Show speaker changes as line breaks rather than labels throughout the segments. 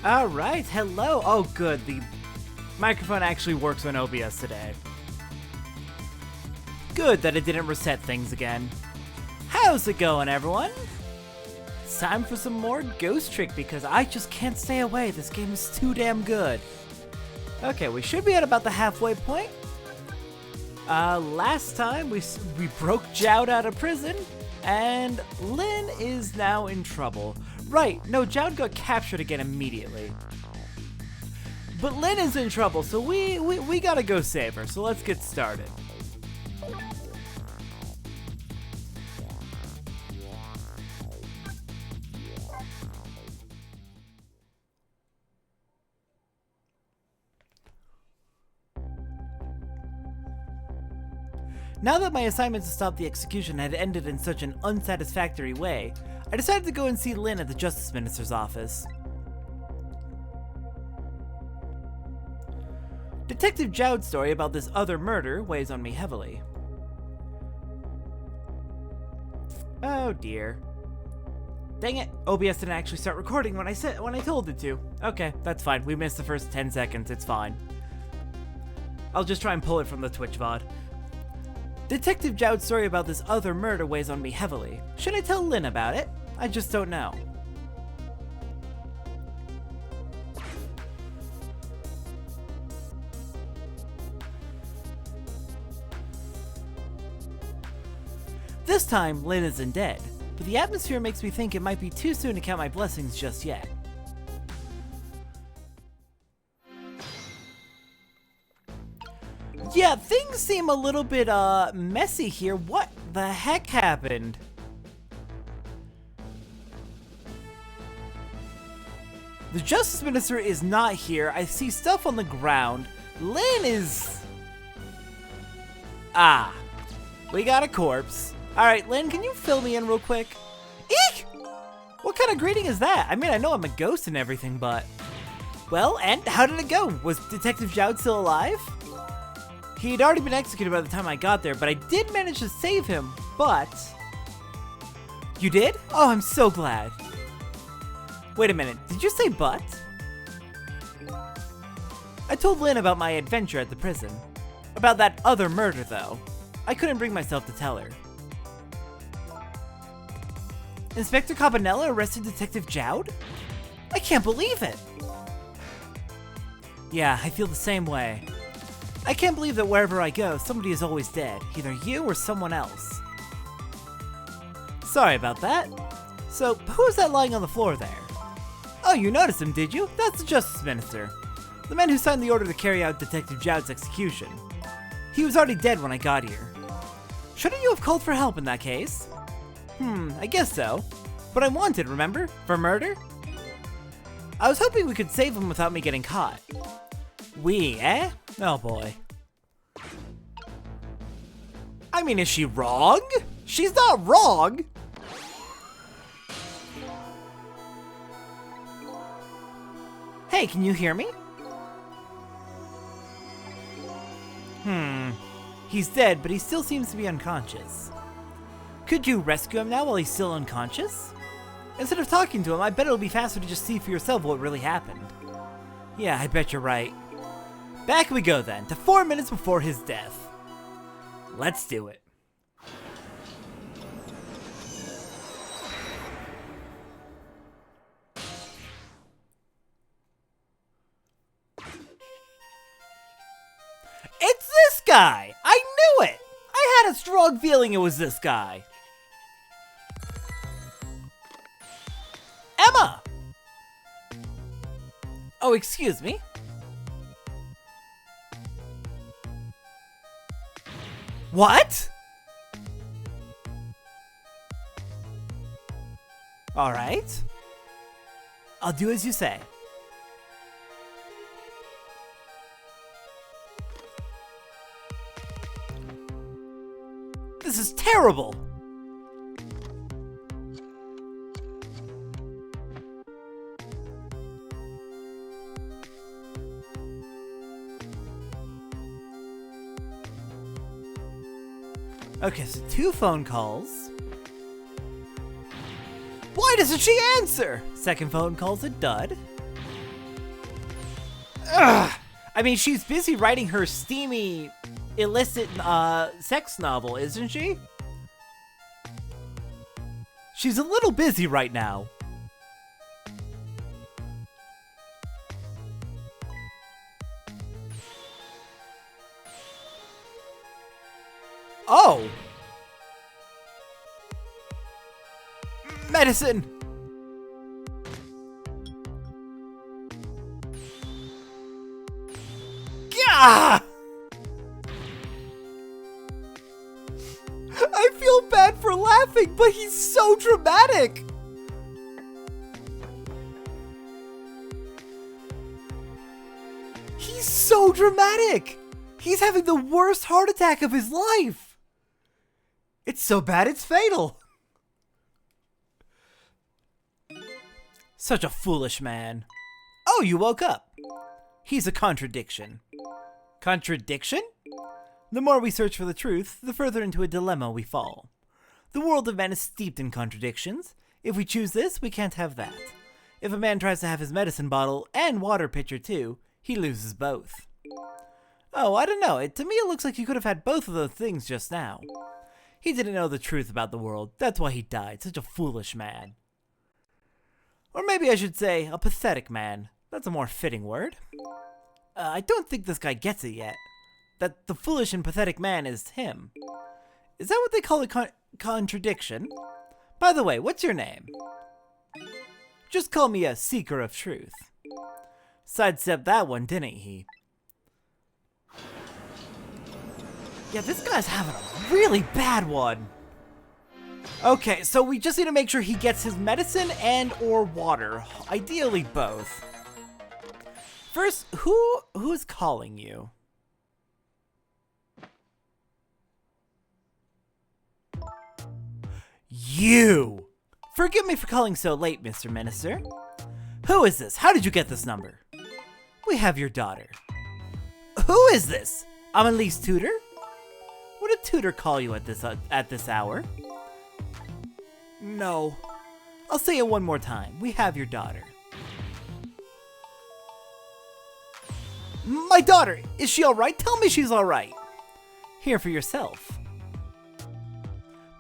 Alright, hello. Oh good, the microphone actually works on OBS today. Good that it didn't reset things again. How's it going, everyone? It's time for some more Ghost Trick because I just can't stay away. This game is too damn good. Okay, we should be at about the halfway point. Last time we broke Jowd out of prison, and Lynn is now in trouble. Right, no, Jowd got captured again immediately. But Lynn is in trouble, so we gotta go save her, so let's get started. Now that my assignment to stop the execution had ended in such an unsatisfactory way, I decided to go and see Lynn at the Justice Minister's office. Detective Jowd's story about this other murder weighs on me heavily. Oh dear. Dang it, OBS didn't actually start recording when I told it to. Okay, that's fine. We missed the first 10 seconds, it's fine. I'll just try and pull it from the Twitch VOD. Detective Jowd's story about this other murder weighs on me heavily. Should I tell Lynn about it? I just don't know. This time, Lynn isn't dead, but the atmosphere makes me think it might be too soon to count my blessings just yet. Yeah, things seem a little bit, messy here. What the heck happened? The Justice Minister is not here. I see stuff on the ground. Lynn is... Ah. We got a corpse. Alright, Lynn, can you fill me in real quick? Eek! What kind of greeting is that? I mean, I know I'm a ghost and everything, but... Well, and how did it go? Was Detective Jowd still alive? He had already been executed by the time I got there, but I did manage to save him, but... You did? Oh, I'm so glad. Wait a minute, did you say but? I told Lynn about my adventure at the prison. About that other murder, though. I couldn't bring myself to tell her. Inspector Cabanela arrested Detective Jowd? I can't believe it! Yeah, I feel the same way. I can't believe that wherever I go, somebody is always dead. Either you or someone else. Sorry about that. So, who is that lying on the floor there? Oh, you noticed him, did you? That's the Justice Minister. The man who signed the order to carry out Detective Jowd's execution. He was already dead when I got here. Shouldn't you have called for help in that case? I guess so. But I'm wanted, remember? For murder? I was hoping we could save him without me getting caught. We, eh? Oh boy. I mean, is she wrong? She's not wrong! Hey, can you hear me? He's dead, but he still seems to be unconscious. Could you rescue him now while he's still unconscious? Instead of talking to him, I bet it'll be faster to just see for yourself what really happened. Yeah, I bet you're right. Back we go then, to 4 minutes before his death. Let's do it. It's this guy! I knew it! I had a strong feeling it was this guy. Emma! Oh, excuse me? What? Alright. I'll do as you say. This is terrible! Okay, so 2 phone calls. Why doesn't she answer? Second phone call's a dud. Ugh! I mean, she's busy writing her steamy, illicit, sex novel, isn't she? She's a little busy right now. Oh! Medicine! Gah! I feel bad for laughing, but he's so dramatic! He's so dramatic! He's having the worst heart attack of his life! It's so bad it's fatal! Such a foolish man. Oh, you woke up. He's a contradiction. Contradiction? The more we search for the truth, the further into a dilemma we fall. The world of man is steeped in contradictions. If we choose this, we can't have that. If a man tries to have his medicine bottle and water pitcher too, he loses both. Oh, I don't know. To me it looks like he could have had both of those things just now. He didn't know the truth about the world. That's why he died. Such a foolish man. Or maybe I should say, a pathetic man. That's a more fitting word. I don't think this guy gets it yet. That the foolish and pathetic man is him. Is that what they call a contradiction? By the way, what's your name? Just call me a seeker of truth. Sidestepped that one, didn't he? Yeah, this guy's having a really bad one. Okay, so we just need to make sure he gets his medicine and or water. Ideally both. First, who's calling you? You! Forgive me for calling so late, Mr. Minister. Who is this? How did you get this number? We have your daughter. Who is this? Amelie's tutor? Would a tutor call you at this hour? No. I'll say it one more time. We have your daughter. My daughter! Is she alright? Tell me she's alright. Hear for yourself.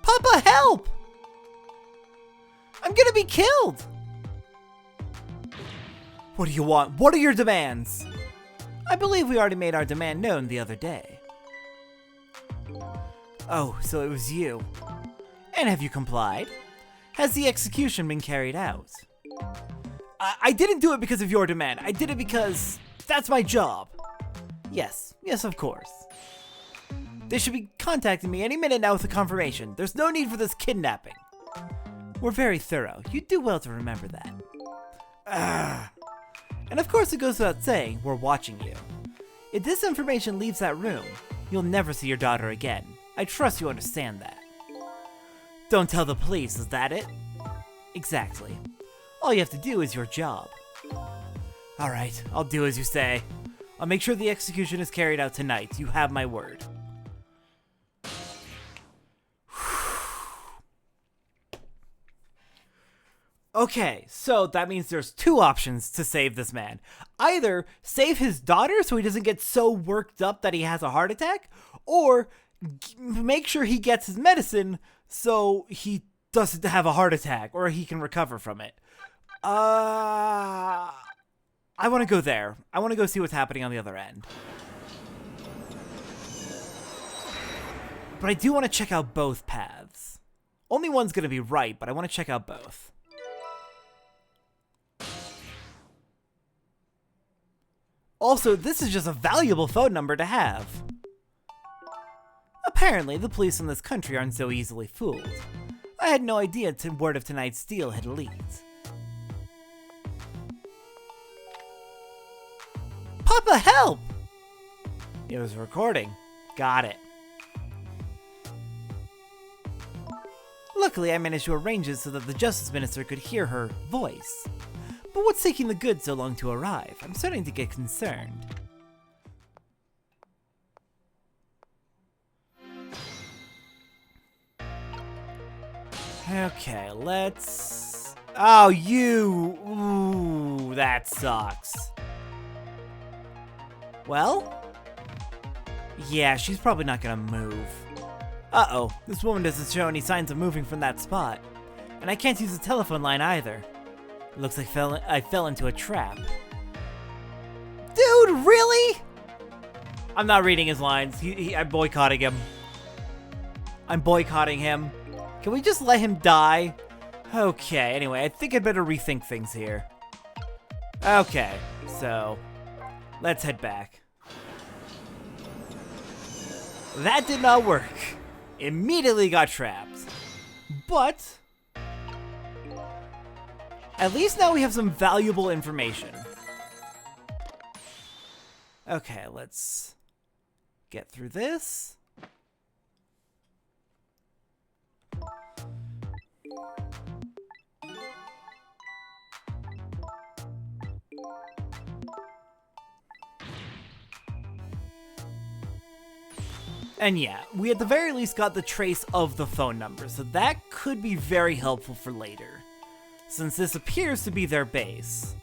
Papa, help! I'm gonna be killed! What do you want? What are your demands? I believe we already made our demand known the other day. Oh, so it was you. And have you complied? Has the execution been carried out? I didn't do it because of your demand. I did it because that's my job. Yes, of course. They should be contacting me any minute now with a confirmation. There's no need for this kidnapping. We're very thorough. You do well to remember that. And of course it goes without saying, we're watching you. If this information leaves that room, you'll never see your daughter again. I trust you understand that. Don't tell the police, is that it? Exactly. All you have to do is your job. Alright, I'll do as you say. I'll make sure the execution is carried out tonight. You have my word. Okay, so that means there's two options to save this man. Either save his daughter so he doesn't get so worked up that he has a heart attack, or make sure he gets his medicine so he doesn't have a heart attack, or he can recover from it. I want to go there. I want to go see what's happening on the other end. But I do want to check out both paths. Only one's going to be right, but I want to check out both. Also, this is just a valuable phone number to have. Apparently, the police in this country aren't so easily fooled. I had no idea word of tonight's steal had leaked. Papa, help! It was recording. Got it. Luckily, I managed to arrange it so that the Justice Minister could hear her voice. But what's taking the goods so long to arrive? I'm starting to get concerned. Okay, let's... Oh, you! Ooh, that sucks. Well? Yeah, she's probably not gonna move. Uh-oh, this woman doesn't show any signs of moving from that spot. And I can't use the telephone line either. It looks like I fell into a trap. Dude, really? I'm not reading his lines. I'm boycotting him. I'm boycotting him. Can we just let him die? Okay, anyway, I think I'd better rethink things here. Okay, so let's head back. That did not work. Immediately got trapped. But at least now we have some valuable information. Okay, let's get through this. And yeah, we at the very least got the trace of the phone number, so that could be very helpful for later, since this appears to be their base.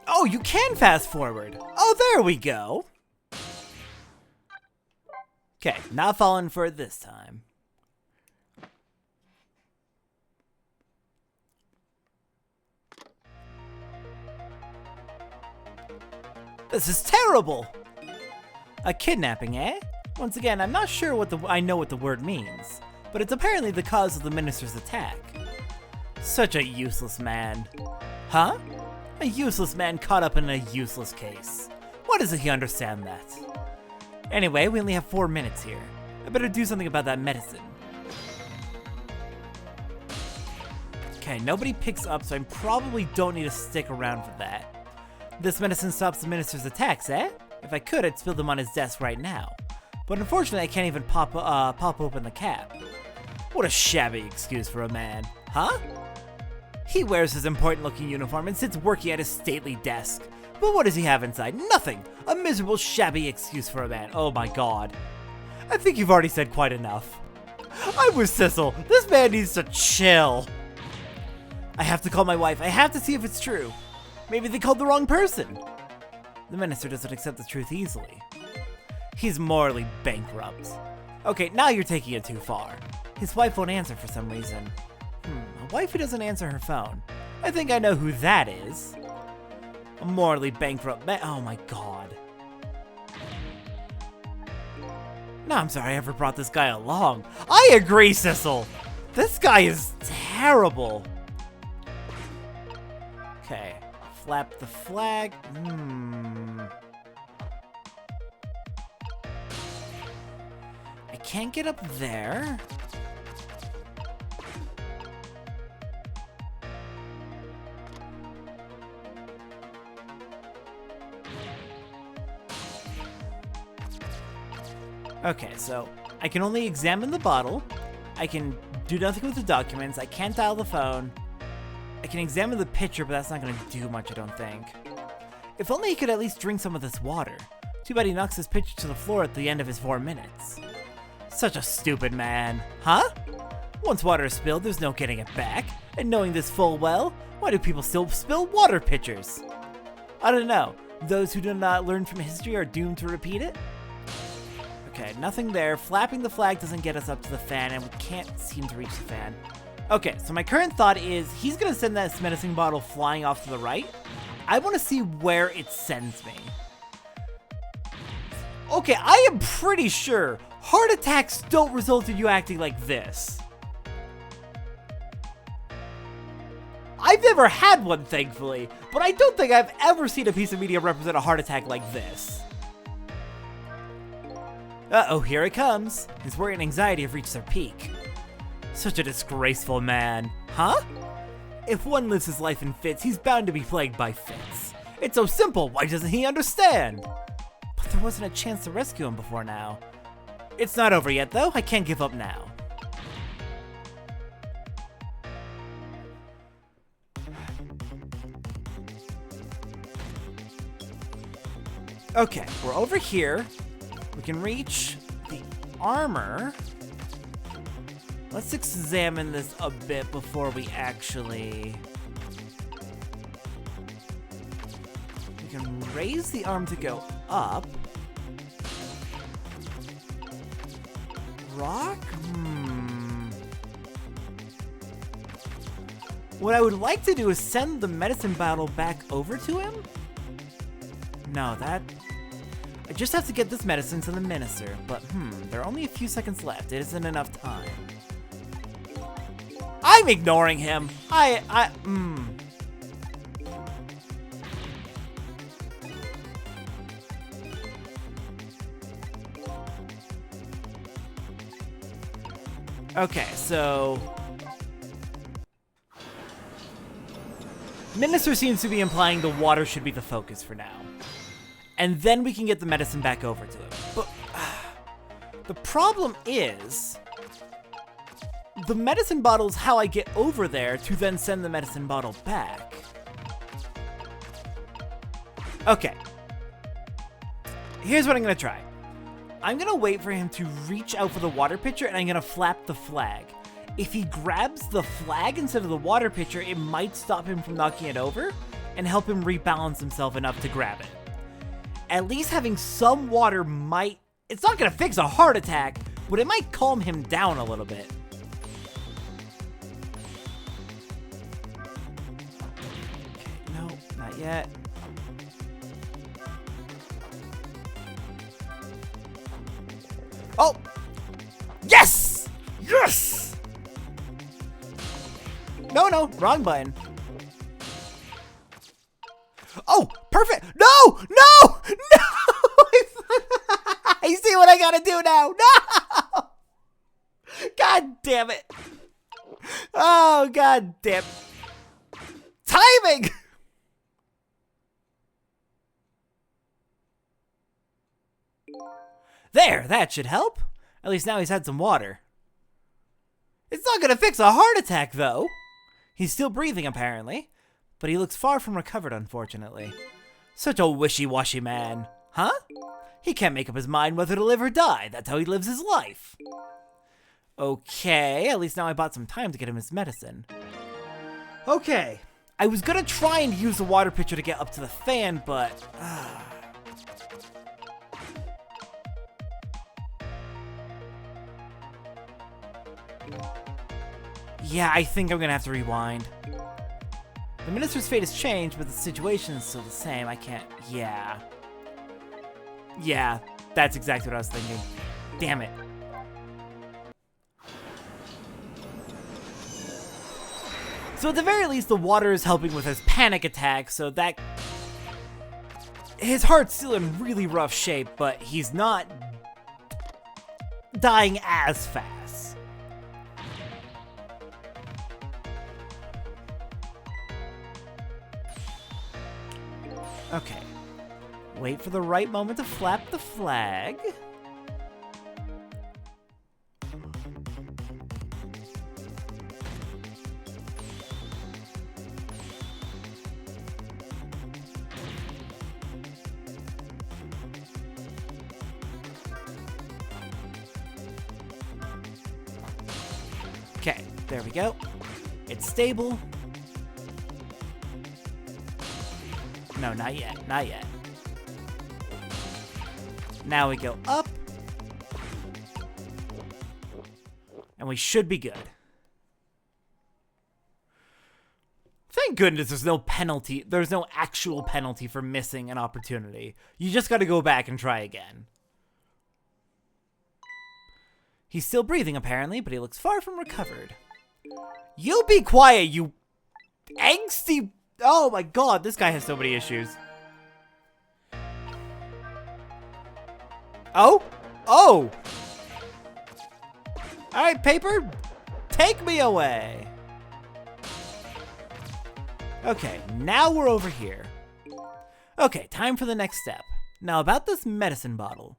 Oh, you can fast forward! Oh, there we go! Okay, not falling for it this time. This is terrible! A kidnapping, eh? Once again, I'm not sure what I know what the word means, but it's apparently the cause of the minister's attack. Such a useless man. Huh? A useless man caught up in a useless case. Why doesn't he understand that? Anyway, we only have 4 minutes here. I better do something about that medicine. Okay, nobody picks up, so I probably don't need to stick around for that. This medicine stops the minister's attacks, eh? If I could, I'd spill them on his desk right now. But unfortunately, I can't even pop open the cap. What a shabby excuse for a man. Huh? He wears his important-looking uniform and sits working at his stately desk. But what does he have inside? Nothing! A miserable, shabby excuse for a man. Oh my god. I think you've already said quite enough. I'm with Sissel. This man needs to chill. I have to call my wife. I have to see if it's true. Maybe they called the wrong person. The minister doesn't accept the truth easily. He's morally bankrupt. Okay, now you're taking it too far. His wife won't answer for some reason. A wife who doesn't answer her phone. I think I know who that is. A morally bankrupt man. Oh my god. No, I'm sorry I ever brought this guy along. I agree, Sissel. This guy is terrible. Okay. Flap the flag. I can't get up there. Okay, so I can only examine the bottle. I can do nothing with the documents. I can't dial the phone. I can examine the pitcher, but that's not going to do much, I don't think. If only he could at least drink some of this water. Too bad he knocks his pitcher to the floor at the end of his 4 minutes. Such a stupid man. Huh? Once water is spilled, there's no getting it back. And knowing this full well, why do people still spill water pitchers? I don't know. Those who do not learn from history are doomed to repeat it? Okay, nothing there. Flapping the flag doesn't get us up to the fan, and we can't seem to reach the fan. Okay, so my current thought is he's gonna send that medicine bottle flying off to the right. I want to see where it sends me. Okay, I am pretty sure heart attacks don't result in you acting like this. I've never had one, thankfully, but I don't think I've ever seen a piece of media represent a heart attack like this. Uh-oh, here it comes. His worry and anxiety have reached their peak. Such a disgraceful man. Huh? If one lives his life in fits, he's bound to be plagued by fits. It's so simple, why doesn't he understand? But there wasn't a chance to rescue him before now. It's not over yet, though. I can't give up now. Okay, we're over here. We can reach the armor. Let's examine this a bit before we actually... We can raise the arm to go up. Rock? What I would like to do is send the medicine bottle back over to him? No, that... I just have to get this medicine to the minister, but there are only a few seconds left. It isn't enough time. I'm ignoring him. Okay, so... Minister seems to be implying the water should be the focus for now. And then we can get the medicine back over to him. But the problem is... The medicine bottle is how I get over there to then send the medicine bottle back. Okay. Here's what I'm gonna try. I'm gonna wait for him to reach out for the water pitcher, and I'm gonna flap the flag. If he grabs the flag instead of the water pitcher, it might stop him from knocking it over and help him rebalance himself enough to grab it. At least having some water might... It's not gonna fix a heart attack, but it might calm him down a little bit. Okay, no, not yet. Oh! Yes! Yes! No, wrong button. Oh, perfect! No! No! No! I see what I gotta do now! No! God damn it! Oh, god damn. Timing! There, that should help. At least now he's had some water. It's not gonna fix a heart attack, though. He's still breathing, apparently. But he looks far from recovered, unfortunately. Such a wishy-washy man. Huh? He can't make up his mind whether to live or die. That's how he lives his life. Okay, at least now I bought some time to get him his medicine. Okay. I was gonna try and use the water pitcher to get up to the fan, but... Yeah, I think I'm gonna have to rewind. The minister's fate has changed, but the situation is still the same. I can't... Yeah. Yeah, that's exactly what I was thinking. Damn it. So at the very least, the water is helping with his panic attack, so that... His heart's still in really rough shape, but he's not dying as fast. Okay. Wait for the right moment to flap the flag. Okay, there we go. It's stable. No, not yet, not yet. Now we go up. And we should be good. Thank goodness there's no penalty. There's no actual penalty for missing an opportunity. You just gotta go back and try again. He's still breathing, apparently, but he looks far from recovered. You be quiet, you angsty... Oh my god, this guy has so many issues. Oh? Oh! Alright, paper, take me away. Okay, now we're over here. Okay, time for the next step. Now about this medicine bottle.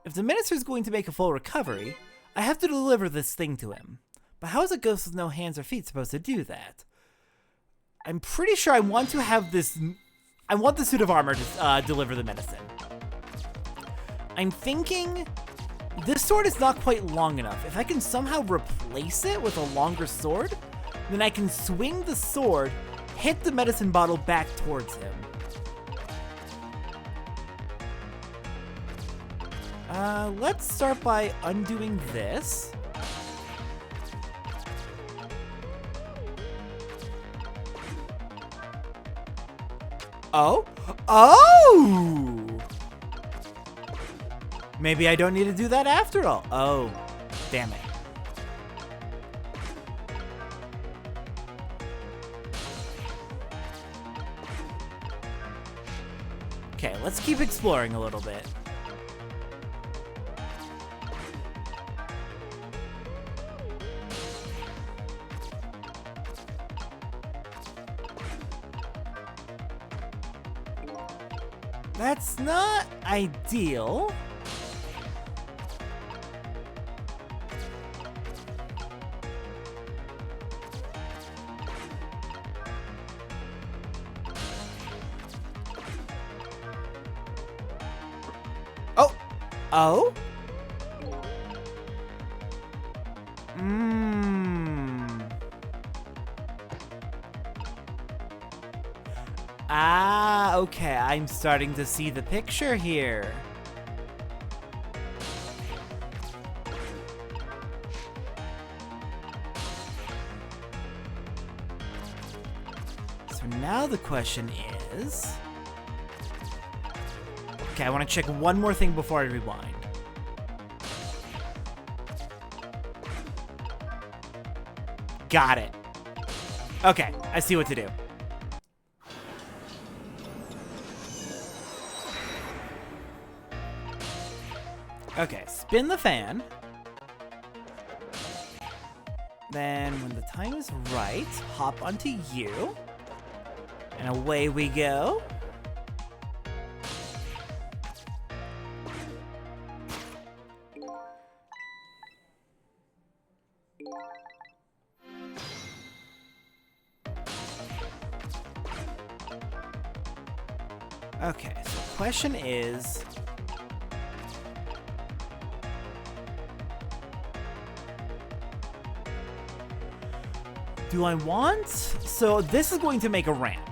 If the minister's going to make a full recovery, I have to deliver this thing to him. But how is a ghost with no hands or feet supposed to do that? I'm pretty sure I want to have this... I want the suit of armor to deliver the medicine. I'm thinking this sword is not quite long enough. If I can somehow replace it with a longer sword, then I can swing the sword, hit the medicine bottle back towards him. Let's start by undoing this. Oh! Oh! Maybe I don't need to do that after all. Oh, damn it. Okay, let's keep exploring a little bit. That's not ideal. Oh! Oh? Ah, okay, I'm starting to see the picture here. So now the question is... Okay, I want to check one more thing before I rewind. Got it. Okay, I see what to do. Okay, spin the fan. Then, when the time is right, hop onto you. And away we go. Okay, so the question is... Do I want... So this is going to make a ramp.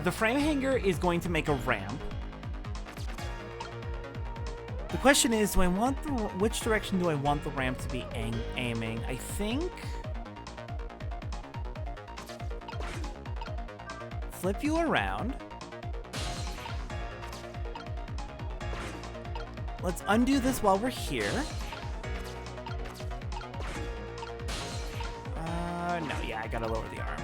The frame hanger is going to make a ramp. The question is, do I want the... Which direction do I want the ramp to be aiming? I think... Flip you around. Let's undo this while we're here. No, yeah, I gotta lower the arm.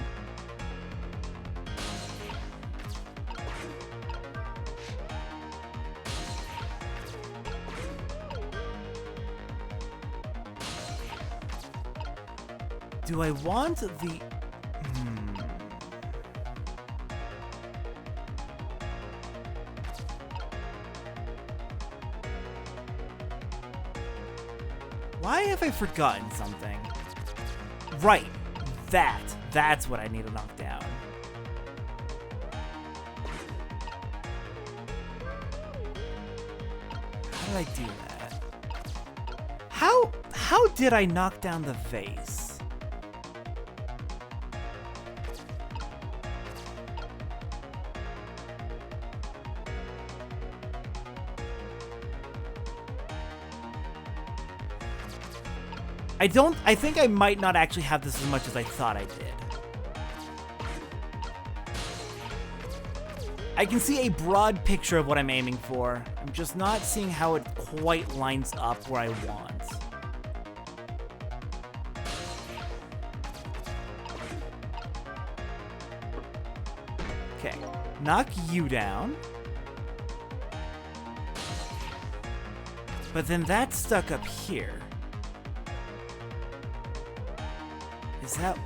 Do I want the... Why have I forgotten something? Right, that's what I need to knock down. How did I do that? How did I knock down the vase? I think I might not actually have this as much as I thought I did. I can see a broad picture of what I'm aiming for. I'm just not seeing how it quite lines up where I want. Okay, knock you down. But then that's stuck up here. Is that...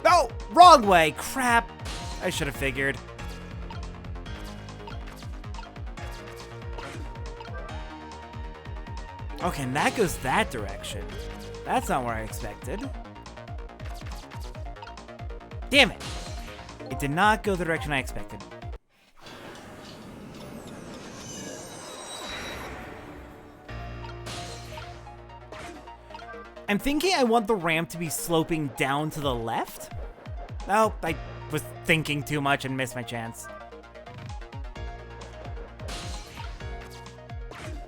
Oh! Wrong way! Crap! I should have figured. Okay, and that goes that direction. That's not where I expected. Damn it! It did not go the direction I expected. I'm thinking I want the ramp to be sloping down to the left. Oh, I was thinking too much and missed my chance.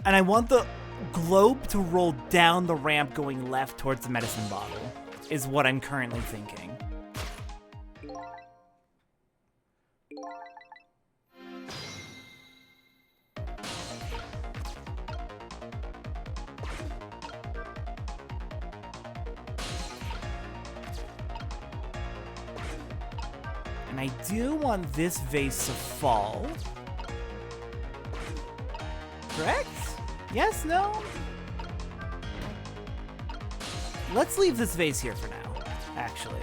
And I want the globe to roll down the ramp going left towards the medicine bottle, is what I'm currently thinking. And I do want this vase to fall. Correct? Yes? No? Let's leave this vase here for now, actually.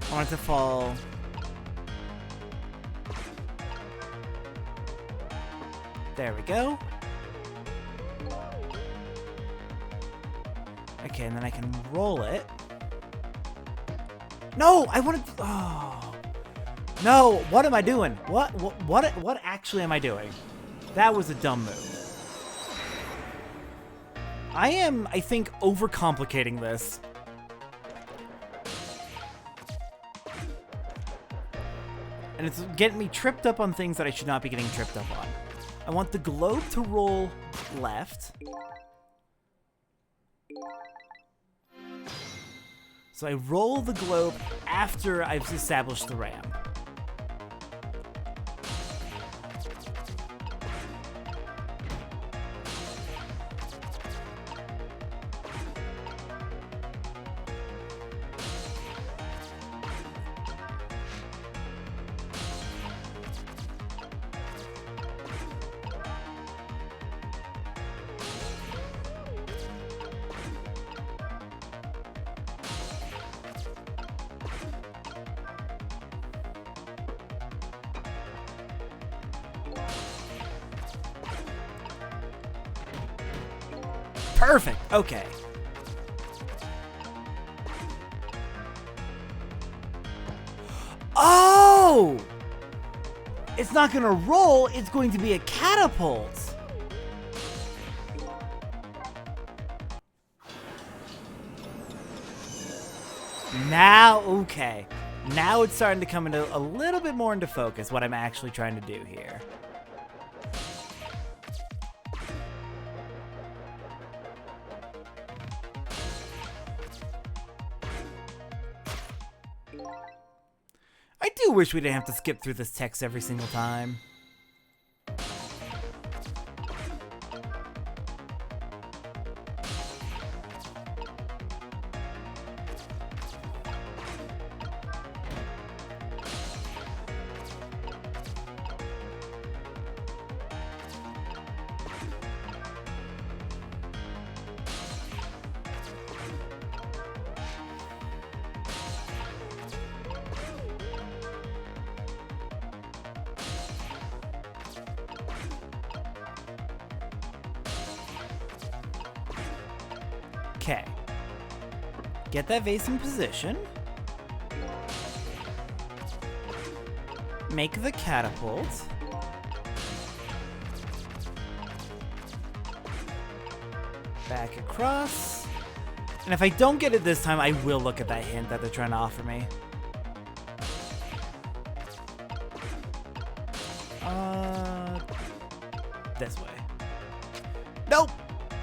I want it to fall. There we go. Okay, and then I can roll it. No, I wanted to, oh. No, what am I doing? What actually am I doing? That was a dumb move. I am, I think, overcomplicating this. And it's getting me tripped up on things that I should not be getting tripped up on. I want the globe to roll left. So I roll the globe after I've established the ramp. Perfect. Okay. Oh! It's not gonna roll, it's going to be a catapult. Now, okay. Now it's starting to come into a little bit more into focus what I'm actually trying to do here. I do wish we didn't have to skip through this text every single time. Okay. Get that vase in position. Make the catapult. Back across. And if I don't get it this time, I will look at that hint that they're trying to offer me. This way. Nope!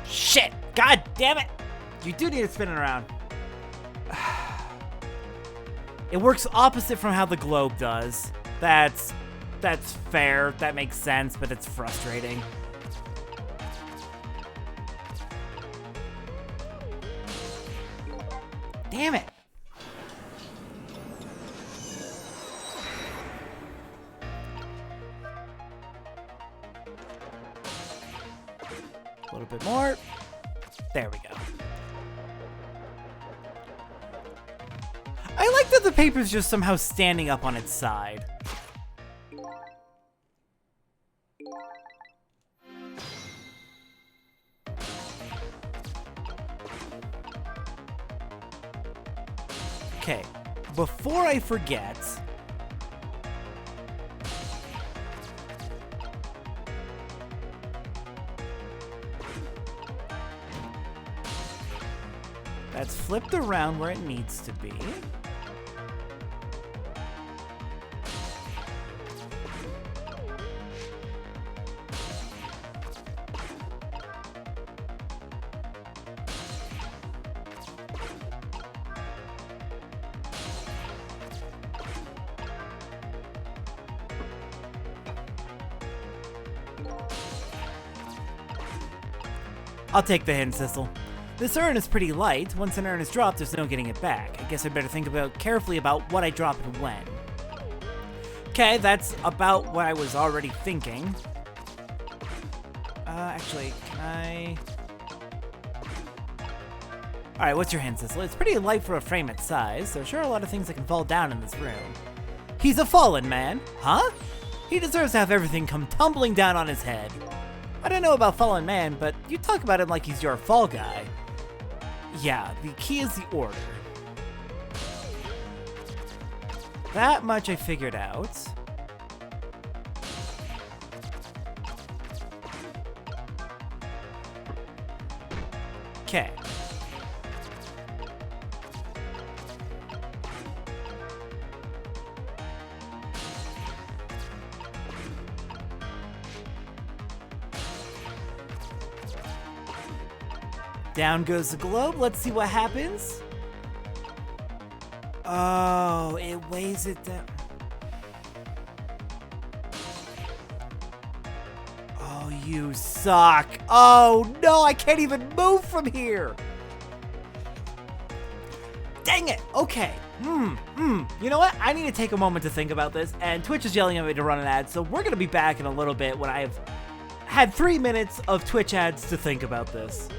Shit! God damn it! You do need to spin it around. It works opposite from how the globe does. That's fair. That makes sense, but it's frustrating. Damn it. I like that the paper's just somehow standing up on its side. Okay, before I forget, that's flipped around where it needs to be. I'll take the hint, Sissel. This urn is pretty light. Once an urn is dropped, there's no getting it back. I guess I better think carefully about what I drop and when. Okay, that's about what I was already thinking. Actually, can I... Alright, what's your hint, Sissel? It's pretty light for a frame its size. There sure are a lot of things that can fall down in this room. He's a fallen man. Huh? He deserves to have everything come tumbling down on his head. I don't know about fallen man, but you talk about him like he's your fall guy. Yeah, the key is the order. That much I figured out. Okay. Down goes the globe. Let's see what happens. Oh, it weighs it down. Oh, you suck. Oh, no, I can't even move from here. Dang it. Okay. You know what? I need to take a moment to think about this, and Twitch is yelling at me to run an ad, so we're going to be back in a little bit when I've had 3 minutes of Twitch ads to think about this.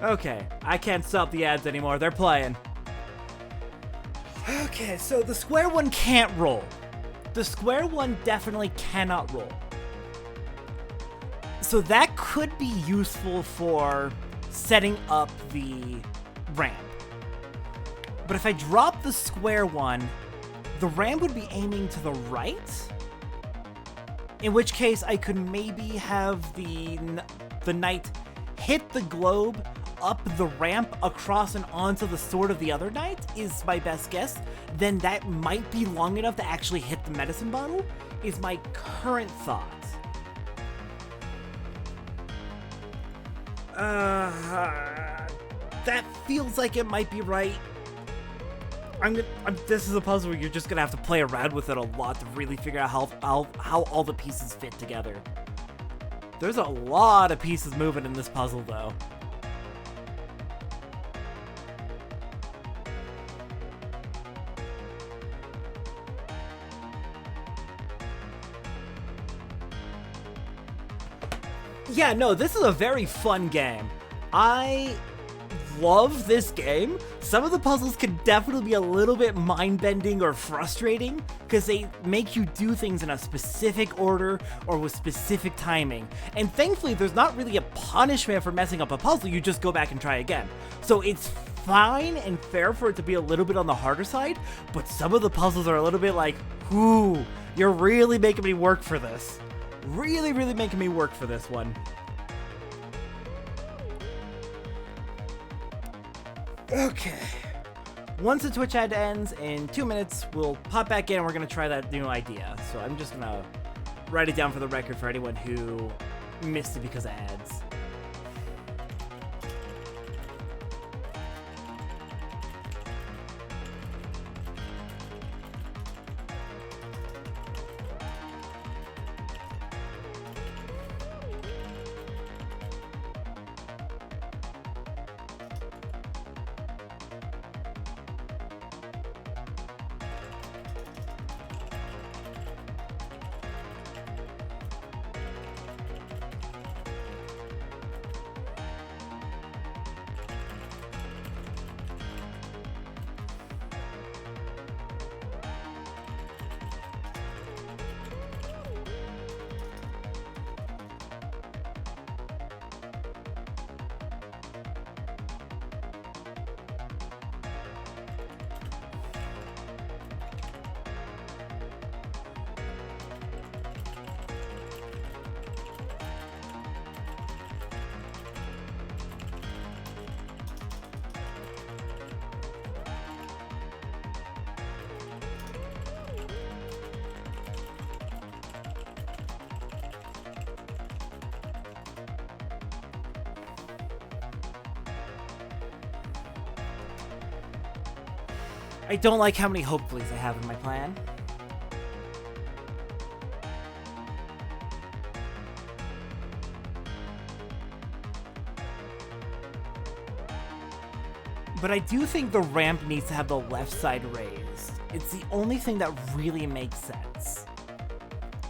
Okay, I can't stop the ads anymore. They're playing. Okay, so the square one can't roll. The square one definitely cannot roll. So that could be useful for setting up the ramp. But if I drop the square one, the ramp would be aiming to the right. In which case, I could maybe have the knight hit the globe up the ramp across and onto the sword of the other knight is my best guess. Then that might be long enough to actually hit the medicine bottle, is my current thought. That feels like it might be right. This is a puzzle where you're just gonna have to play around with it a lot to really figure out how all the pieces fit together. There's a lot of pieces moving in this puzzle, though. Yeah, no, this is a very fun game. I love this game. Some of the puzzles can definitely be a little bit mind-bending or frustrating because they make you do things in a specific order or with specific timing. And thankfully, there's not really a punishment for messing up a puzzle. You just go back and try again. So it's fine and fair for it to be a little bit on the harder side, but some of the puzzles are a little bit like, ooh, you're really making me work for this. Really, really making me work for this one. Okay. Once the Twitch ad ends in 2 minutes, we'll pop back in and we're going to try that new idea. So I'm just going to write it down for the record for anyone who missed it because of ads. I don't like how many hopefullys I have in my plan. But I do think the ramp needs to have the left side raised. It's the only thing that really makes sense.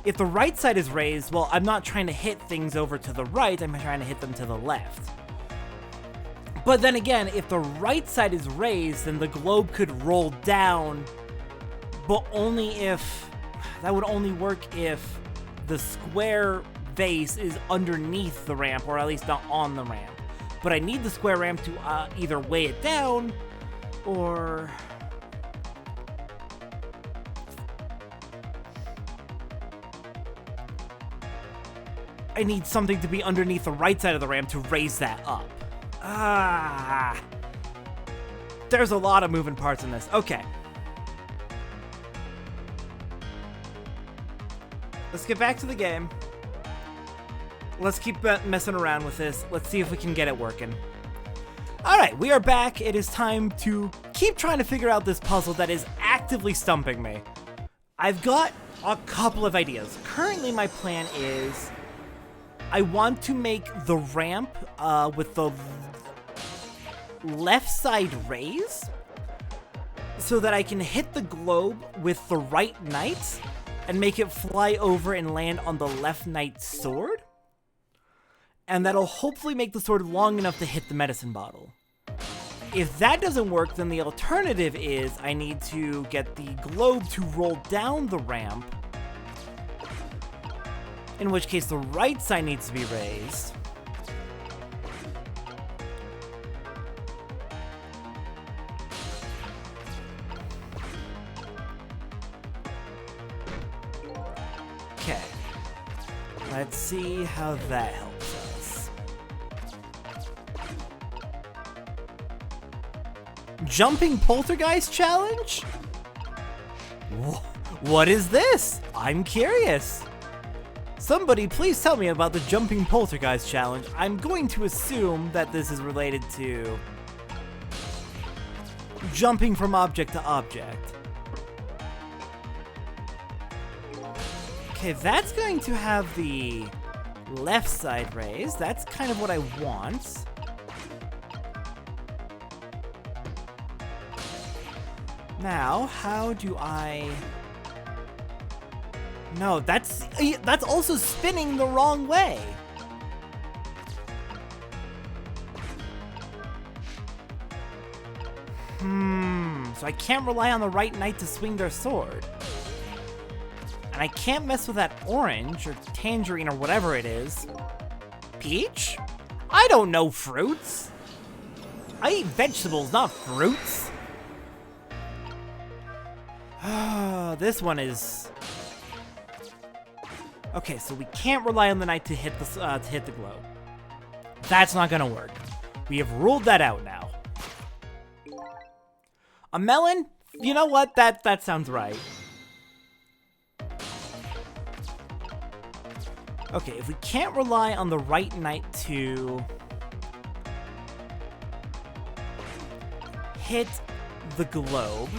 If the right side is raised, well, I'm not trying to hit things over to the right, I'm trying to hit them to the left. But then again, if the right side is raised, then the globe could roll down, but only if... That would only work if the square vase is underneath the ramp, or at least not on the ramp. But I need the square ramp to either weigh it down, or... I need something to be underneath the right side of the ramp to raise that up. There's a lot of moving parts in this. Okay. Let's get back to the game. Let's keep messing around with this. Let's see if we can get it working. Alright, we are back. It is time to keep trying to figure out this puzzle that is actively stumping me. I've got a couple of ideas. Currently, my plan is I want to make the ramp with the left side raised so that I can hit the globe with the right knight and make it fly over and land on the left knight's sword. And that'll hopefully make the sword long enough to hit the medicine bottle. If that doesn't work, then the alternative is I need to get the globe to roll down the ramp, in which case the right side needs to be raised. Okay. Let's see how that helps us. Jumping Poltergeist Challenge? What is this? I'm curious. Somebody please tell me about the Jumping Poltergeist Challenge. I'm going to assume that this is related to jumping from object to object. Okay, that's going to have the left side raised. That's kind of what I want. Now, how do I... No, that's also spinning the wrong way. So I can't rely on the right knight to swing their sword. And I can't mess with that orange, or tangerine, or whatever it is. Peach? I don't know fruits. I eat vegetables, not fruits. This one is... Okay, so we can't rely on the knight to hit the globe. That's not gonna work. We have ruled that out now. A melon? You know what? That sounds right. Okay, if we can't rely on the right knight to hit the globe,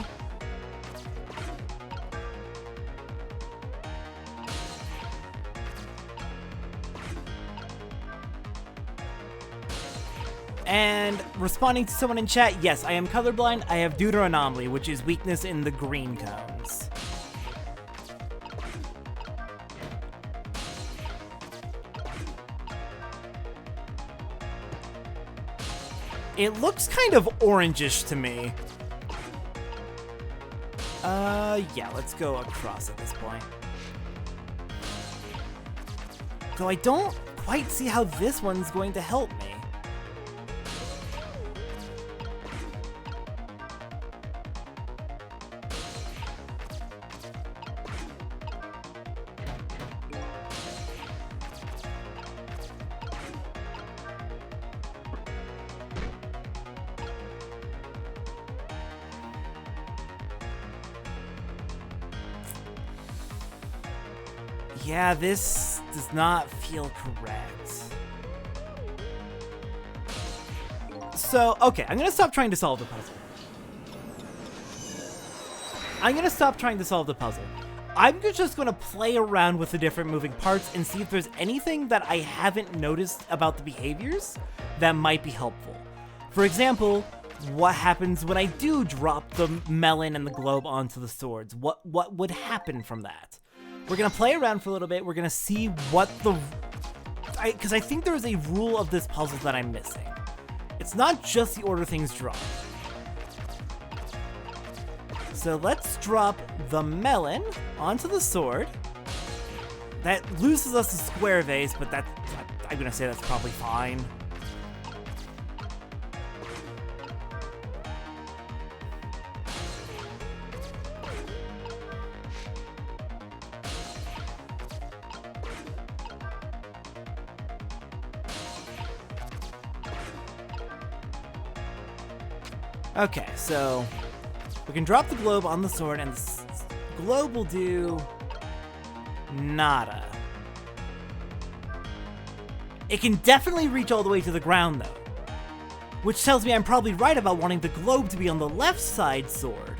and responding to someone in chat, yes, I am colorblind. I have deuteranomaly, which is weakness in the green cones. It looks kind of orangish to me. Yeah, let's go across at this point. Though I don't quite see how this one's going to help me. Yeah, this does not feel correct. So, okay, I'm gonna stop trying to solve the puzzle. I'm gonna stop trying to solve the puzzle. I'm just gonna play around with the different moving parts and see if there's anything that I haven't noticed about the behaviors that might be helpful. For example, what happens when I do drop the melon and the globe onto the swords? What would happen from that? We're gonna play around for a little bit. We're gonna see what because I think there's a rule of this puzzle that I'm missing. It's not just the order things drop. So let's drop the melon onto the sword. That loses us the square vase, but I'm gonna say that's probably fine. Okay, so we can drop the globe on the sword, and the globe will do nada. It can definitely reach all the way to the ground, though, which tells me I'm probably right about wanting the globe to be on the left side sword.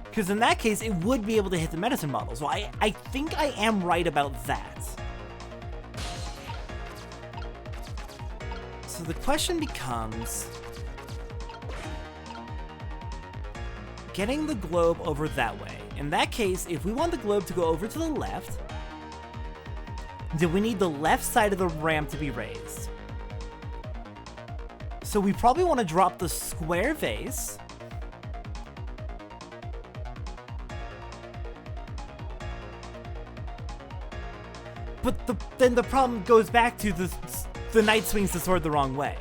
Because in that case, it would be able to hit the medicine bottle, so I think I am right about that. So the question becomes getting the globe over that way. In that case, if we want the globe to go over to the left, then we need the left side of the ramp to be raised. So we probably want to drop the square vase. But then the problem goes back to the knight swings the sword the wrong way.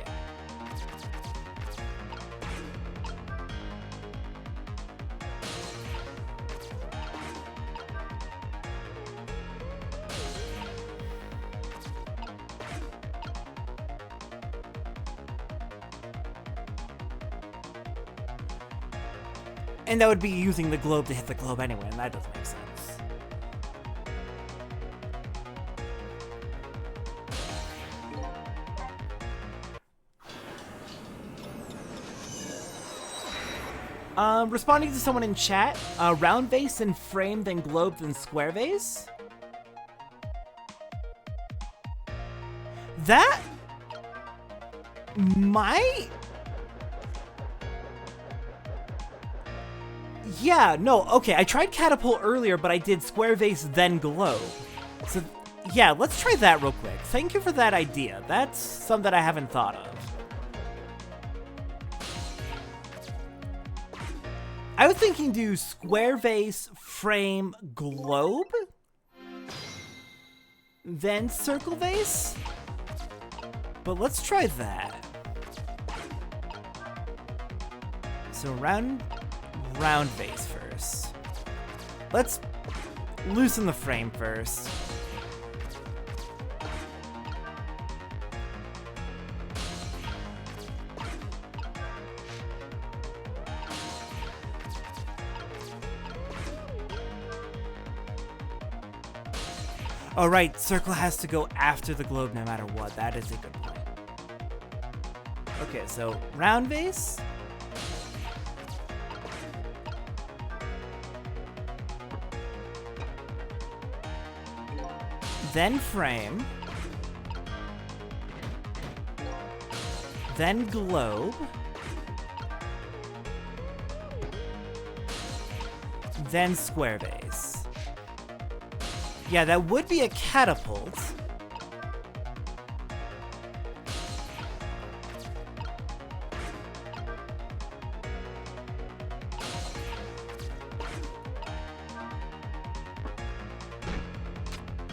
And that would be using the globe to hit the globe anyway, and that doesn't make sense. Responding to someone in chat, round vase, then frame, then globe, then square vase? That might... Yeah, no, okay, I tried catapult earlier, but I did square vase, then globe. So, yeah, let's try that real quick. Thank you for that idea. That's something that I haven't thought of. I was thinking do square vase, frame, globe, then circle vase, but let's try that. So round vase first. Let's loosen the frame first. Oh right, circle has to go after the globe no matter what. That is a good point. Okay, so round vase. Then frame. Then globe. Then square vase. Yeah, that would be a catapult.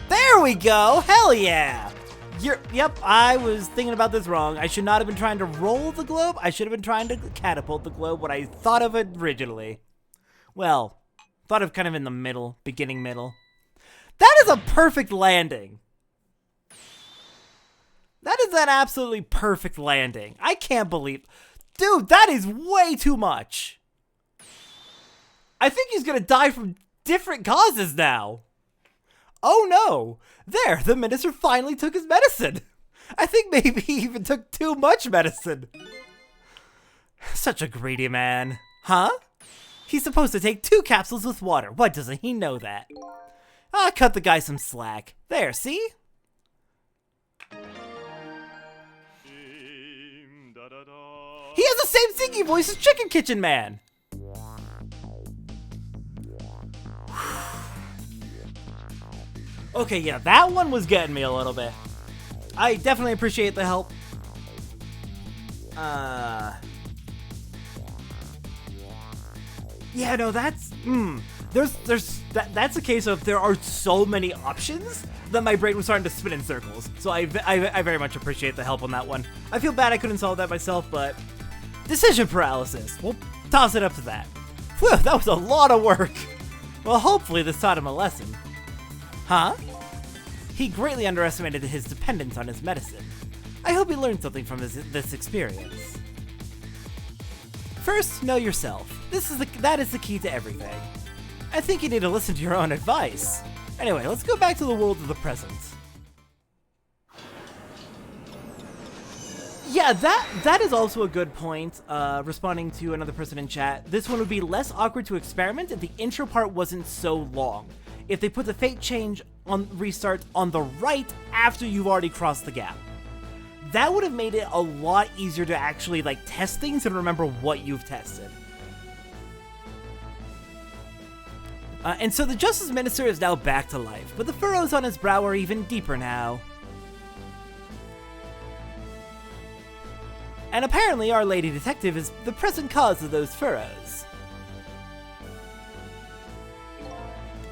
There we go! Hell yeah! Yep, I was thinking about this wrong. I should not have been trying to roll the globe. I should have been trying to catapult the globe when I thought of it originally. Well, thought of kind of in the middle, beginning middle. That is a perfect landing. That is an absolutely perfect landing. I can't believe... Dude, that is way too much. I think he's gonna die from different causes now. Oh no. There, the minister finally took his medicine. I think maybe he even took too much medicine. Such a greedy man. Huh? He's supposed to take 2 capsules with water. Why doesn't he know that? Ah, cut the guy some slack. There, see? He has the same singing voice as Chicken Kitchen Man! Okay, yeah, that one was getting me a little bit. I definitely appreciate the help. Yeah, no, that's, that's a case of there are so many options that my brain was starting to spin in circles. So I very much appreciate the help on that one. I feel bad I couldn't solve that myself, but decision paralysis. We'll toss it up to that. Whew, that was a lot of work. Well, hopefully this taught him a lesson. Huh? He greatly underestimated his dependence on his medicine. I hope he learned something from this experience. First, know yourself. That is the key to everything. I think you need to listen to your own advice. Anyway, let's go back to the world of the present. Yeah, that is also a good point, responding to another person in chat. This one would be less awkward to experiment if the intro part wasn't so long. If they put the fate change on restart on the right after you've already crossed the gap. That would have made it a lot easier to actually test things and remember what you've tested. And so the Justice Minister is now back to life, but the furrows on his brow are even deeper now. And apparently our lady detective is the present cause of those furrows.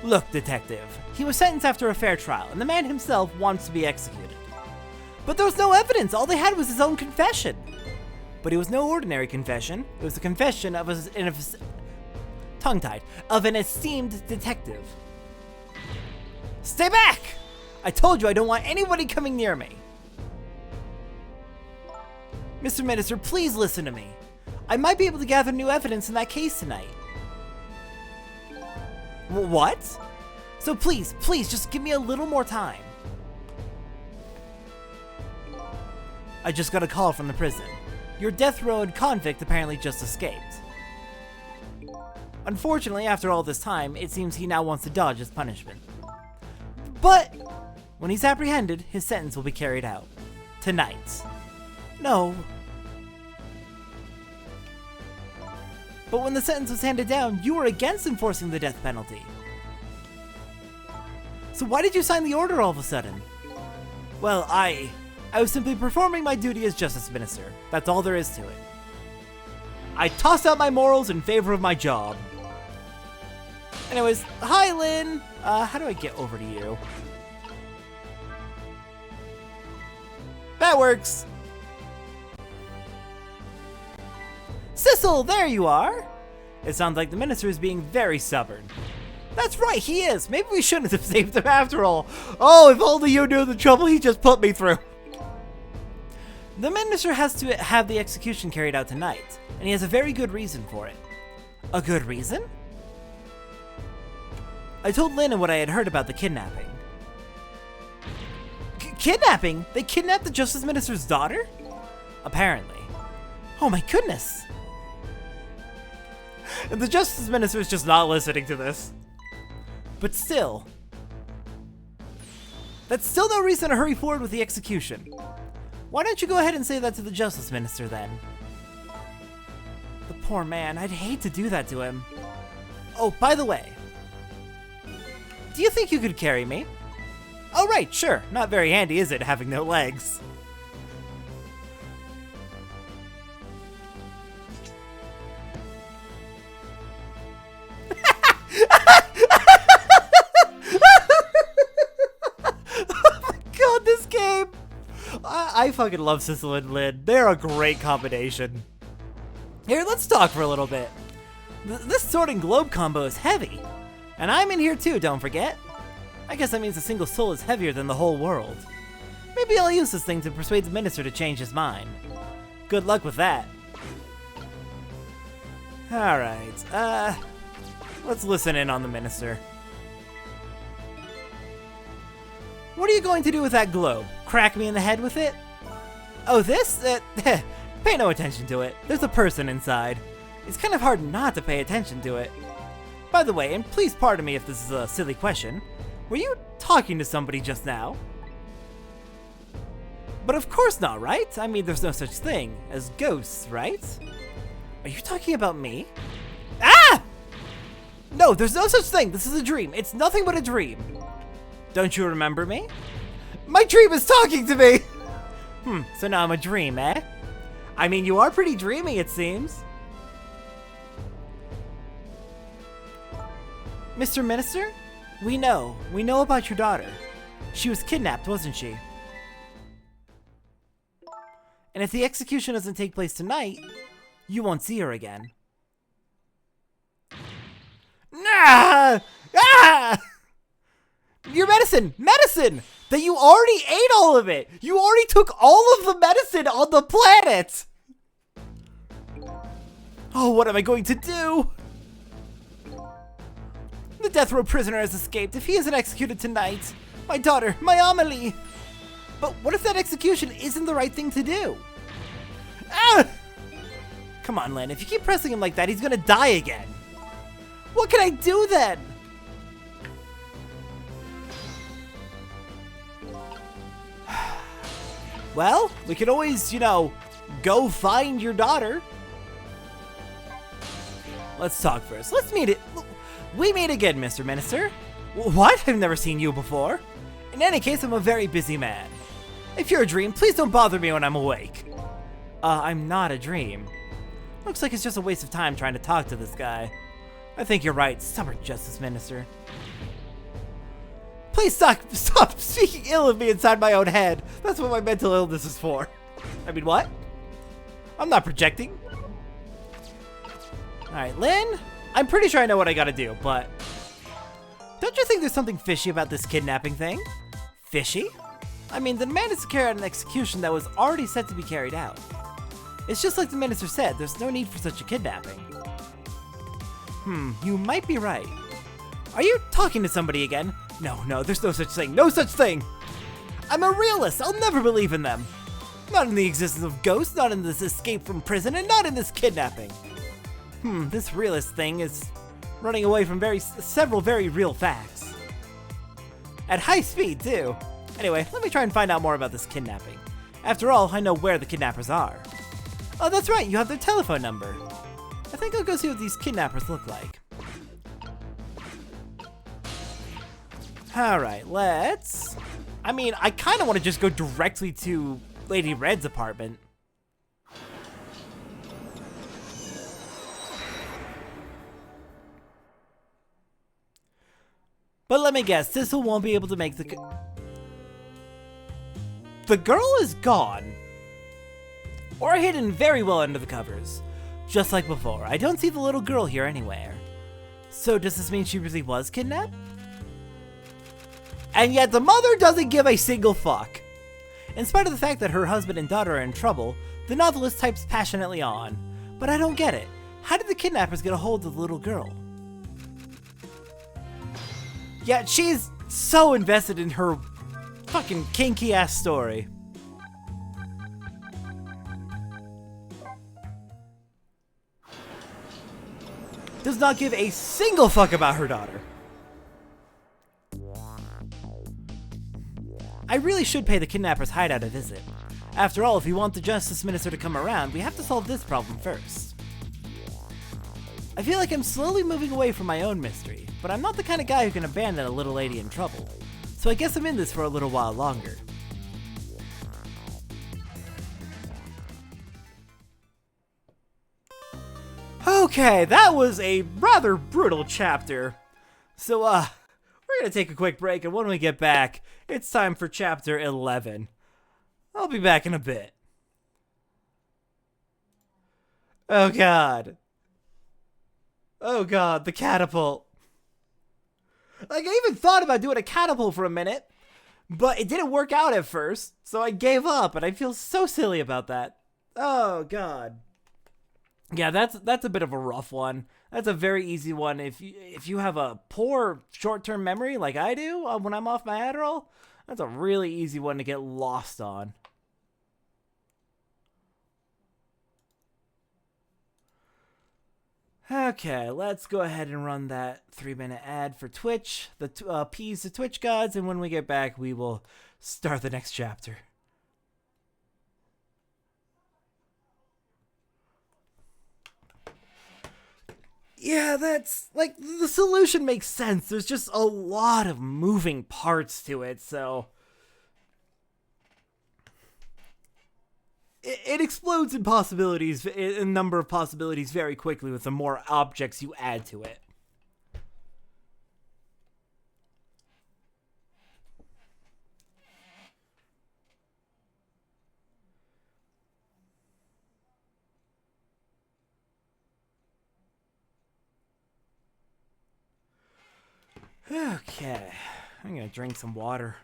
Look, detective, he was sentenced after a fair trial, and the man himself wants to be executed. But there was no evidence, all they had was his own confession. But it was no ordinary confession, it was the confession of tongue-tied, of an esteemed detective. Stay back! I told you I don't want anybody coming near me. Mr. Minister, please listen to me. I might be able to gather new evidence in that case tonight. What? So please, just give me a little more time. I just got a call from the prison. Your death row convict apparently just escaped. Unfortunately, after all this time, it seems he now wants to dodge his punishment. But when he's apprehended, his sentence will be carried out. Tonight. No. But when the sentence was handed down, you were against enforcing the death penalty. So why did you sign the order all of a sudden? Well, I was simply performing my duty as Justice Minister. That's all there is to it. I tossed out my morals in favor of my job. Anyways, hi Lynn! How do I get over to you? That works! Sissel, there you are! It sounds like the minister is being very stubborn. That's right, he is! Maybe we shouldn't have saved him after all. Oh, if only you knew the trouble he just put me through. The minister has to have the execution carried out tonight, and he has a very good reason for it. A good reason? I told Lynn what I had heard about the kidnapping. Kidnapping? They kidnapped the Justice Minister's daughter? Apparently. Oh my goodness! The Justice Minister is just not listening to this. But still. That's still no reason to hurry forward with the execution. Why don't you go ahead and say that to the Justice Minister then? The poor man, I'd hate to do that to him. Oh, by the way. Do you think you could carry me? Oh right, sure. Not very handy, is it, having no legs? God, this game! I fucking love Sissel and Lynn. They're a great combination. Here, let's talk for a little bit. This sword and globe combo is heavy. And I'm in here too, don't forget. I guess that means a single soul is heavier than the whole world. Maybe I'll use this thing to persuade the minister to change his mind. Good luck with that. Alright, let's listen in on the minister. What are you going to do with that globe? Crack me in the head with it? Oh, this? Pay no attention to it. There's a person inside. It's kind of hard not to pay attention to it. By the way, and please pardon me if this is a silly question, were you talking to somebody just now? But of course not, right? I mean, there's no such thing as ghosts, right? Are you talking about me? Ah! No, there's no such thing. This is a dream. It's nothing but a dream. Don't you remember me? My dream is talking to me! So now I'm a dream, eh? I mean, you are pretty dreamy, it seems. Mr. Minister? We know about your daughter. She was kidnapped, wasn't she? And if the execution doesn't take place tonight, you won't see her again. Nah! Ah! Your medicine! Medicine! That you already ate all of it! You already took all of the medicine on the planet! Oh, what am I going to do? The death row prisoner has escaped. If he isn't executed tonight, my daughter, my Amelie. But what if that execution isn't the right thing to do? Ah! Come on, Lynn. If you keep pressing him like that, he's gonna die again. What can I do then? Well, we could always, go find your daughter. Let's talk first. We meet again, Mr. Minister. What? I've never seen you before. In any case, I'm a very busy man. If you're a dream, please don't bother me when I'm awake. I'm not a dream. Looks like it's just a waste of time trying to talk to this guy. I think you're right, stubborn Justice Minister. Please stop speaking ill of me inside my own head. That's what my mental illness is for. I mean, what? I'm not projecting. Alright, Lynn, I'm pretty sure I know what I gotta do, but... Don't you think there's something fishy about this kidnapping thing? Fishy? I mean, the man is to carry out an execution that was already set to be carried out. It's just like the minister said, there's no need for such a kidnapping. You might be right. Are you talking to somebody again? No, there's no such thing. No such thing! I'm a realist! I'll never believe in them! Not in the existence of ghosts, not in this escape from prison, and not in this kidnapping. This realist thing is running away from several very real facts. At high speed, too. Anyway, let me try and find out more about this kidnapping. After all, I know where the kidnappers are. Oh, that's right, you have their telephone number. I think I'll go see what these kidnappers look like. Alright, let's... I mean, I kind of want to just go directly to Lady Red's apartment. But let me guess, Thistle won't be able to make the... The girl is gone. Or hidden very well under the covers. Just like before, I don't see the little girl here anywhere. So does this mean she really was kidnapped? And yet the mother doesn't give a single fuck. In spite of the fact that her husband and daughter are in trouble, the novelist types passionately on. But I don't get it. How did the kidnappers get a hold of the little girl? Yet she's so invested in her fucking kinky ass story. Does not give a single fuck about her daughter. I really should pay the kidnapper's hideout a visit. After all, if we want the Justice Minister to come around, we have to solve this problem first. I feel like I'm slowly moving away from my own mystery, but I'm not the kind of guy who can abandon a little lady in trouble. So I guess I'm in this for a little while longer. Okay, that was a rather brutal chapter. So, we're gonna take a quick break, and when we get back, it's time for chapter 11. I'll be back in a bit. Oh god. Oh god, the catapult. Like, I even thought about doing a catapult for a minute, but it didn't work out at first, so I gave up, and I feel so silly about that. Oh god. Yeah, that's a bit of a rough one. That's a very easy one. If you have a poor short-term memory like I do when I'm off my Adderall, that's a really easy one to get lost on. Okay, let's go ahead and run that 3-minute ad for Twitch, the appease the Twitch gods, and when we get back, we will start the next chapter. Yeah, that's, like, the solution makes sense. There's just a lot of moving parts to it, so it explodes in possibilities, in a number of possibilities very quickly with the more objects you add to it. Okay, I'm gonna drink some water.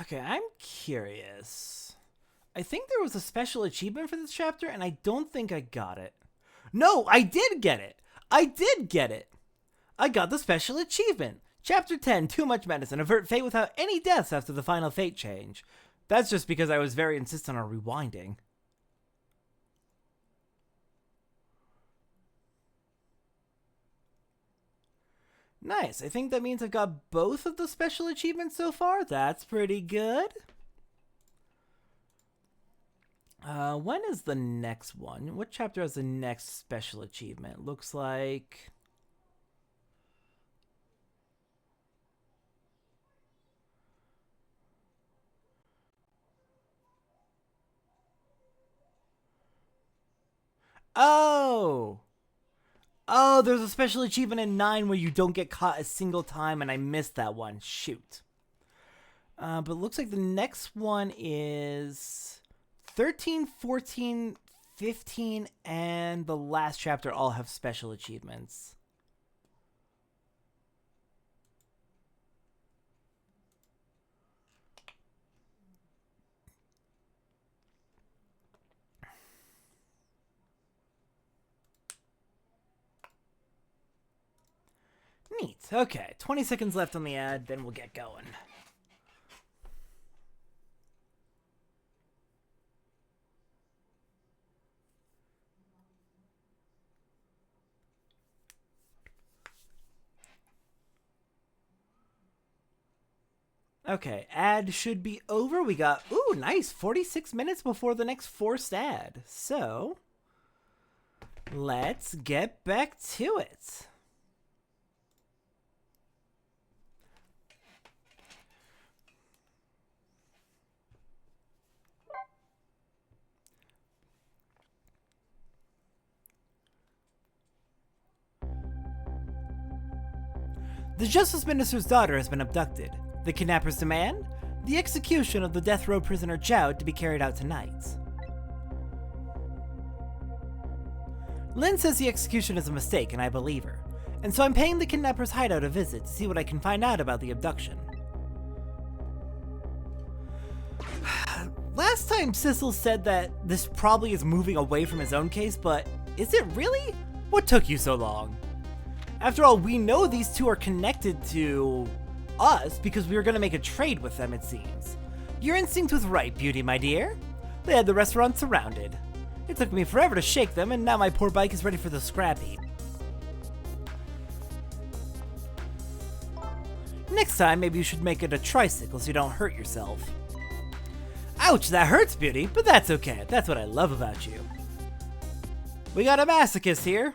Okay, I'm curious. I think there was a special achievement for this chapter, and I don't think I got it. No, I did get it! I did get it! I got the special achievement! Chapter 10, Too Much Medicine. Avert fate without any deaths after the final fate change. That's just because I was very insistent on rewinding. Nice. I think that means I've got both of the special achievements so far. That's pretty good. When is the next one? What chapter has the next special achievement? Looks like... Oh! Oh, there's a special achievement in 9 where you don't get caught a single time, and I missed that one. Shoot. But it looks like the next one is 13, 14, 15, and the last chapter all have special achievements. Neat. Okay, 20 seconds left on the ad, then we'll get going. Okay, ad should be over. We got, ooh, nice, 46 minutes before the next forced ad. So, let's get back to it. The Justice Minister's daughter has been abducted. The kidnappers demand the execution of the death row prisoner Joud to be carried out tonight. Lynn says the execution is a mistake, and I believe her. And so I'm paying the kidnapper's hideout a visit to see what I can find out about the abduction. Last time Sissel said that this probably is moving away from his own case, but is it really? What took you so long? After all, we know these two are connected to us because we were going to make a trade with them, it seems. Your instinct was right, Beauty, my dear. They had the restaurant surrounded. It took me forever to shake them, and now my poor bike is ready for the scrap heap. Next time, maybe you should make it a tricycle so you don't hurt yourself. Ouch, that hurts, Beauty, but that's okay. That's what I love about you. We got a masochist here.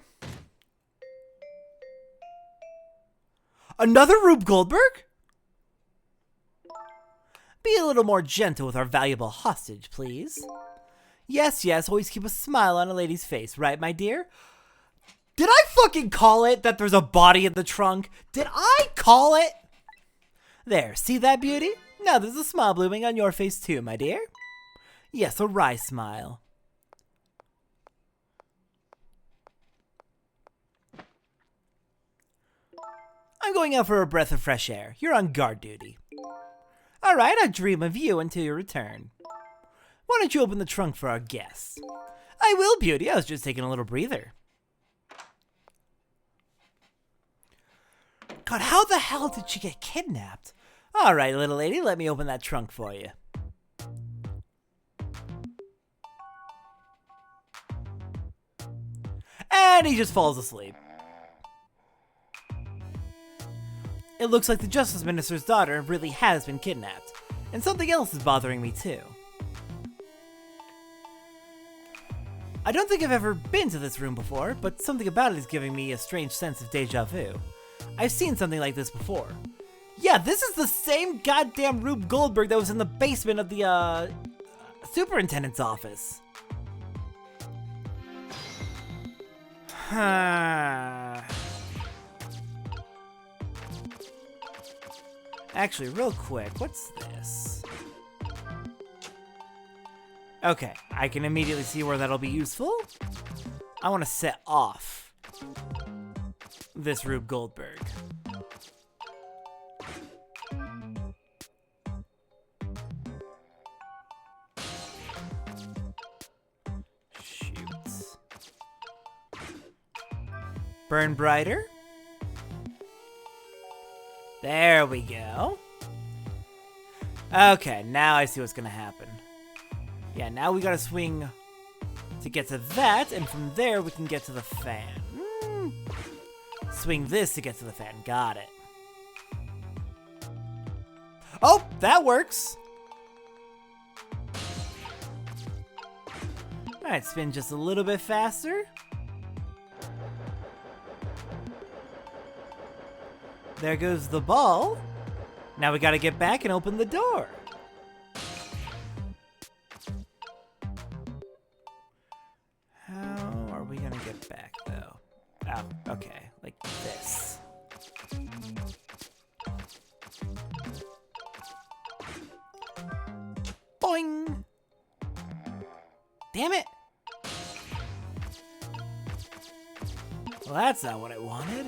Another Rube Goldberg? Be a little more gentle with our valuable hostage, please. Yes, yes, always keep a smile on a lady's face, right, my dear? Did I fucking call it that there's a body in the trunk? Did I call it? There, see that, Beauty? Now there's a smile blooming on your face too, my dear. Yes, a wry smile. I'm going out for a breath of fresh air. You're on guard duty. Alright, I'll dream of you until you return. Why don't you open the trunk for our guests? I will, Beauty. I was just taking a little breather. God, how the hell did she get kidnapped? Alright, little lady, let me open that trunk for you. And he just falls asleep. It looks like the Justice Minister's daughter really has been kidnapped, and something else is bothering me too. I don't think I've ever been to this room before, but something about it is giving me a strange sense of deja vu. I've seen something like this before. Yeah, this is the same goddamn Rube Goldberg that was in the basement of the, superintendent's office. Actually, real quick, what's this? Okay, I can immediately see where that'll be useful. I want to set off this Rube Goldberg. Shoot. Burn brighter. There we go. Okay, now I see what's gonna happen. Yeah, now we gotta swing to get to that, and from there we can get to the fan. Swing this to get to the fan. Got it. Oh, that works. Alright, spin just a little bit faster. There goes the ball. Now we gotta get back and open the door. How are we gonna get back though? Oh, okay, like this. Boing! Damn it! Well, that's not what I wanted.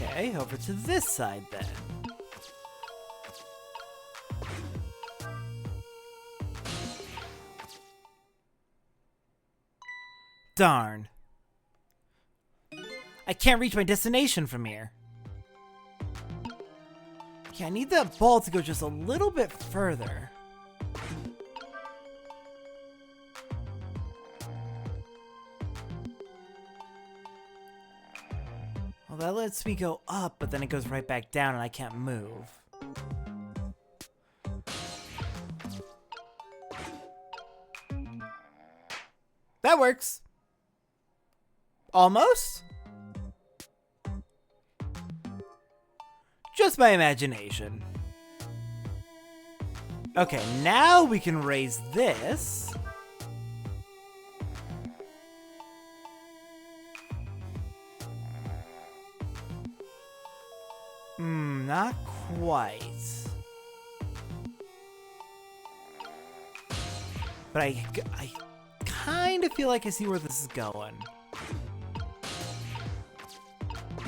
Okay, over to this side then. Darn. I can't reach my destination from here. Yeah, I need that ball to go just a little bit further. Well, that lets me go up, but then it goes right back down and I can't move. That works. Almost? Just my imagination. Okay, now we can raise this. Not quite. But I kind of feel like I see where this is going.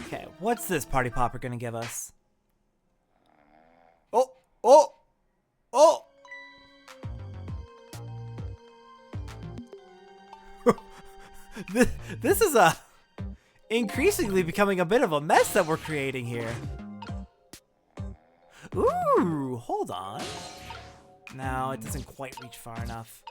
Okay, what's this party popper gonna give us? Oh! Oh! Oh! This is increasingly becoming a bit of a mess that we're creating here. Ooh, hold on. No, it doesn't quite reach far enough.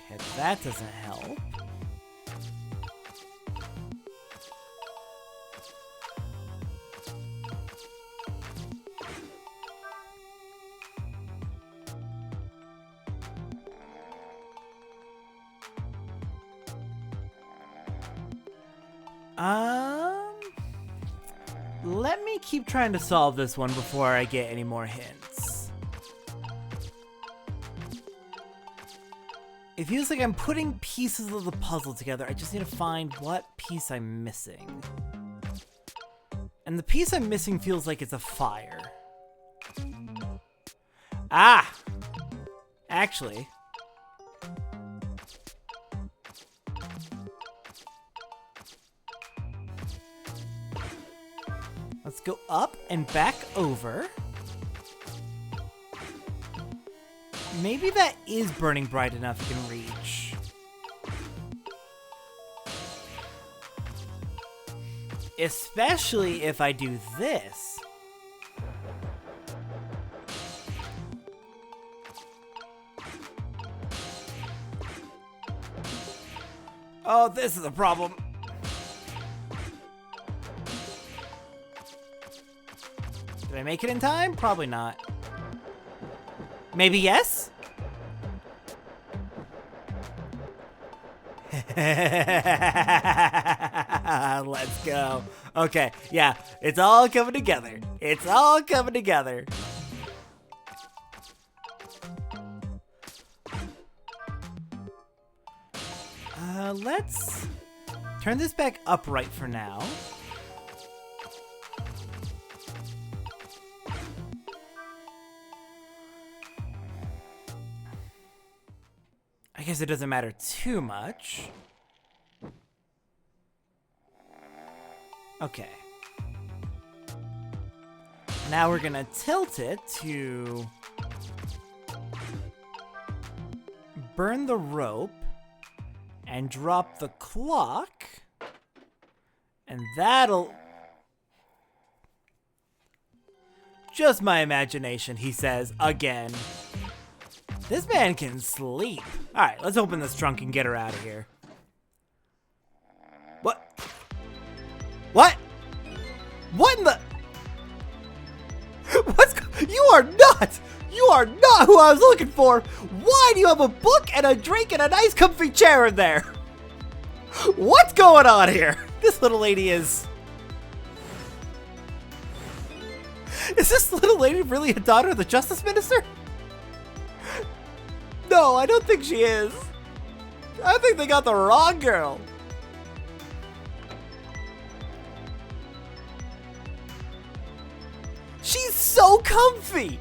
Okay, that doesn't help. Let me keep trying to solve this one before I get any more hints. It feels like I'm putting pieces of the puzzle together. I just need to find what piece I'm missing. And the piece I'm missing feels like it's a fire. Ah! Actually. Let's go up and back over. Maybe that is burning bright enough you can reach. Especially if I do this. Oh, this is a problem. Did I make it in time? Probably not. Maybe yes? Let's go. Okay, yeah, it's all coming together. It's all coming together. Let's turn this back upright for now. I guess it doesn't matter too much. Okay. Now we're gonna tilt it to burn the rope and drop the clock, and that'll... Just my imagination, he says, again. This man can sleep. Alright, let's open this trunk and get her out of here. What? What? What in the... You are not! You are not who I was looking for! Why do you have a book and a drink and a nice comfy chair in there? What's going on here? This little lady is... Is this little lady really a daughter of the Justice Minister? No, I don't think she is. I think they got the wrong girl. She's so comfy.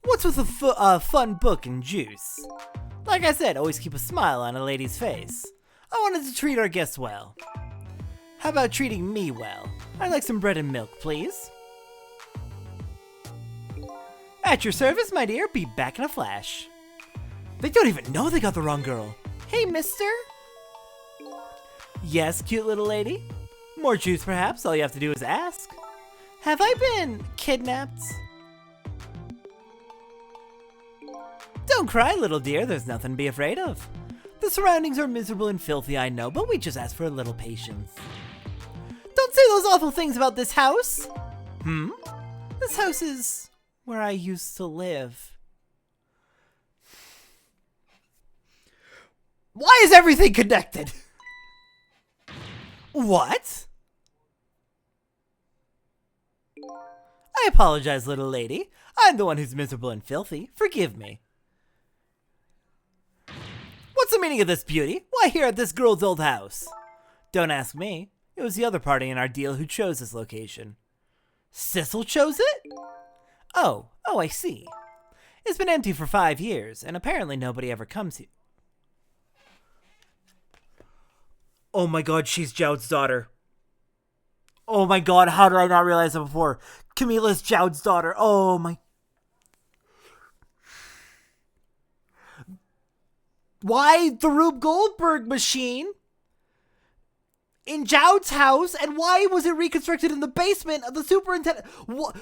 What's with a fun book and juice? Like I said, always keep a smile on a lady's face. I wanted to treat our guests well. How about treating me well? I'd like some bread and milk, please. At your service, my dear. Be back in a flash. They don't even know they got the wrong girl. Hey, mister. Yes, cute little lady? More juice, perhaps? All you have to do is ask. Have I been kidnapped? Don't cry, little dear. There's nothing to be afraid of. The surroundings are miserable and filthy, I know, but we just ask for a little patience. Don't say those awful things about this house. This house is where I used to live. Why is everything connected? What? I apologize, little lady. I'm the one who's miserable and filthy. Forgive me. What's the meaning of this, beauty? Why here at this girl's old house? Don't ask me. It was the other party in our deal who chose this location. Sissel chose it? Oh, I see. It's been empty for 5 years, and apparently nobody ever comes here. Oh my god, she's Jowd's daughter. Oh my god, how did I not realize that before? Camilla's Jowd's daughter. Oh my... Why the Rube Goldberg machine in Jowd's house, and why was it reconstructed in the basement of the superintendent? What?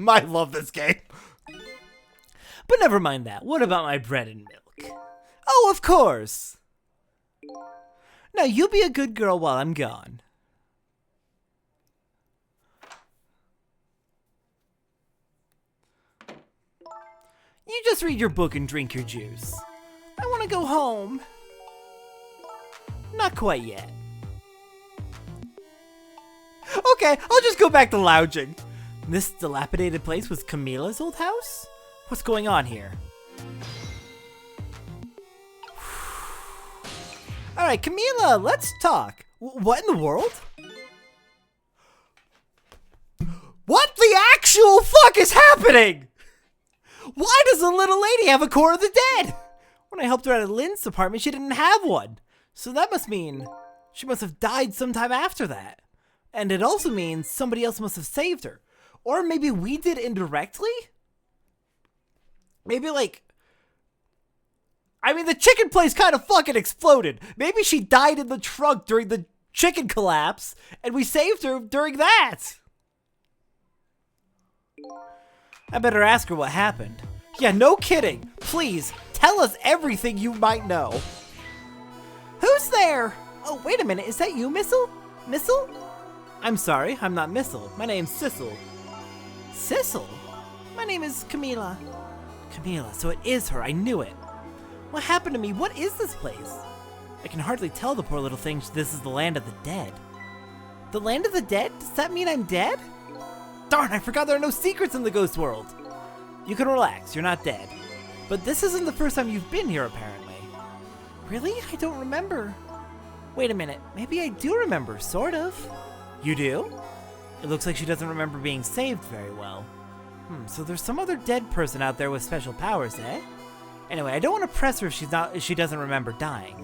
I love this game. But never mind that. What about my bread and milk? Oh, of course. Now you be a good girl while I'm gone. You just read your book and drink your juice. I want to go home. Not quite yet. Okay, I'll just go back to lounging. This dilapidated place was Camilla's old house? What's going on here? Alright, Camilla, let's talk. What in the world? What the actual fuck is happening? Why does the little lady have a core of the dead? When I helped her out of Lynn's apartment, she didn't have one. So that must mean she must have died sometime after that. And it also means somebody else must have saved her. Or maybe we did indirectly? Maybe like... I mean, the chicken place kind of fucking exploded. Maybe she died in the trunk during the chicken collapse, and we saved her during that. I better ask her what happened. Yeah, no kidding. Please, tell us everything you might know. Who's there? Oh, wait a minute. Is that you, Missile? Missile? I'm sorry, I'm not Missile. My name's Sissel. Sissel? My name is Camilla. Camilla, so it is her. I knew it. What happened to me? What is this place? I can hardly tell the poor little thing this is the land of the dead. The land of the dead? Does that mean I'm dead? Darn, I forgot there are no secrets in the ghost world. You can relax, you're not dead. But this isn't the first time you've been here, apparently. Really? I don't remember. Wait a minute, maybe I do remember, sort of. You do? It looks like she doesn't remember being saved very well. So there's some other dead person out there with special powers, eh? Anyway, I don't want to press her if she doesn't remember dying.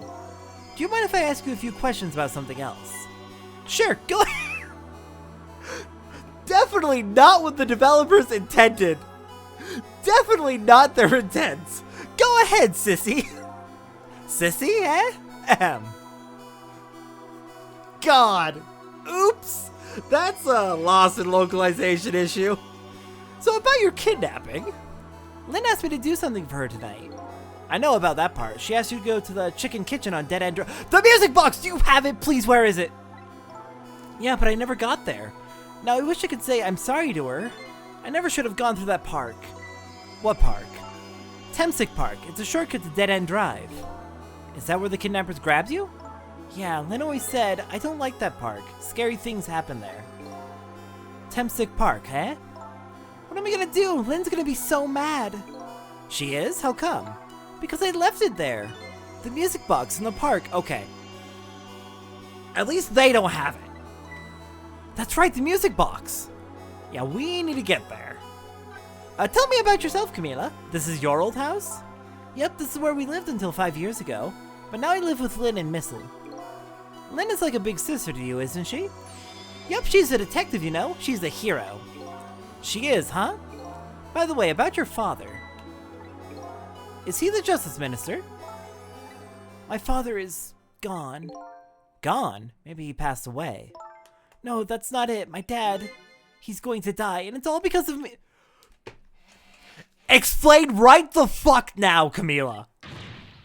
Do you mind if I ask you a few questions about something else? Sure, go ahead. Definitely not what the developers intended. Definitely not their intent. Go ahead, sissy. Sissy, eh? Ahem. God. Oops. That's a loss in localization issue. So about your kidnapping. Lynn asked me to do something for her tonight. I know about that part. She asked you to go to the chicken kitchen on Dead End Drive. The music box! Do you have it? Please, where is it? Yeah, but I never got there. Now, I wish I could say I'm sorry to her. I never should have gone through that park. What park? Temsic Park. It's a shortcut to Dead End Drive. Is that where the kidnappers grabbed you? Yeah, Lynn always said, I don't like that park. Scary things happen there. Temsic Park, eh? What am I gonna do? Lynn's gonna be so mad. She is? How come? Because I left it there. The music box in the park. Okay. At least they don't have it. That's right, the music box. Yeah, we need to get there. Tell me about yourself, Camilla. This is your old house? Yep, this is where we lived until 5 years ago. But now I live with Lynn and Missile. Lynn is like a big sister to you, isn't she? Yep, she's a detective, you know. She's a hero. She is, huh? By the way, about your father. Is he the Justice Minister? My father is gone. Gone? Maybe he passed away. No, that's not it. My dad, he's going to die, and it's all because of me. Explain right the fuck now, Camilla.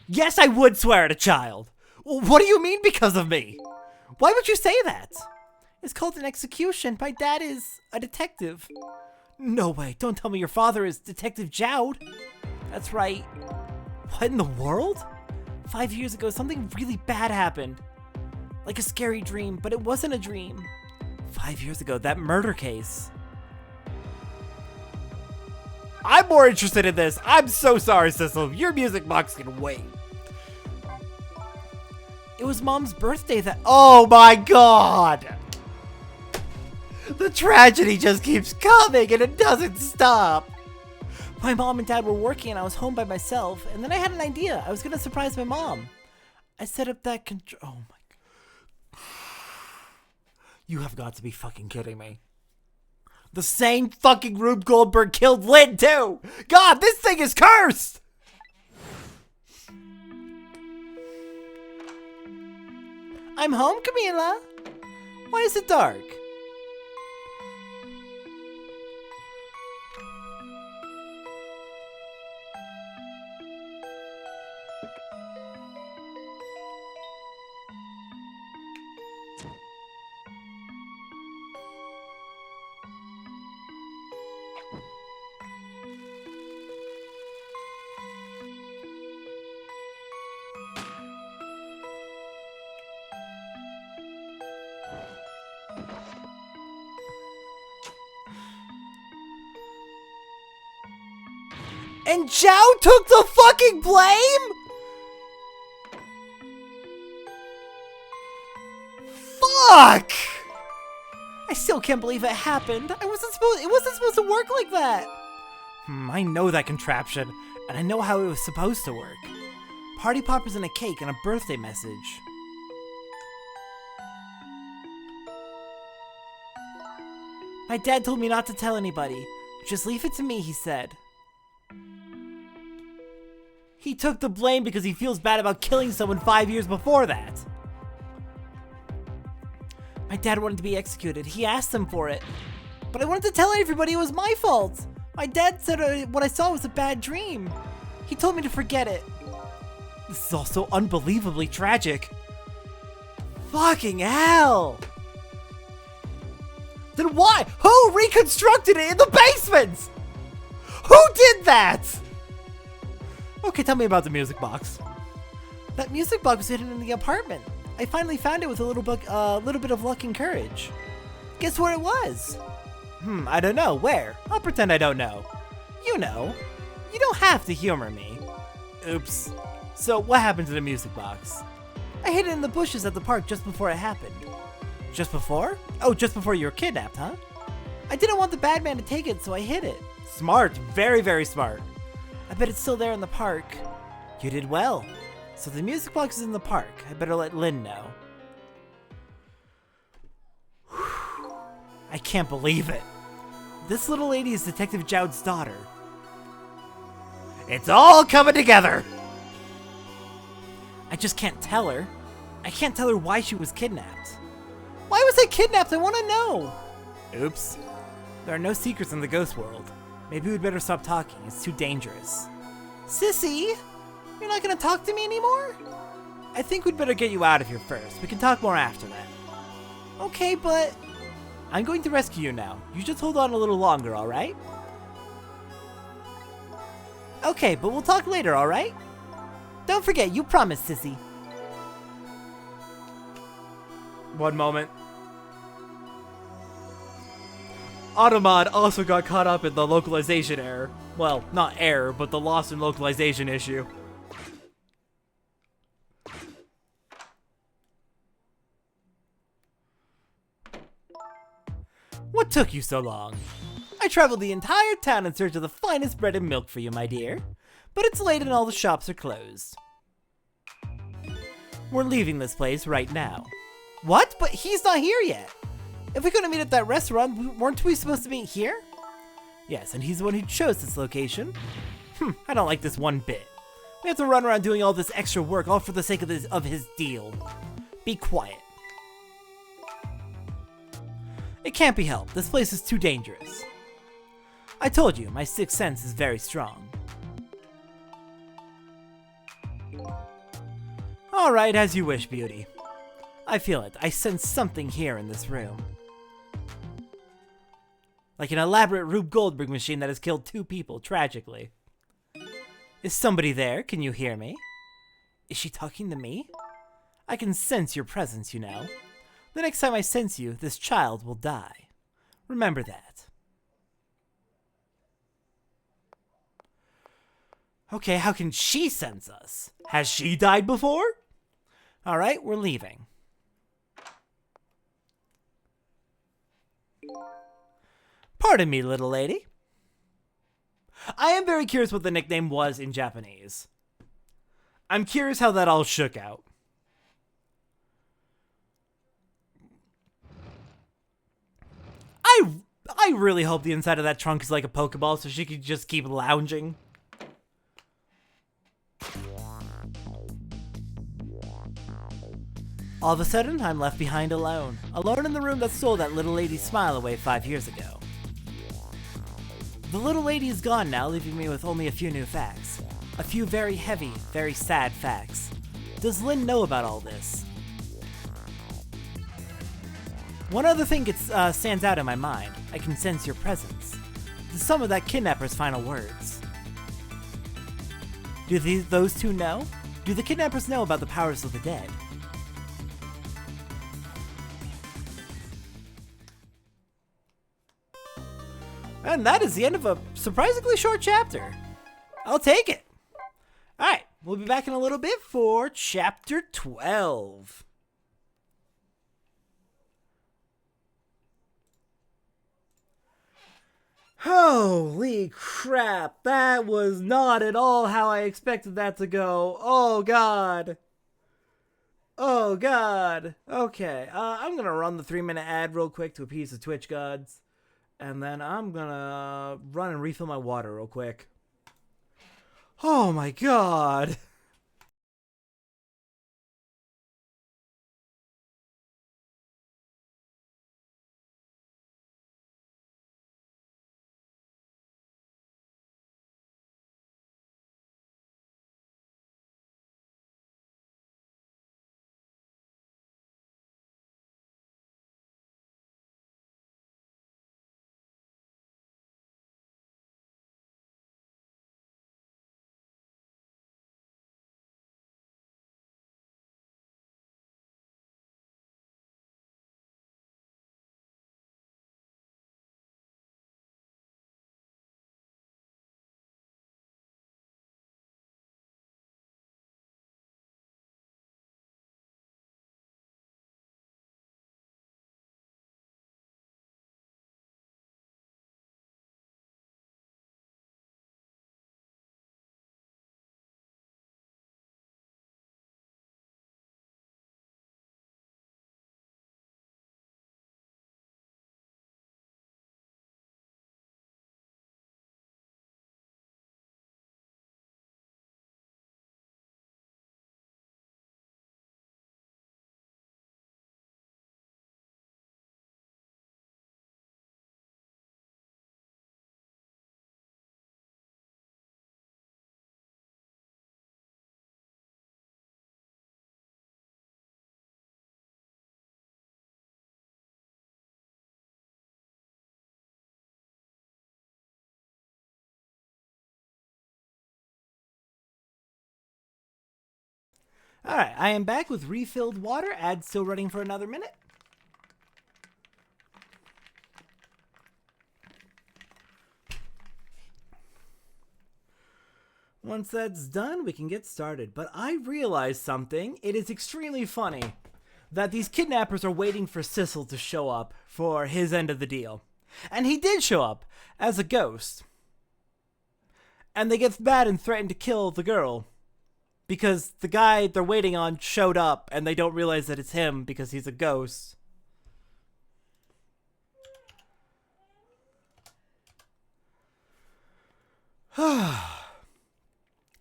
Yes, I would swear at a child. What do you mean because of me? Why would you say that? It's called an execution. My dad is a detective. No way. Don't tell me your father is Detective Jowd. That's right. What in the world? 5 years ago, something really bad happened. Like a scary dream, but it wasn't a dream. 5 years ago, that murder case. I'm more interested in this. I'm so sorry, Sissel. Your music box can wait. It was Mom's birthday that— Oh my god! The tragedy just keeps coming and it doesn't stop. My mom and dad were working and I was home by myself, and then I had an idea. I was gonna surprise my mom. I set up that Oh my god. You have got to be fucking kidding me. The same fucking Rube Goldberg killed Lynn too! God, this thing is cursed! I'm home, Camilla. Why is it dark? And Zhao took the fucking blame? Fuck! I still can't believe it happened. It wasn't supposed to work like that. I know that contraption, and I know how it was supposed to work. Party poppers and a cake and a birthday message. My dad told me not to tell anybody. Just leave it to me, he said. He took the blame because he feels bad about killing someone 5 years before that. My dad wanted to be executed. He asked him for it. But I wanted to tell everybody it was my fault. My dad said what I saw was a bad dream. He told me to forget it. This is all so unbelievably tragic. Fucking hell! Then why? Who reconstructed it in the basement? Who did that? Okay, tell me about the music box. That music box was hidden in the apartment. I finally found it with a little bit of luck and courage. Guess where it was? I don't know. Where? I'll pretend I don't know. You know. You don't have to humor me. Oops. So, what happened to the music box? I hid it in the bushes at the park just before it happened. Just before? Oh, just before you were kidnapped, huh? I didn't want the bad man to take it, so I hid it. Smart. Very, very smart. I bet it's still there in the park. You did well. So the music box is in the park. I better let Lynn know. I can't believe it. This little lady is Detective Zhao's daughter. It's all coming together! I just can't tell her. I can't tell her why she was kidnapped. Why was I kidnapped? I want to know. Oops. There are no secrets in the ghost world. Maybe we'd better stop talking. It's too dangerous. Sissy? You're not gonna talk to me anymore? I think we'd better get you out of here first. We can talk more after that. Okay, but... I'm going to rescue you now. You just hold on a little longer, alright? Okay, but we'll talk later, alright? Don't forget, you promised, Sissy. One moment. Automod also got caught up in the localization error. Well, not error, but the lost in localization issue. What took you so long? I traveled the entire town in search of the finest bread and milk for you, my dear. But it's late and all the shops are closed. We're leaving this place right now. What? But he's not here yet. If we're gonna meet at that restaurant, weren't we supposed to meet here? Yes, and he's the one who chose this location. I don't like this one bit. We have to run around doing all this extra work all for the sake of his deal. Be quiet. It can't be helped. This place is too dangerous. I told you, my sixth sense is very strong. Alright, as you wish, beauty. I feel it. I sense something here in this room. Like an elaborate Rube Goldberg machine that has killed 2 people, tragically. Is somebody there? Can you hear me? Is she talking to me? I can sense your presence, you know. The next time I sense you, this child will die. Remember that. Okay, how can she sense us? Has she died before? Alright, we're leaving. Pardon me, little lady. I am very curious what the nickname was in Japanese. I'm curious how that all shook out. I really hope the inside of that trunk is like a Pokeball so she could just keep lounging. All of a sudden, I'm left behind alone. Alone in the room that stole that little lady's smile away 5 years ago. The little lady is gone now, leaving me with only a few new facts. A few very heavy, very sad facts. Does Lynn know about all this? One other thing stands out in my mind. I can sense your presence. The sum of that kidnapper's final words. Do those two know? Do the kidnappers know about the powers of the dead? And that is the end of a surprisingly short chapter. I'll take it. Alright, we'll be back in a little bit for Chapter 12. Holy crap, that was not at all how I expected that to go. Oh god. Oh god. Okay, I'm gonna run the 3-minute ad real quick to appease the Twitch gods. And then I'm gonna run and refill my water real quick. Oh my god. Alright, I am back with refilled water. Ad still running for another minute. Once that's done, we can get started. But I realized something. It is extremely funny that these kidnappers are waiting for Sissel to show up for his end of the deal. And he did show up as a ghost. And they get mad and threaten to kill the girl. Because the guy they're waiting on showed up and they don't realize that it's him because he's a ghost.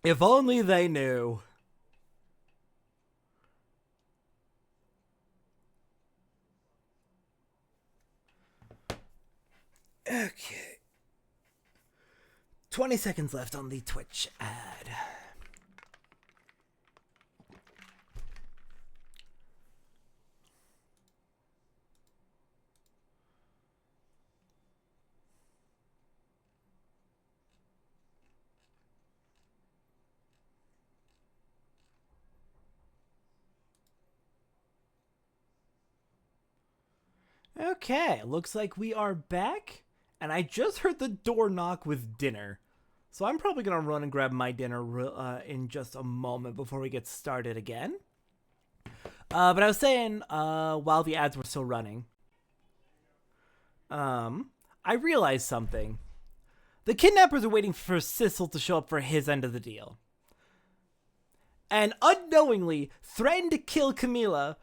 If only they knew. Okay. 20 seconds left on the Twitch ad. Okay, looks like we are back. And I just heard the door knock with dinner. So I'm probably going to run and grab my dinner in just a moment before we get started again. But I was saying, while the ads were still running, I realized something. The kidnappers are waiting for Sissel to show up for his end of the deal. And unknowingly threatened to kill Camila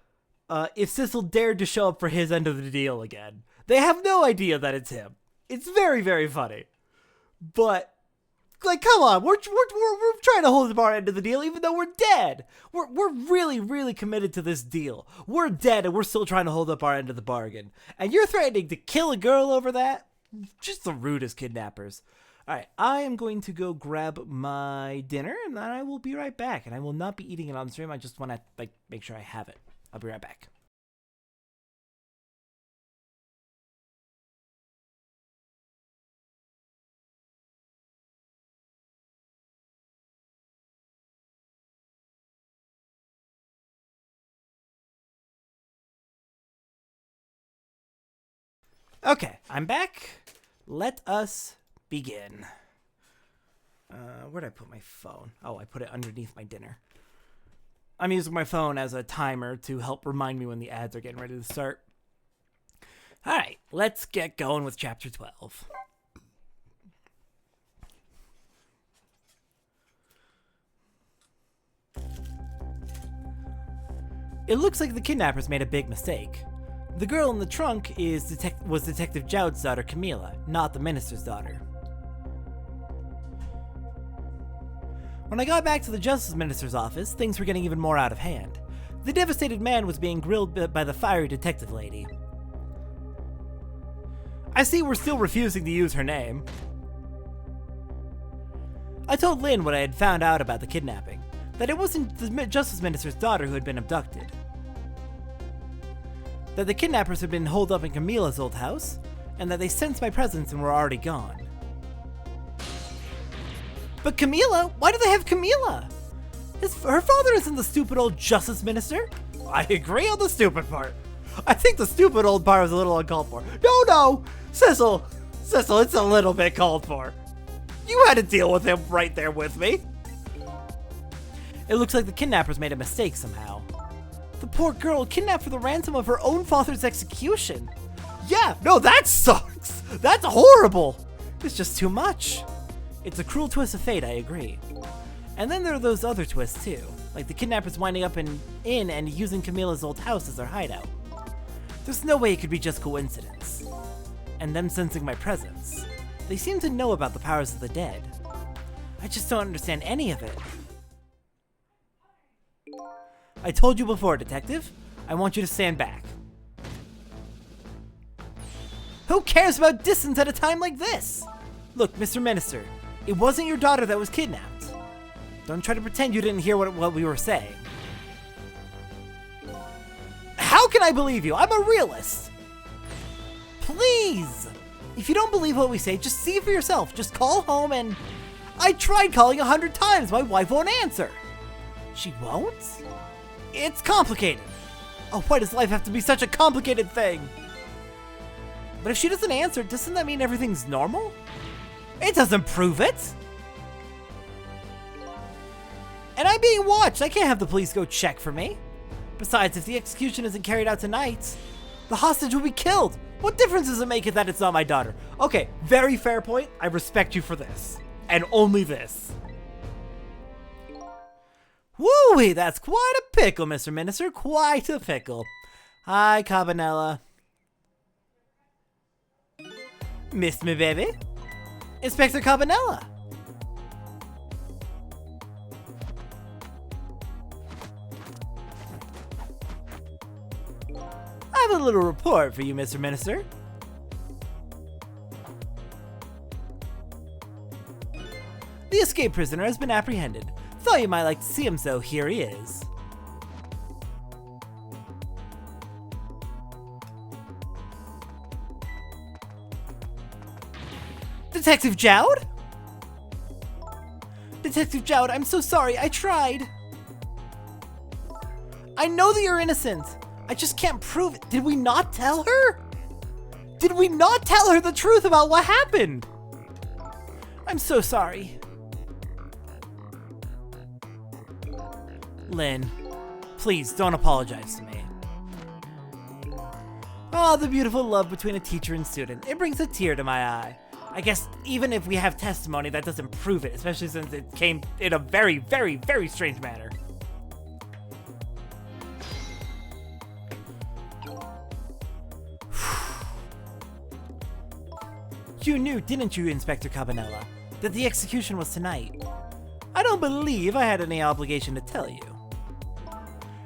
if Sissel dared to show up for his end of the deal again. They have no idea that it's him. It's very, very funny. But, like, come on, we're trying to hold up our end of the deal even though we're dead. We're really, really committed to this deal. We're dead and we're still trying to hold up our end of the bargain. And you're threatening to kill a girl over that? Just the rudest kidnappers. Alright, I am going to go grab my dinner and then I will be right back. And I will not be eating it on stream. I just want to, like, make sure I have it. I'll be right back. Okay, I'm back. Let us begin. Where'd I put my phone? Oh, I put it underneath my dinner. I'm using my phone as a timer to help remind me when the ads are getting ready to start. Alright, let's get going with Chapter 12. It looks like the kidnappers made a big mistake. The girl in the trunk was Detective Jowd's daughter, Camila, not the minister's daughter. When I got back to the Justice Minister's office, things were getting even more out of hand. The devastated man was being grilled by the fiery detective lady. I see we're still refusing to use her name. I told Lynn what I had found out about the kidnapping, that it wasn't the Justice Minister's daughter who had been abducted. That the kidnappers had been holed up in Camila's old house, and that they sensed my presence and were already gone. But Camila? Why do they have Camila? Her father isn't the stupid old Justice Minister. I agree on the stupid part. I think the stupid old part was a little uncalled for. No, Cecil, it's a little bit called for. You had to deal with him right there with me. It looks like the kidnappers made a mistake somehow. The poor girl kidnapped for the ransom of her own father's execution. Yeah, no, that sucks. That's horrible. It's just too much. It's a cruel twist of fate, I agree. And then there are those other twists too, like the kidnappers winding up in and using Camila's old house as their hideout. There's no way it could be just coincidence. And them sensing my presence. They seem to know about the powers of the dead. I just don't understand any of it. I told you before, Detective. I want you to stand back. Who cares about distance at a time like this? Look, Mr. Minister, it wasn't your daughter that was kidnapped. Don't try to pretend you didn't hear what we were saying. How can I believe you? I'm a realist. Please! If you don't believe what we say, just see for yourself. Just call home and... I tried calling 100 times. My wife won't answer. She won't? It's complicated. Oh, why does life have to be such a complicated thing? But if she doesn't answer, doesn't that mean everything's normal? It doesn't prove it. And I'm being watched. I can't have the police go check for me. Besides, if the execution isn't carried out tonight, the hostage will be killed. What difference does it make if that it's not my daughter? Okay, very fair point. I respect you for this. And only this. Woo-wee, that's quite a pickle, Mr. Minister. Quite a pickle. Hi, Cabanela. Missed me, baby? Inspector Cabanela. I have a little report for you, Mr. Minister. The escaped prisoner has been apprehended. Thought you might like to see him, so here he is. Detective Jowd? Detective Jowd, I'm so sorry. I tried. I know that you're innocent. I just can't prove it. Did we not tell her? Did we not tell her the truth about what happened? I'm so sorry. Lynn, please don't apologize to me. Oh, the beautiful love between a teacher and student. It brings a tear to my eye. I guess even if we have testimony, that doesn't prove it, especially since it came in a very, very, very strange manner. You knew, didn't you, Inspector Cabanela, that the execution was tonight? I don't believe I had any obligation to tell you.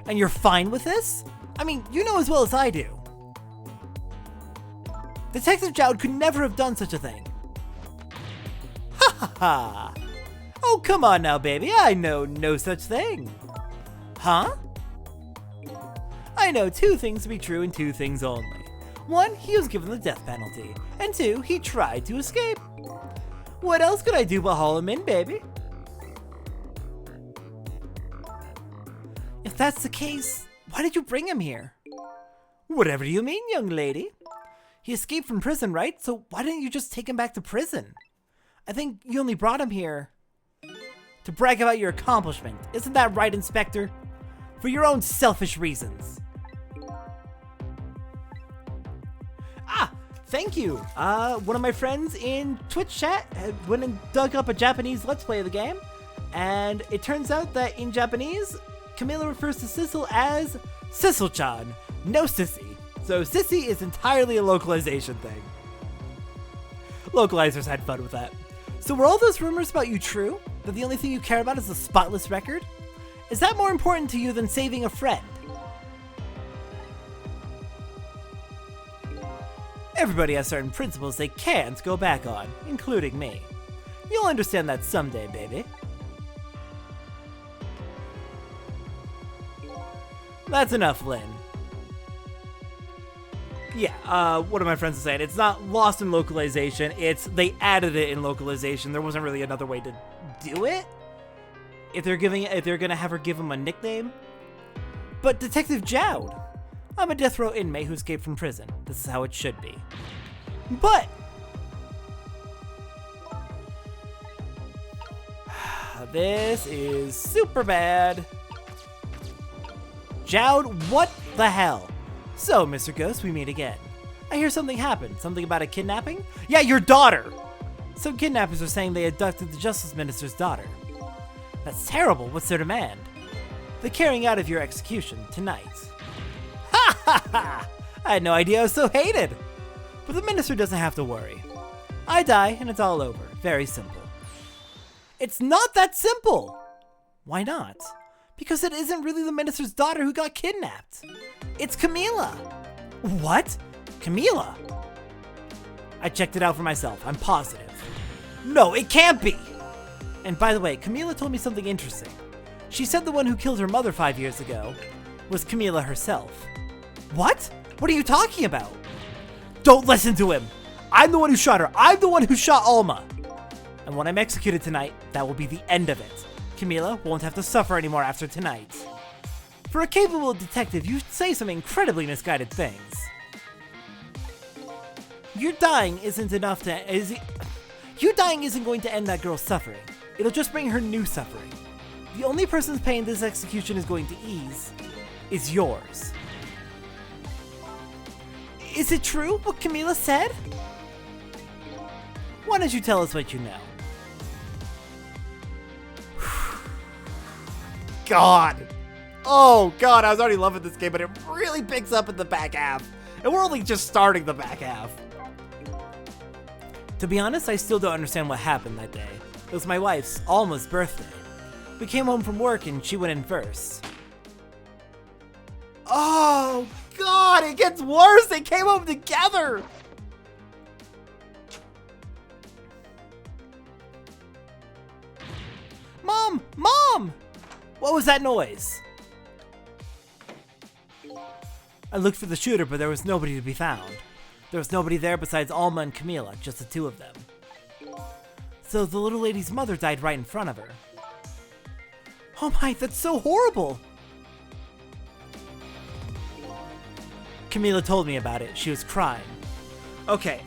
And you're fine with this? I mean, you know as well as I do. Detective Jowd could never have done such a thing. Ha ha ha! Oh, come on now, baby. I know no such thing. Huh? I know two things to be true and two things only. One, he was given the death penalty. And two, he tried to escape. What else could I do but haul him in, baby? If that's the case, why did you bring him here? Whatever do you mean, young lady? He escaped from prison, right? So why didn't you just take him back to prison? I think you only brought him here to brag about your accomplishment. Isn't that right, Inspector? For your own selfish reasons. Thank you. One of my friends in Twitch chat went and dug up a Japanese Let's Play of the game, and it turns out that in Japanese, Camila refers to Sissel as Sissel-chan, no Sissy. So Sissy is entirely a localization thing. Localizers had fun with that. So were all those rumors about you true? That the only thing you care about is the spotless record? Is that more important to you than saving a friend? Everybody has certain principles they can't go back on, including me. You'll understand that someday, baby. That's enough, Lynn. Yeah, one of my friends is saying it's not lost in localization, it's they added it in localization. There wasn't really another way to do it. If they're gonna have her give him a nickname. But Detective Jowd. I'm a death row inmate who escaped from prison. This is how it should be. But this is super bad. Jowd, what the hell? So, Mr. Ghost, we meet again. I hear something happened. Something about a kidnapping? Yeah, your daughter! Some kidnappers are saying they abducted the Justice Minister's daughter. That's terrible. What's their demand? The carrying out of your execution tonight. Ha ha ha! I had no idea I was so hated! But the minister doesn't have to worry. I die and it's all over. Very simple. It's not that simple! Why not? Because it isn't really the minister's daughter who got kidnapped. It's Camila! What? Camila? I checked it out for myself. I'm positive. No, it can't be! And by the way, Camila told me something interesting. She said the one who killed her mother 5 years ago was Camila herself. What? What are you talking about? Don't listen to him! I'm the one who shot her! I'm the one who shot Alma! And when I'm executed tonight, that will be the end of it. Camila won't have to suffer anymore after tonight. For a capable detective, you say some incredibly misguided things. Your dying isn't going to end that girl's suffering. It'll just bring her new suffering. The only person's pain this execution is going to ease is yours. Is it true what Camila said? Why don't you tell us what you know? God! Oh god, I was already loving this game, but it really picks up in the back half. And we're only just starting the back half. To be honest, I still don't understand what happened that day. It was my wife's, Alma's, birthday. We came home from work and she went in first. Oh god, it gets worse! They came home together! Mom! Mom! What was that noise? I looked for the shooter, but there was nobody to be found. There was nobody there besides Alma and Camila, just the two of them. So the little lady's mother died right in front of her. Oh my, that's so horrible! Camila told me about it. She was crying. Okay,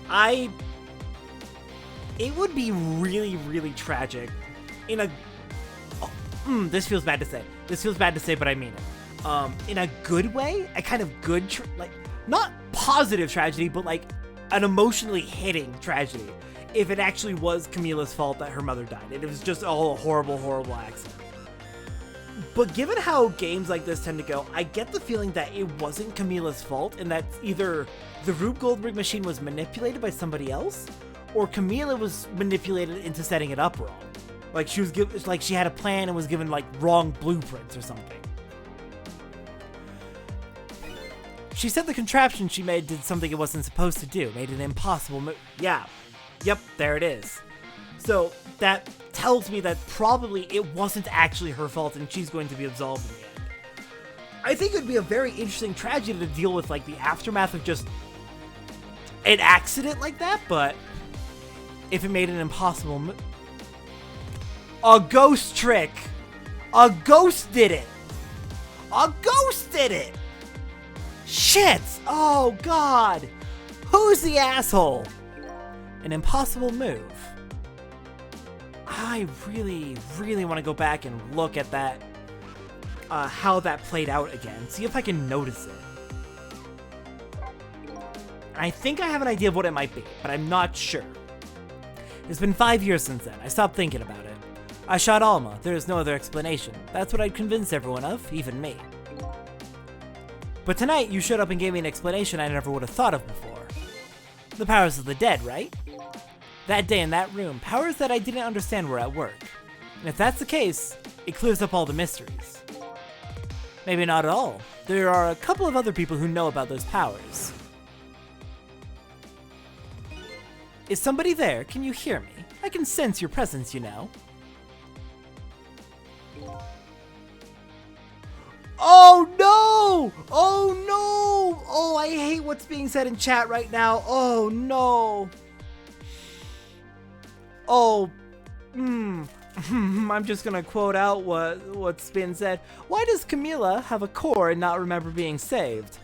it would be really, really tragic in a... this feels bad to say. This feels bad to say, but I mean it. In a good way? A kind of good, like, not positive tragedy, but like an emotionally hitting tragedy. If it actually was Camila's fault that her mother died. And it was just all a horrible, horrible accident. But given how games like this tend to go, I get the feeling that it wasn't Camila's fault and that either the Rube Goldberg machine was manipulated by somebody else, or Camila was manipulated into setting it up wrong. Like she was like she had a plan and was given like wrong blueprints or something. She said the contraption she made did something it wasn't supposed to do, made an impossible move. Yeah, yep, there it is. So that tells me that probably it wasn't actually her fault and she's going to be absolved in the end. I think it would be a very interesting tragedy to deal with, like the aftermath of just an accident like that, but if it made an impossible move. A ghost trick! A ghost did it! A ghost did it! Shit! Oh god! Who's the asshole? An impossible move. I really, really want to go back and look at that, how that played out again. See if I can notice it. I think I have an idea of what it might be, but I'm not sure. It's been 5 years since then. I stopped thinking about it. I shot Alma. There is no other explanation. That's what I'd convinced everyone of, even me. But tonight, you showed up and gave me an explanation I never would have thought of before. The powers of the dead, right? That day in that room, powers that I didn't understand were at work. And if that's the case, it clears up all the mysteries. Maybe not at all. There are a couple of other people who know about those powers. Is somebody there? Can you hear me? I can sense your presence, you know. Oh no! Oh no! Oh, I hate what's being said in chat right now. Oh no! Oh, I'm just gonna quote out what's been said. Why does Camila have a core and not remember being saved?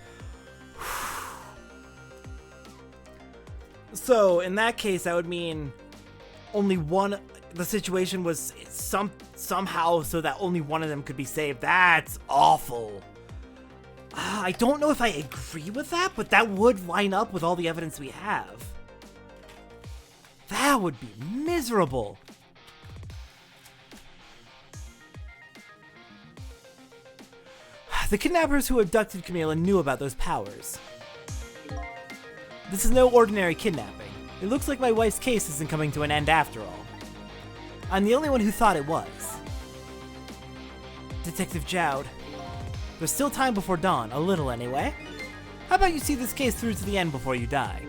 So, in that case, that would mean only one, the situation was somehow so that only one of them could be saved. That's awful. I don't know if I agree with that, but that would line up with all the evidence we have. That would be miserable. The kidnappers who abducted Camila knew about those powers. This is no ordinary kidnapping. It looks like my wife's case isn't coming to an end after all. I'm the only one who thought it was. Detective Jowd, there's still time before dawn, a little anyway. How about you see this case through to the end before you die?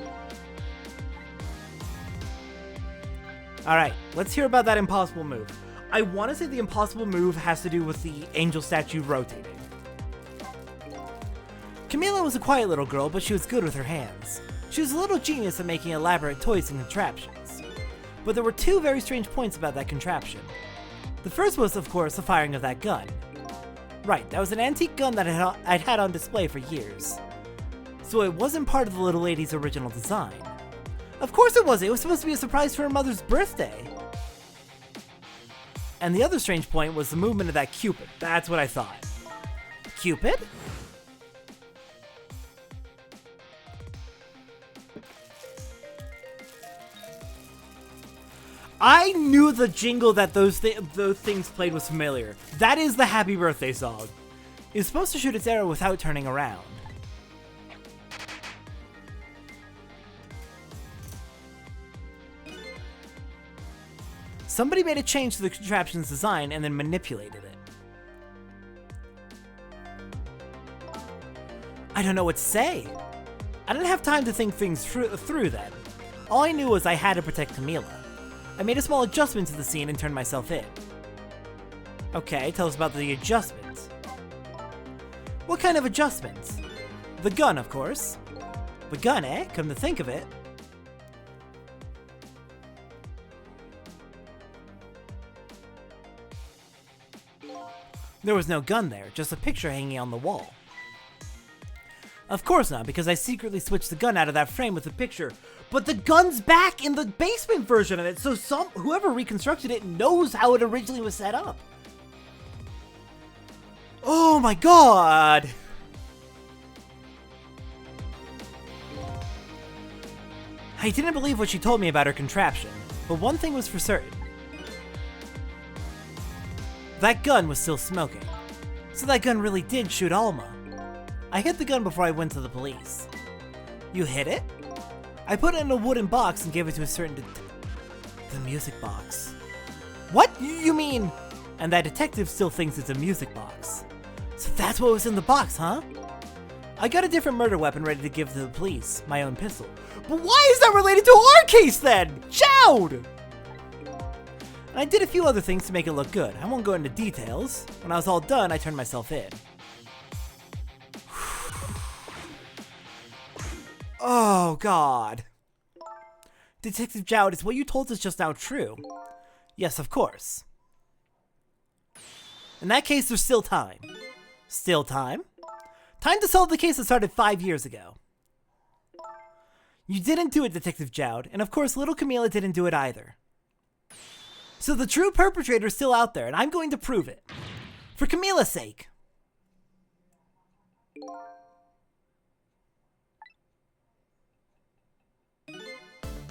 Alright, let's hear about that impossible move. I want to say the impossible move has to do with the angel statue rotating. Camila was a quiet little girl, but she was good with her hands. She was a little genius at making elaborate toys and contraptions. But there were two very strange points about that contraption. The first was, of course, the firing of that gun. Right, that was an antique gun that I'd had on display for years. So it wasn't part of the little lady's original design. Of course it wasn't. It was supposed to be a surprise for her mother's birthday. And the other strange point was the movement of that Cupid. That's what I thought. Cupid? I knew the jingle that those things played was familiar. That is the Happy Birthday song. It's supposed to shoot its arrow without turning around. Somebody made a change to the contraption's design and then manipulated it. I don't know what to say. I didn't have time to think things through then. All I knew was I had to protect Camila. I made a small adjustment to the scene and turned myself in. Okay, tell us about the adjustments. What kind of adjustments? The gun, of course. The gun, eh? Come to think of it. There was no gun there, just a picture hanging on the wall. Of course not, because I secretly switched the gun out of that frame with the picture. But the gun's back in the basement version of it, so whoever reconstructed it knows how it originally was set up. Oh my god! I didn't believe what she told me about her contraption, but one thing was for certain. That gun was still smoking. So that gun really did shoot Alma. I hid the gun before I went to the police. You hid it? I put it in a wooden box and gave it to a certain the music box. What? You mean? And that detective still thinks it's a music box. So that's what was in the box, huh? I got a different murder weapon ready to give to the police, my own pistol. But why is that related to our case then? Jowd! And I did a few other things to make it look good. I won't go into details. When I was all done, I turned myself in. Oh, God. Detective Jowd, is what you told us just now true? Yes, of course. In that case, there's still time. Still time? Time to solve the case that started 5 years ago. You didn't do it, Detective Jowd, and of course, little Camila didn't do it either. So the true perpetrator is still out there, and I'm going to prove it. For Camilla's sake.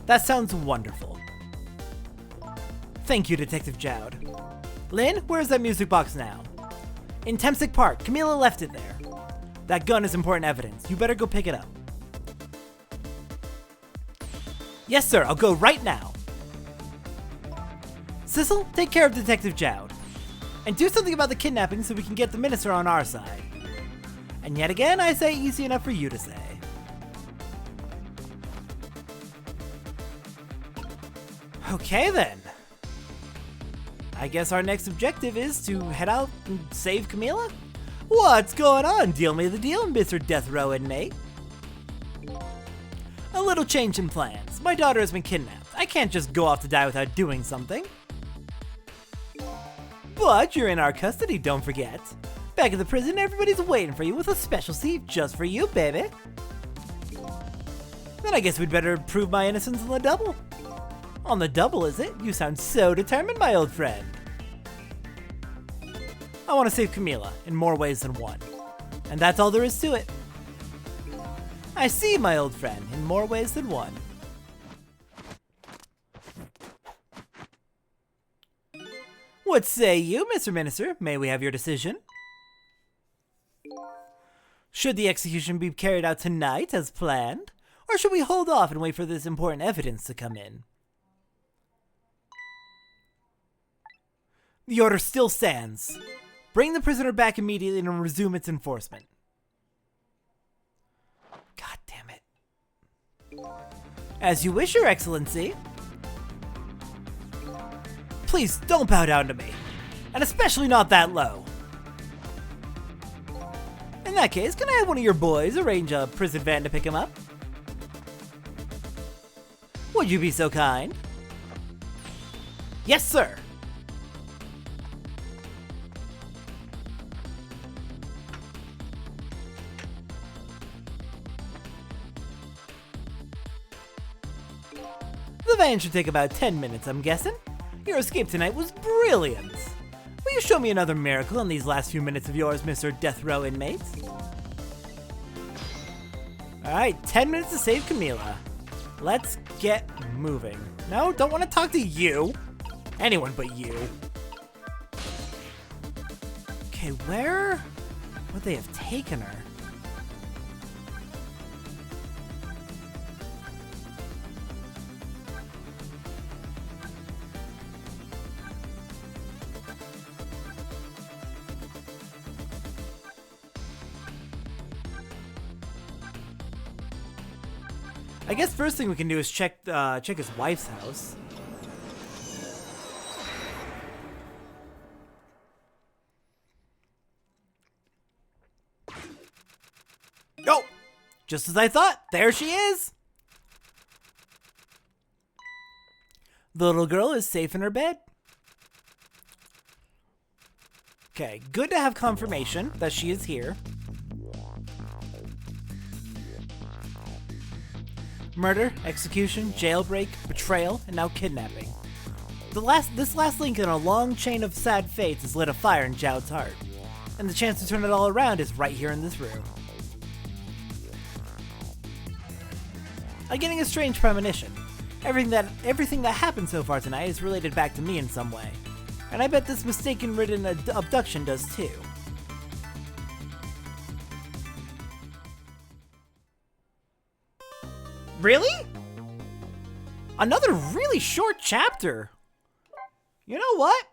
That sounds wonderful. Thank you, Detective Jowd. Lynn, where's that music box now? In Temsic Park. Camilla left it there. That gun is important evidence. You better go pick it up. Yes, sir. I'll go right now. Sissel, take care of Detective Jowd. And do something about the kidnapping so we can get the minister on our side. And yet again, I say easy enough for you to say. Okay then. I guess our next objective is to head out and save Camilla? What's going on? Deal me the deal, Mr. Death Row inmate. A little change in plans. My daughter has been kidnapped. I can't just go off to die without doing something. But you're in our custody, don't forget. Back at the prison, everybody's waiting for you with a special seat just for you, baby. Then I guess we'd better prove my innocence on the double. On the double, is it? You sound so determined, my old friend. I want to save Camilla in more ways than one. And that's all there is to it. I see, my old friend, in more ways than one. What say you, Mr. Minister? May we have your decision? Should the execution be carried out tonight as planned? Or should we hold off and wait for this important evidence to come in? The order still stands. Bring the prisoner back immediately and resume its enforcement. God damn it. As you wish, Your Excellency. Please don't bow down to me. And especially not that low. In that case, can I have one of your boys arrange a prison van to pick him up? Would you be so kind? Yes, sir. The van should take about 10 minutes, I'm guessing. Your escape tonight was brilliant. Will you show me another miracle in these last few minutes of yours, Mr. Death Row inmate? Alright, 10 minutes to save Camilla. Let's get moving. No, don't want to talk to you. Anyone but you. Okay, where would they have taken her? I guess first thing we can do is check his wife's house. Oh! Just as I thought, there she is! The little girl is safe in her bed. Okay, good to have confirmation that she is here. Murder, execution, jailbreak, betrayal, and now kidnapping. This last link in a long chain of sad fates has lit a fire in Jowd's heart, and the chance to turn it all around is right here in this room. I'm getting a strange premonition. Everything that happened so far tonight is related back to me in some way, and I bet this mistaken-ridden abduction does too. Really? Another really short chapter. You know what?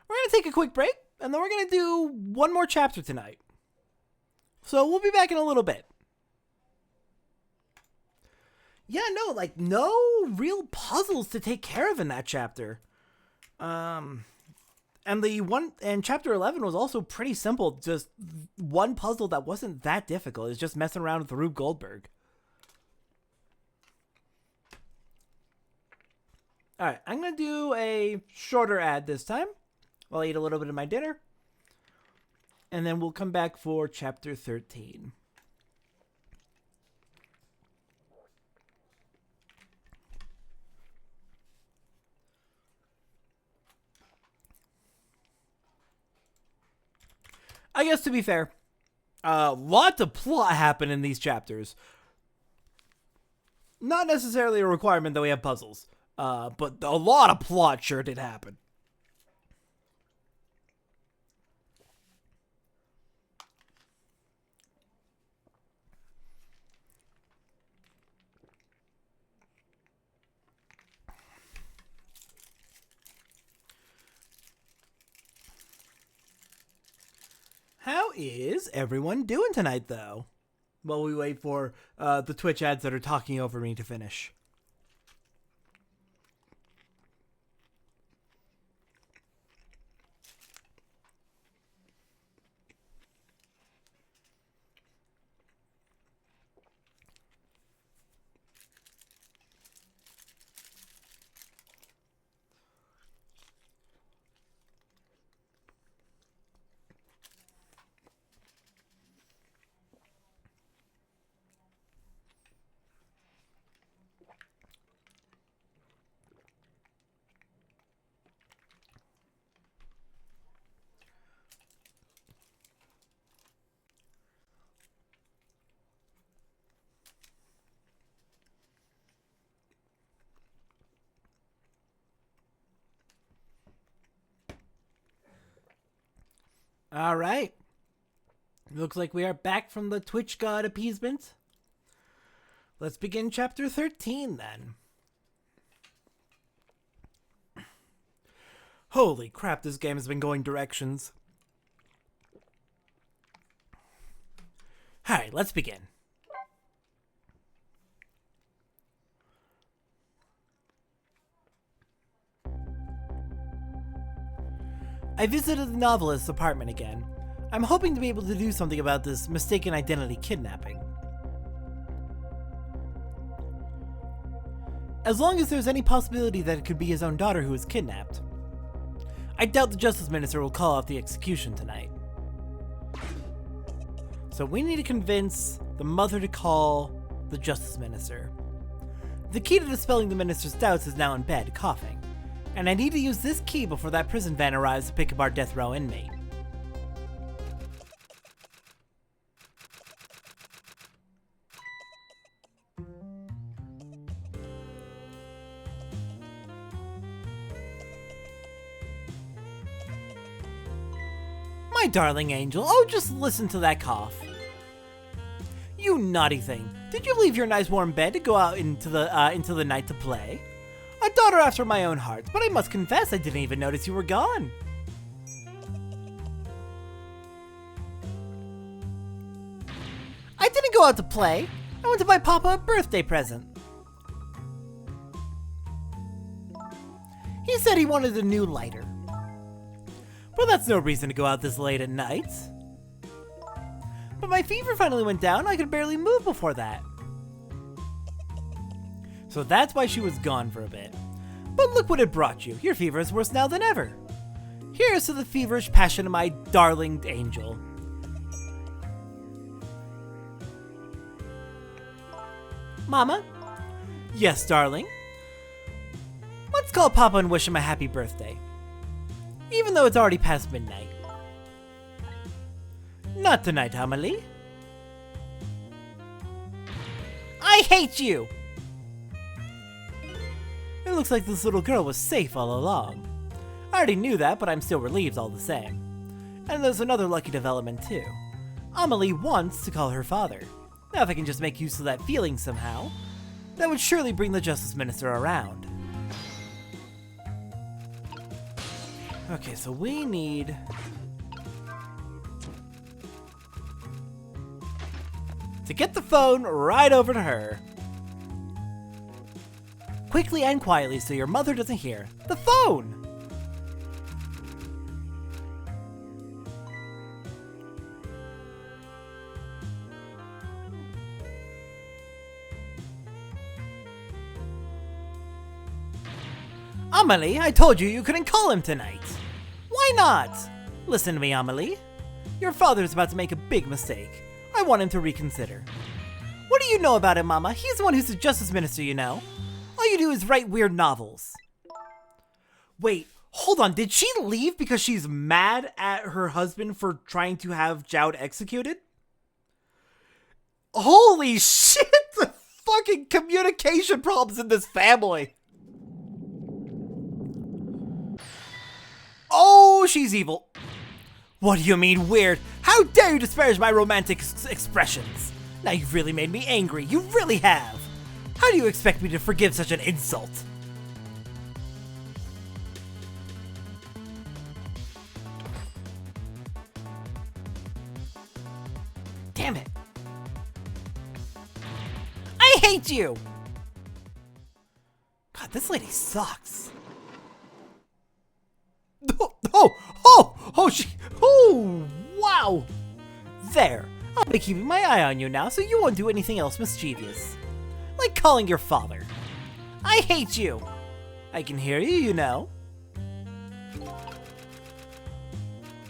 We're going to take a quick break, and then we're going to do one more chapter tonight. So we'll be back in a little bit. Yeah, no, like, no real puzzles to take care of in that chapter. And chapter 11 was also pretty simple. Just one puzzle that wasn't that difficult. It's just messing around with Rube Goldberg. Alright, I'm going to do a shorter ad this time. While I eat a little bit of my dinner. And then we'll come back for chapter 13. I guess to be fair, lots of plot happen in these chapters. Not necessarily a requirement that we have puzzles, but a lot of plot sure did happen. How is everyone doing tonight, though? While we wait for the Twitch ads that are talking over me to finish. All right. Looks like we are back from the Twitch God appeasement. Let's begin chapter 13 then. Holy crap, this game has been going directions. Alright, let's begin. I visited the novelist's apartment again. I'm hoping to be able to do something about this mistaken identity kidnapping. As long as there's any possibility that it could be his own daughter who was kidnapped. I doubt the Justice Minister will call off the execution tonight. So we need to convince the mother to call the Justice Minister. The key to dispelling the Minister's doubts is now in bed, coughing. And I need to use this key before that prison van arrives to pick up our death row inmate. My darling angel, oh, just listen to that cough. You naughty thing. Did you leave your nice warm bed to go out into the night to play? A daughter after my own heart, but I must confess I didn't even notice you were gone. I didn't go out to play. I went to buy Papa a birthday present. He said he wanted a new lighter. Well, that's no reason to go out this late at night. But my fever finally went down. I could barely move before that. So that's why she was gone for a bit. But look what it brought you. Your fever is worse now than ever. Here's to the feverish passion of my darling angel. Mama? Yes, darling? Let's call Papa and wish him a happy birthday. Even though it's already past midnight. Not tonight, Amelie. I hate you! It looks like this little girl was safe all along. I already knew that, but I'm still relieved all the same. And there's another lucky development too. Amelie wants to call her father. Now if I can just make use of that feeling somehow, that would surely bring the Justice Minister around. Okay, so we need... to get the phone right over to her. Quickly and quietly so your mother doesn't hear. The phone! Amelie, I told you you couldn't call him tonight. Why not? Listen to me, Amelie. Your father's about to make a big mistake. I want him to reconsider. What do you know about him, Mama? He's the one who's the Justice Minister, you know. All you do is write weird novels. Wait, Hold on, did she leave because she's mad at her husband for trying to have Jowd executed? Holy shit, the fucking communication problems in this family. Oh, she's evil. What do you mean weird? How dare you disparage my romantic expressions? Now you've really made me angry, you really have. How do you expect me to forgive such an insult? Damn it. I hate you! God, this lady sucks. Oh, wow. There, I'll be keeping my eye on you now so you won't do anything else mischievous. Like calling your father. I hate you. I can hear you, you know.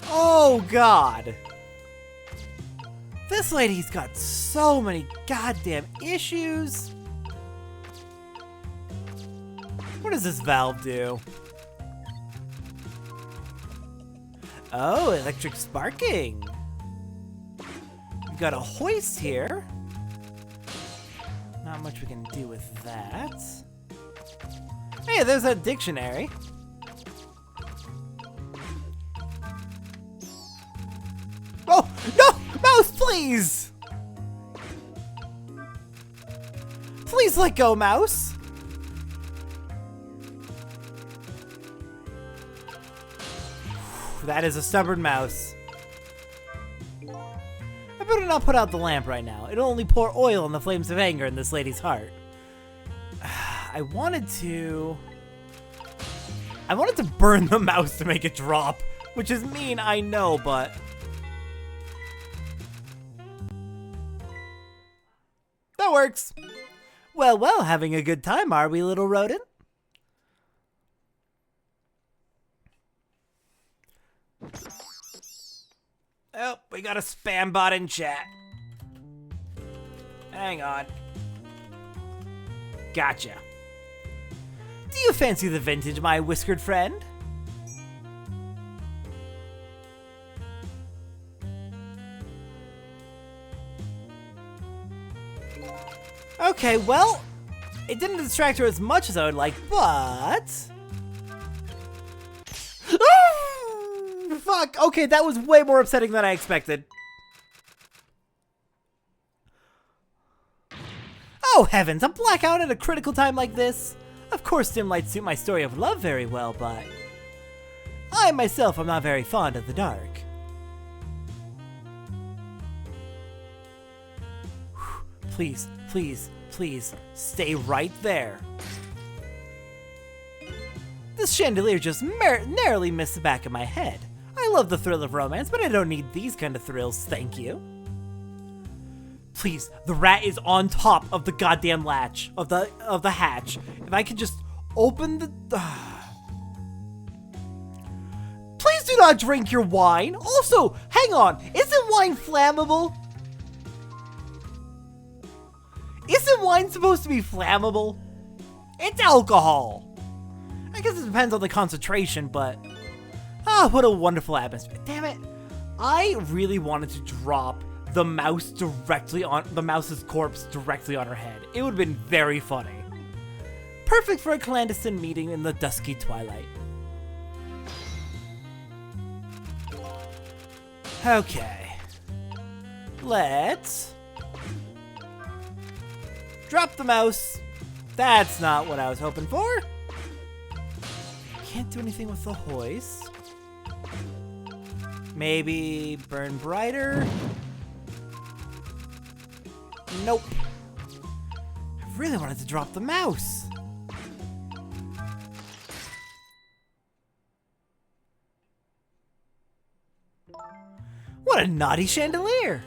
Oh, God. This lady's got so many goddamn issues. What does this valve do? Oh, electric sparking. We've got a hoist here. Not much we can do with that. Hey, there's that dictionary. Oh, no! Mouse, please! Please let go, Mouse. That is a stubborn mouse. I better not put out the lamp right now. It'll only pour oil on the flames of anger in this lady's heart. I wanted to burn the mouse to make it drop, which is mean, I know, but... that works. Well, having a good time, are we, little rodent? Oh, we got a spam bot in chat. Hang on. Gotcha. Do you fancy the vintage, my whiskered friend? Okay, well, it didn't distract her as much as I would like, but... fuck! Okay, that was way more upsetting than I expected. Oh heavens, a blackout at a critical time like this? Of course dim lights suit my story of love very well, but... I myself am not very fond of the dark. Please, please, please, stay right there. This chandelier just narrowly missed the back of my head. I love the thrill of romance, but I don't need these kind of thrills, thank you. Please, the rat is on top of the goddamn latch, of the hatch. If I could just open the... Please do not drink your wine. Also, hang on, isn't wine flammable? Isn't wine supposed to be flammable? It's alcohol. I guess it depends on the concentration, but... ah, what a wonderful atmosphere. Damn it. I really wanted to drop the mouse directly on... the mouse's corpse directly on her head. It would have been very funny. Perfect for a clandestine meeting in the dusky twilight. Okay. Let's... drop the mouse. That's not what I was hoping for. Can't do anything with the hoist. Maybe burn brighter. Nope. I really wanted to drop the mouse. What a naughty chandelier.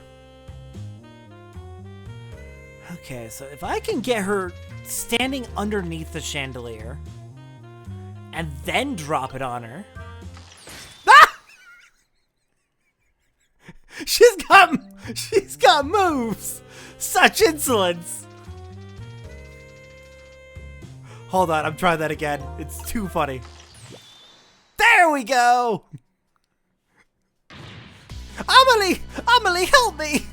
Okay, so if I can get her standing underneath the chandelier and then drop it on her. Ah! She's got moves. Such insolence. Hold on, I'm trying that again. It's too funny. There we go! Amelie! Amelie, help me!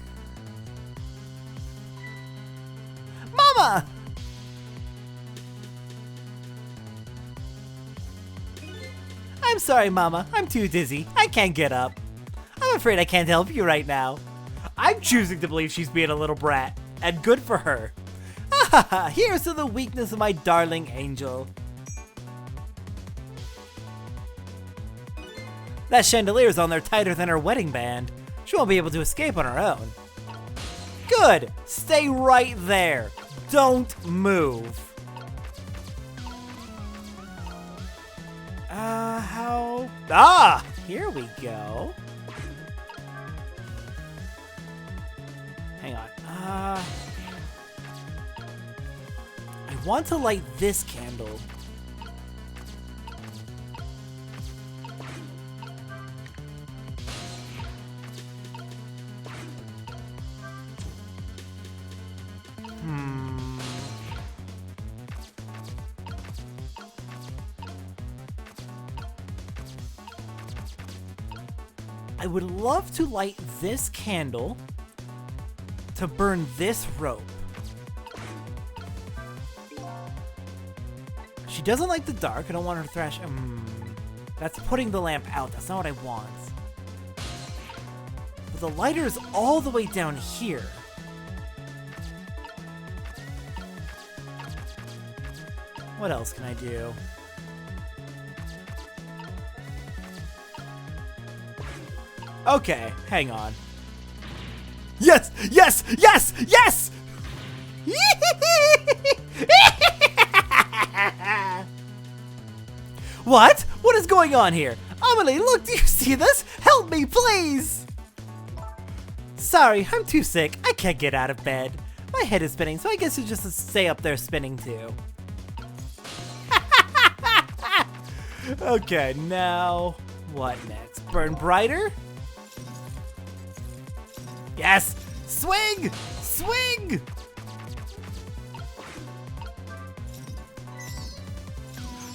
Mama! I'm sorry, Mama. I'm too dizzy. I can't get up. I'm afraid I can't help you right now. I'm choosing to believe she's being a little brat, and good for her. Here's to the weakness of my darling angel. That chandelier's on there tighter than her wedding band. She won't be able to escape on her own. Good! Stay right there. Don't move. How? Ah! Here we go. Hang on. I want to light this candle. I would love to light this candle to burn this rope. She doesn't like the dark. I don't want her to thrash. That's putting the lamp out. That's not what I want. But the lighter is all the way down here. What else can I do? Okay, hang on. Yes! Yes! Yes! Yes! What? What is going on here? Amelie, look, do you see this? Help me, please! Sorry, I'm too sick. I can't get out of bed. My head is spinning, so I guess you just stay up there spinning too. Okay, now what next? Burn brighter? Yes! Swing! Swing!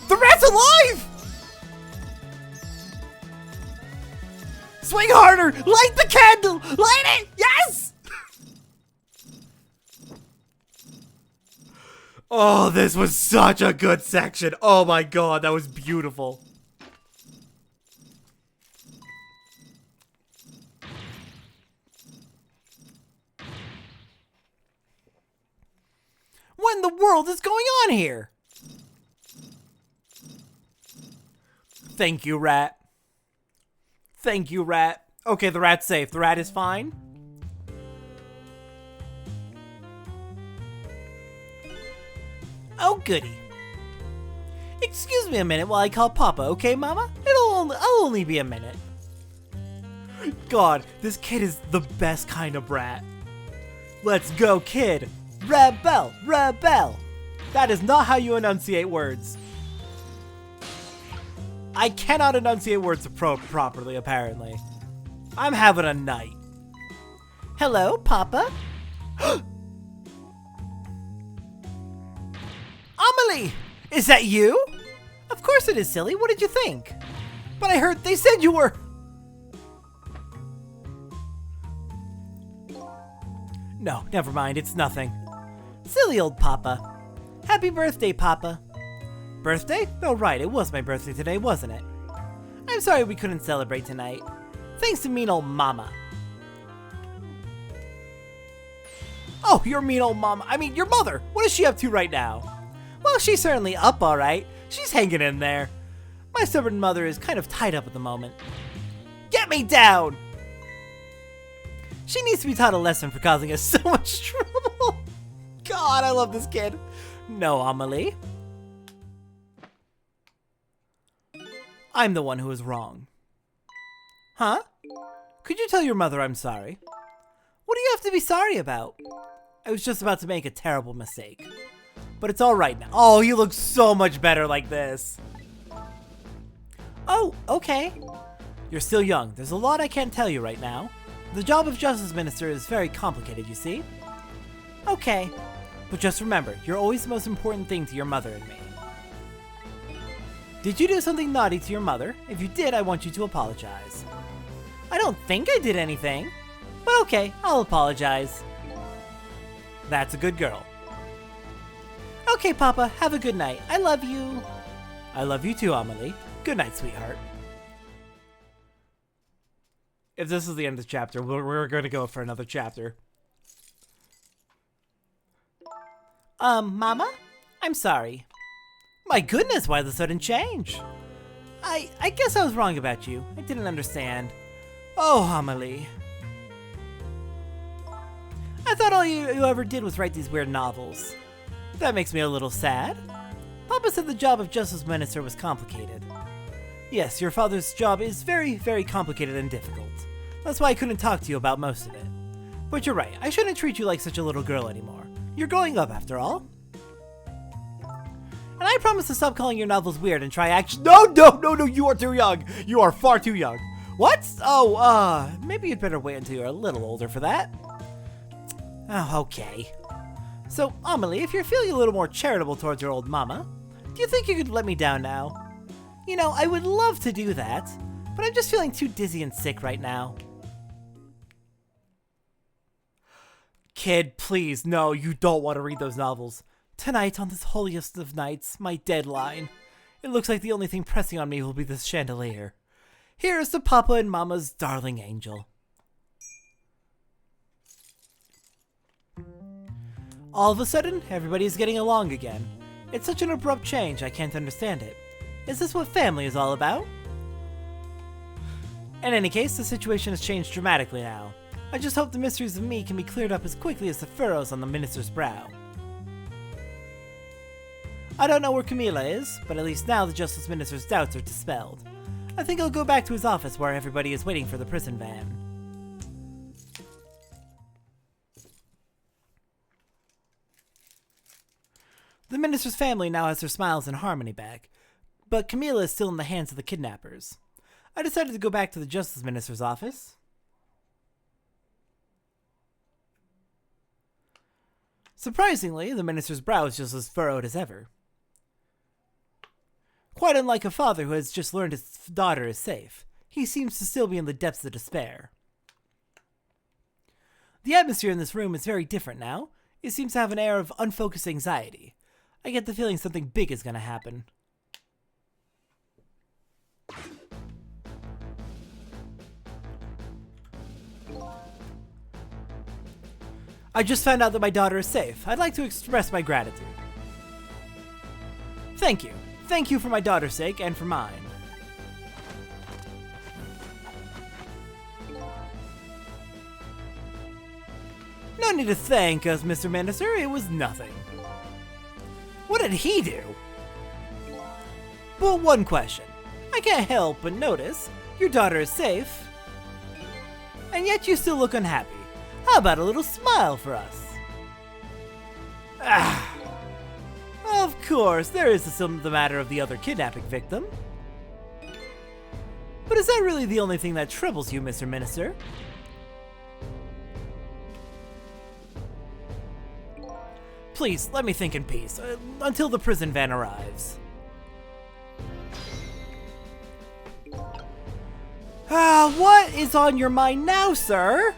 The rat's alive! Swing harder! Light the candle! Light it! Yes! Oh, this was such a good section. Oh my god, that was beautiful. What in the world is going on here? Thank you, rat. Thank you, rat. Okay, the rat's safe. The rat is fine. Oh, goody. Excuse me a minute while I call Papa, okay, Mama? I'll only be a minute. God, this kid is the best kind of brat. Let's go, kid. Rebel! Rebel! That is not how you enunciate words. I cannot enunciate words properly, apparently. I'm having a night. Hello, Papa? Amelie! Is that you? Of course it is, silly. What did you think? But I heard they said you were... No, never mind. It's nothing. Silly old Papa. Happy birthday, Papa. Birthday? Oh, right. It was my birthday today, wasn't it? I'm sorry we couldn't celebrate tonight. Thanks to mean old Mama. Oh, your mean old Mama. I mean, your mother. What is she up to right now? Well, she's certainly up all right. She's hanging in there. My stubborn mother is kind of tied up at the moment. Get me down! She needs to be taught a lesson for causing us so much trouble. God, I love this kid. No, Amelie. I'm the one who is wrong. Huh? Could you tell your mother I'm sorry? What do you have to be sorry about? I was just about to make a terrible mistake. But it's alright now. Oh, you look so much better like this. Oh, okay. You're still young. There's a lot I can't tell you right now. The job of Justice Minister is very complicated, you see. Okay. But just remember, you're always the most important thing to your mother and me. Did you do something naughty to your mother? If you did, I want you to apologize. I don't think I did anything. But okay, I'll apologize. That's a good girl. Okay, Papa, have a good night. I love you. I love you too, Amelie. Good night, sweetheart. If this is the end of the chapter, we're going to go for another chapter. Mama? I'm sorry. My goodness, why the sudden change? I guess I was wrong about you. I didn't understand. Oh, Amelie. I thought all you ever did was write these weird novels. That makes me a little sad. Papa said the job of Justice Minister was complicated. Yes, your father's job is very, very complicated and difficult. That's why I couldn't talk to you about most of it. But you're right, I shouldn't treat you like such a little girl anymore. You're growing up after all. And I promise to stop calling your novels weird and try action- No, you are too young! You are far too young! What? Oh, maybe you'd better wait until you're a little older for that. Oh, okay. So, Amelie, if you're feeling a little more charitable towards your old mama, do you think you could let me down now? You know, I would love to do that, but I'm just feeling too dizzy and sick right now. Kid, please, no, you don't want to read those novels. Tonight, on this holiest of nights, my deadline. It looks like the only thing pressing on me will be this chandelier. Here's to Papa and Mama's darling angel. All of a sudden, everybody's getting along again. It's such an abrupt change, I can't understand it. Is this what family is all about? In any case, the situation has changed dramatically now. I just hope the mysteries of me can be cleared up as quickly as the furrows on the minister's brow. I don't know where Camila is, but at least now the Justice Minister's doubts are dispelled. I think I'll go back to his office where everybody is waiting for the prison van. The minister's family now has their smiles and harmony back, but Camila is still in the hands of the kidnappers. I decided to go back to the Justice Minister's office. Surprisingly, the minister's brow is just as furrowed as ever. Quite unlike a father who has just learned his daughter is safe, he seems to still be in the depths of despair. The atmosphere in this room is very different now. It seems to have an air of unfocused anxiety. I get the feeling something big is going to happen. I just found out that my daughter is safe. I'd like to express my gratitude. Thank you. Thank you for my daughter's sake and for mine. No need to thank us, Mr. Minister. It was nothing. What did he do? But one question. I can't help but notice your daughter is safe, and yet you still look unhappy. How about a little smile for us? Of course, there is still the matter of the other kidnapping victim. But is that really the only thing that troubles you, Mr. Minister? Please, let me think in peace, until the prison van arrives. What is on your mind now, sir?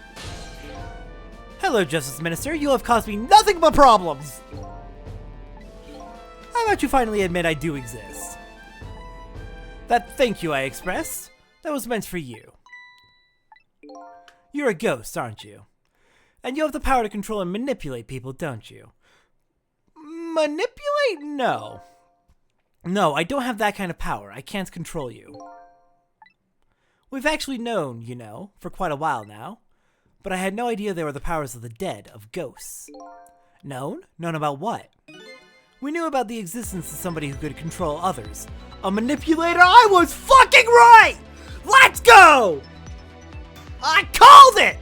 Hello, Justice Minister. You have caused me nothing but problems. How about you finally admit I do exist? That thank you I expressed, that was meant for you. You're a ghost, aren't you? And you have the power to control and manipulate people, don't you? Manipulate? No. No, I don't have that kind of power. I can't control you. We've actually known, you know, for quite a while now. But I had no idea they were the powers of the dead, of ghosts. Known? Known about what? We knew about the existence of somebody who could control others. A manipulator? I was fucking right! Let's go! I called it!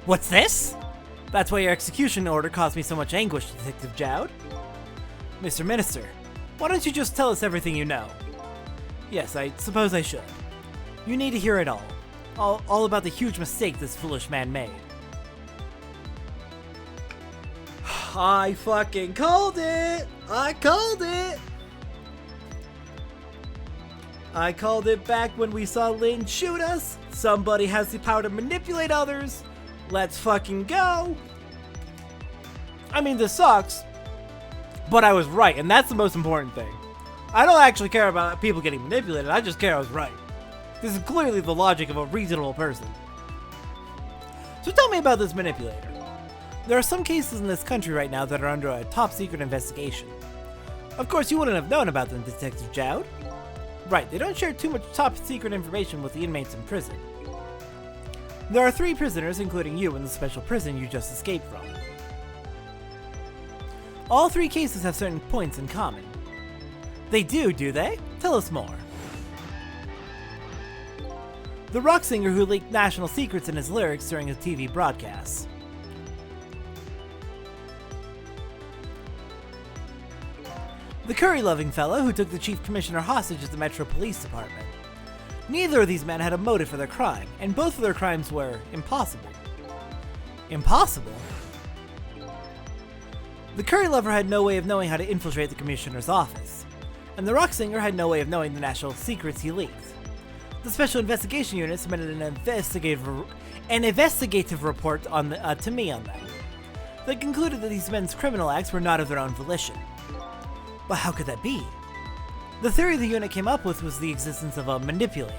What's this? That's why your execution order caused me so much anguish, Detective Jowd. Mr. Minister, why don't you just tell us everything you know? Yes, I suppose I should. You need to hear it all. All about the huge mistake this foolish man made. I fucking called it! I called it! I called it back when we saw Lin shoot us. Somebody has the power to manipulate others. Let's fucking go. I mean, this sucks, but I was right, and that's the most important thing. I don't actually care about people getting manipulated, I just care I was right. This is clearly the logic of a reasonable person. So tell me about this manipulator. There are some cases in this country right now that are under a top secret investigation. Of course, you wouldn't have known about them, Detective Jowd. Right, they don't share too much top secret information with the inmates in prison. There are 3 prisoners, including you, in the special prison you just escaped from. All 3 cases have certain points in common. They do they? Tell us more. The rock singer who leaked national secrets in his lyrics during a TV broadcast. The curry-loving fellow who took the chief commissioner hostage at the Metro Police Department. Neither of these men had a motive for their crime, and both of their crimes were impossible. Impossible? The curry lover had no way of knowing how to infiltrate the commissioner's office, and the rock singer had no way of knowing the national secrets he leaked. The Special Investigation Unit submitted an investigative report to me on them. They concluded that these men's criminal acts were not of their own volition. But how could that be? The theory the unit came up with was the existence of a manipulator.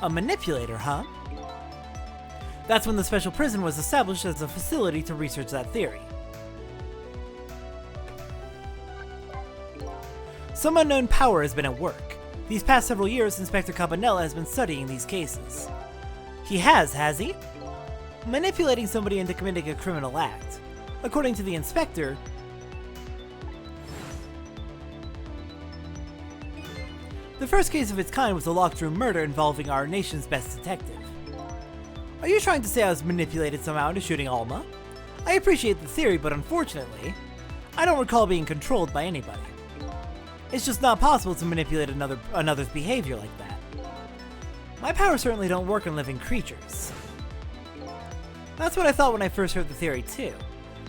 A manipulator, huh? That's when the special prison was established as a facility to research that theory. Some unknown power has been at work. These past several years, Inspector Campanella has been studying these cases. He has he? Manipulating somebody into committing a criminal act. According to the inspector, the first case of its kind was a locked-room murder involving our nation's best detective. Are you trying to say I was manipulated somehow into shooting Alma? I appreciate the theory, but unfortunately, I don't recall being controlled by anybody. It's just not possible to manipulate another's behavior like that. My powers certainly don't work on living creatures. That's what I thought when I first heard the theory too.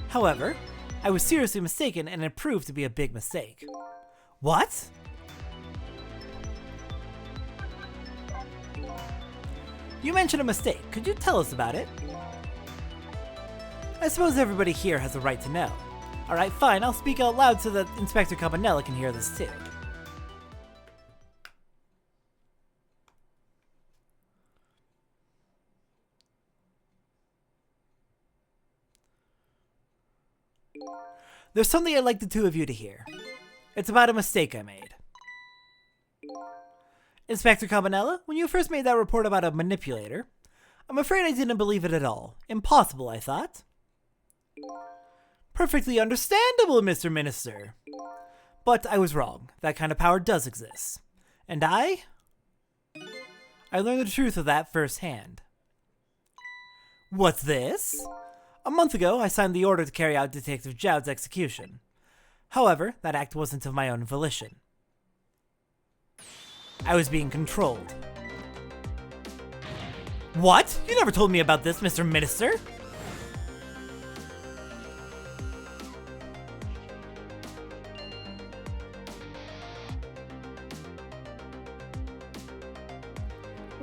However, I was seriously mistaken and it proved to be a big mistake. What? You mentioned a mistake. Could you tell us about it? I suppose everybody here has a right to know. Alright, fine, I'll speak out loud so that Inspector Campanella can hear this too. There's something I'd like the 2 of you to hear. It's about a mistake I made. Inspector Campanella, when you first made that report about a manipulator, I'm afraid I didn't believe it at all. Impossible, I thought. Perfectly understandable, Mr. Minister. But I was wrong. That kind of power does exist. And I learned the truth of that firsthand. What's this? A month ago, I signed the order to carry out Detective Jowd's execution. However, that act wasn't of my own volition. I was being controlled. What? You never told me about this, Mr. Minister!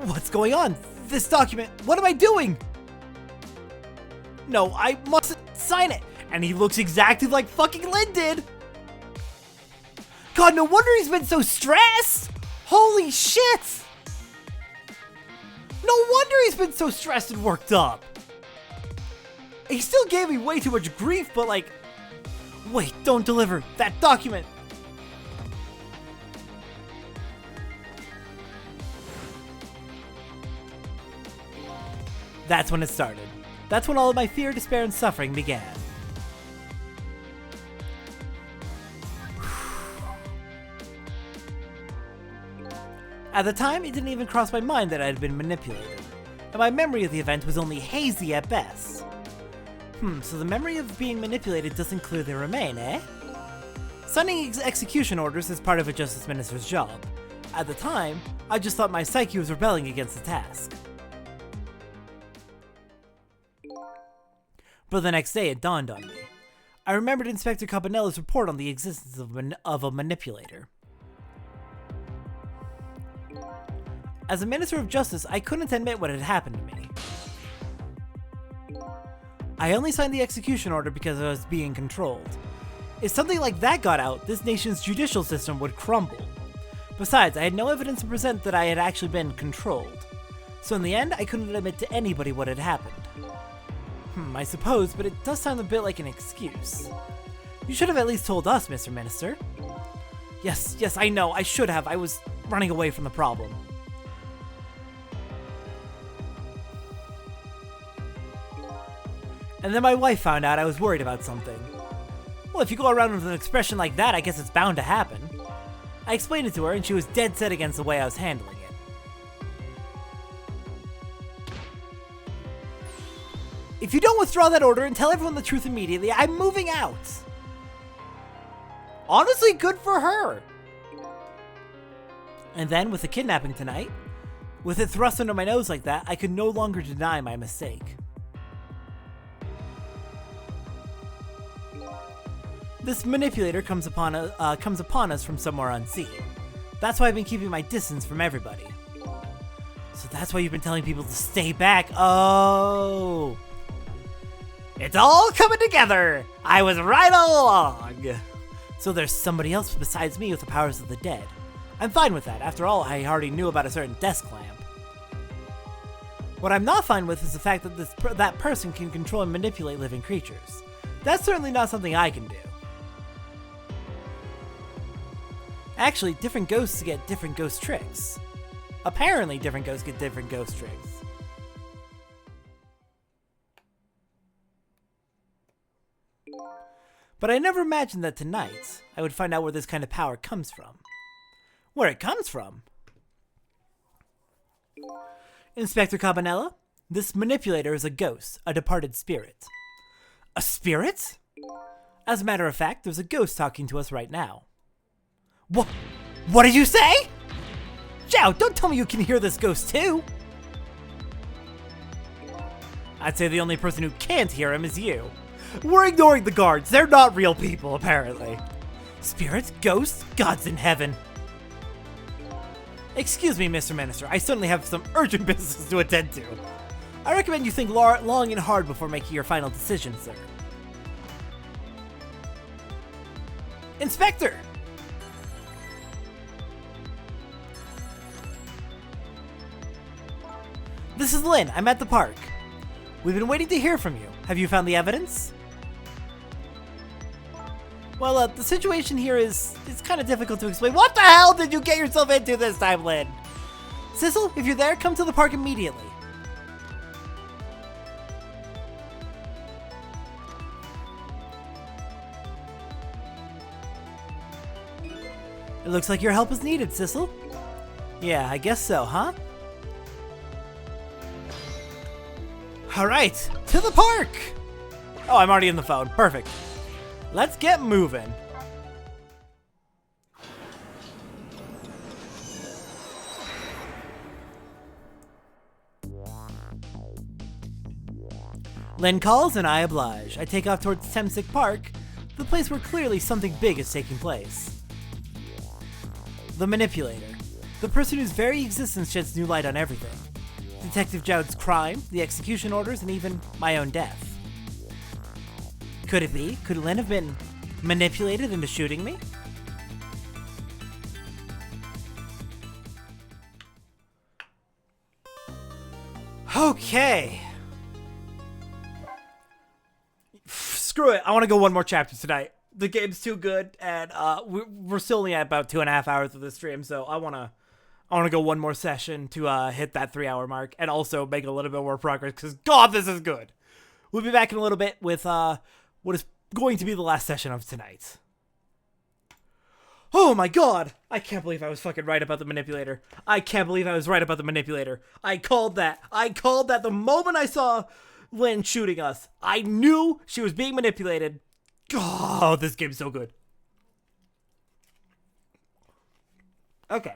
What's going on? This document, what am I doing? No, I mustn't sign it! And he looks exactly like fucking Lin did! God, no wonder he's been so stressed! Holy shit! No wonder he's been so stressed and worked up! He still gave me way too much grief, but like... Wait, don't deliver that document! That's when it started. That's when all of my fear, despair, and suffering began. At the time, it didn't even cross my mind that I had been manipulated, and my memory of the event was only hazy at best. So the memory of being manipulated doesn't clearly remain, eh? Signing execution orders is part of a Justice Minister's job. At the time, I just thought my psyche was rebelling against the task. But the next day it dawned on me. I remembered Inspector Cabanella's report on the existence of a manipulator. As a Minister of Justice, I couldn't admit what had happened to me. I only signed the execution order because I was being controlled. If something like that got out, this nation's judicial system would crumble. Besides, I had no evidence to present that I had actually been controlled. So in the end, I couldn't admit to anybody what had happened. I suppose, but it does sound a bit like an excuse. You should have at least told us, Mr. Minister. Yes, I know, I should have. I was running away from the problem. And then my wife found out I was worried about something. Well, if you go around with an expression like that, I guess it's bound to happen. I explained it to her, and she was dead set against the way I was handling it. If you don't withdraw that order and tell everyone the truth immediately, I'm moving out. Honestly, good for her. And then, with the kidnapping tonight, with it thrust under my nose like that, I could no longer deny my mistake. This manipulator comes upon us from somewhere unseen. That's why I've been keeping my distance from everybody. So that's why you've been telling people to stay back. Oh. It's all coming together! I was right all along! So there's somebody else besides me with the powers of the dead. I'm fine with that. After all, I already knew about a certain desk lamp. What I'm not fine with is the fact that that person can control and manipulate living creatures. That's certainly not something I can do. Actually, different ghosts get different ghost tricks. Apparently, different ghosts get different ghost tricks. But I never imagined that tonight, I would find out where this kind of power comes from. Where it comes from? Inspector Cabanella, this manipulator is a ghost, a departed spirit. A spirit? As a matter of fact, there's a ghost talking to us right now. What did you say? Zhao, don't tell me you can hear this ghost too! I'd say the only person who can't hear him is you. We're ignoring the guards. They're not real people, apparently. Spirits? Ghosts? Gods in heaven. Excuse me, Mr. Minister. I certainly have some urgent business to attend to. I recommend you think long and hard before making your final decision, sir. Inspector! This is Lynn. I'm at the park. We've been waiting to hear from you. Have you found the evidence? Well, the situation here it's kind of difficult to explain. What the hell did you get yourself into this time, Lynn? Sissel, if you're there, come to the park immediately. It looks like your help is needed, Sissel. Yeah, I guess so, huh? Alright, to the park! Oh, I'm already in the phone. Perfect. Let's get moving. Lynn calls and I oblige. I take off towards Temsic Park, the place where clearly something big is taking place. The manipulator. The person whose very existence sheds new light on everything. Detective Zhao's crime, the execution orders, and even my own death. Could it be? Could Lynn have been manipulated into shooting me? Okay. Screw it. I want to go one more chapter tonight. The game's too good, and we're still only at about 2.5 hours of this stream, so I want to go one more session to hit that 3-hour mark, and also make a little bit more progress, because God, this is good. We'll be back in a little bit with what is going to be the last session of tonight. Oh my God! I can't believe I was fucking right about the manipulator. I can't believe I was right about the manipulator. I called that. I called that the moment I saw Lynn shooting us. I knew she was being manipulated. Oh, this game's so good. Okay.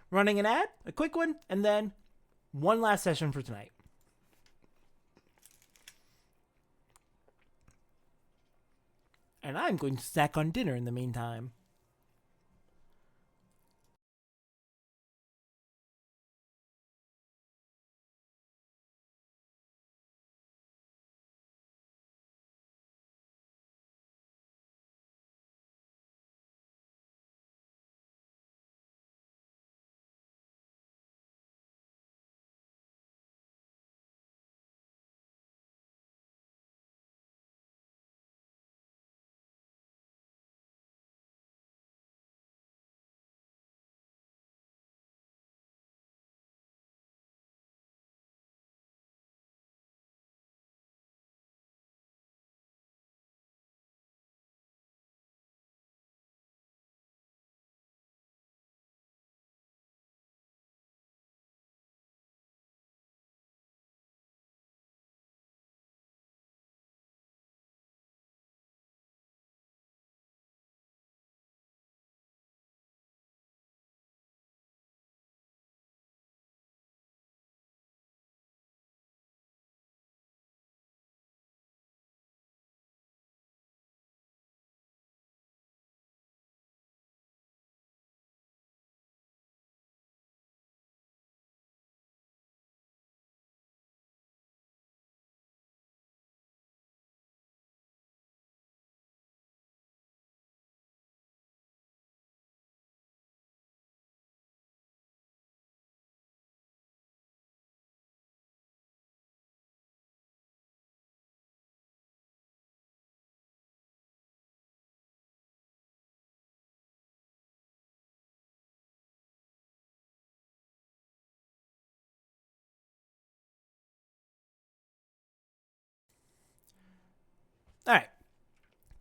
Running an ad, a quick one, and then one last session for tonight. And I'm going to snack on dinner in the meantime. Alright.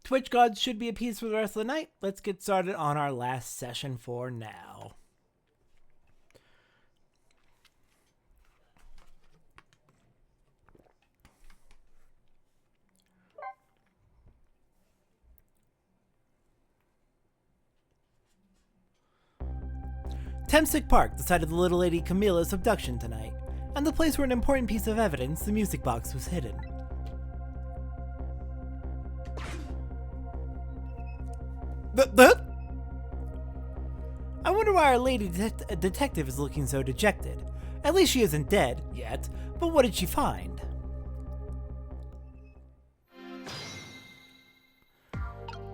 Twitch gods should be appeased for the rest of the night. Let's get started on our last session for now. Temsic Park, the site of the little lady Camilla's abduction tonight, and the place where an important piece of evidence, the music box, was hidden. I wonder why our lady detective is looking so dejected. At least she isn't dead, yet, but what did she find?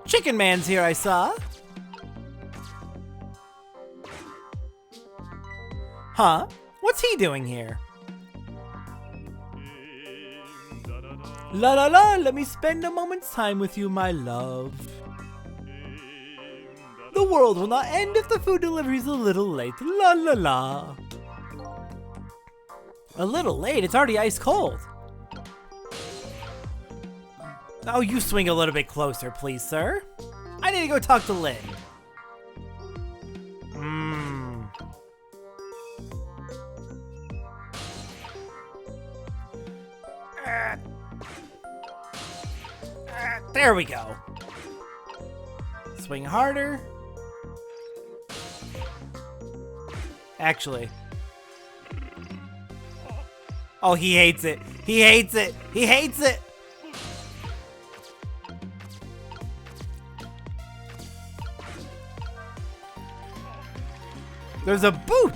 Chicken Man's here, I saw. Huh? What's he doing here? La la la, let me spend a moment's time with you, my love. The world will not end if the food delivery's a little late. La la la. A little late? It's already ice cold. Oh, you swing a little bit closer, please, sir. I need to go talk to Lynn. There we go. Swing harder. Actually. Oh, he hates it. He hates it. He hates it. There's a boot.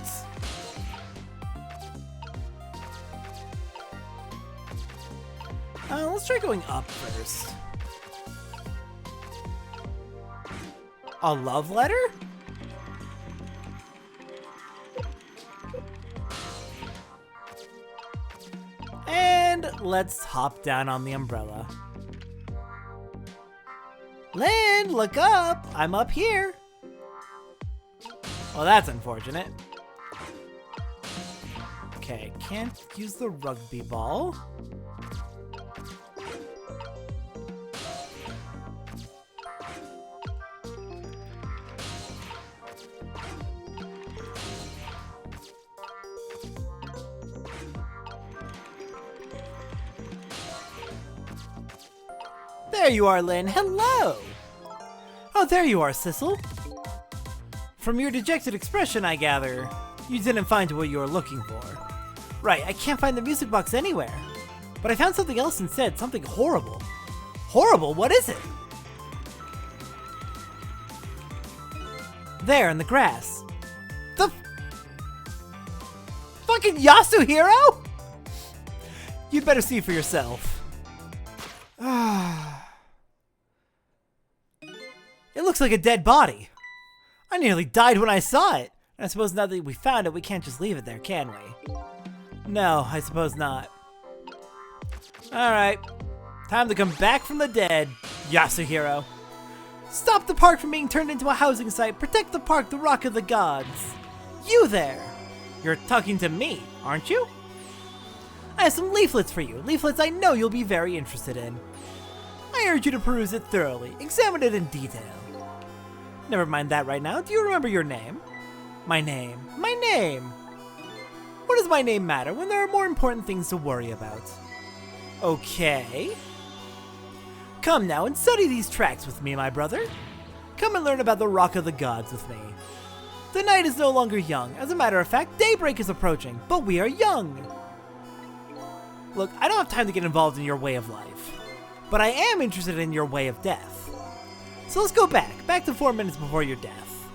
Let's try going up first. A love letter? And let's hop down on the umbrella. Lynn, look up! I'm up here. Well, that's unfortunate. Okay, can't use the rugby ball. There you are, Lynn. Hello! Oh, there you are, Sissel. From your dejected expression, I gather, you didn't find what you were looking for. Right, I can't find the music box anywhere. But I found something else instead, something horrible. Horrible? What is it? There in the grass. The fucking Yasuhiro? You'd better see for yourself. It looks like a dead body. I nearly died when I saw it. I suppose now that we found it, we can't just leave it there, can we? No, I suppose not. Alright. Time to come back from the dead, Yasuhiro. Stop the park from being turned into a housing site. Protect the park, the Rock of the Gods. You there. You're talking to me, aren't you? I have some leaflets for you. Leaflets I know you'll be very interested in. I urge you to peruse it thoroughly. Examine it in detail. Never mind that right now. Do you remember your name? My name. My name! What does my name matter when there are more important things to worry about? Okay. Come now and study these tracks with me, my brother. Come and learn about the Rock of the Gods with me. The night is no longer young. As a matter of fact, daybreak is approaching, but we are young. Look, I don't have time to get involved in your way of life, but I am interested in your way of death. So let's go back to 4 minutes before your death.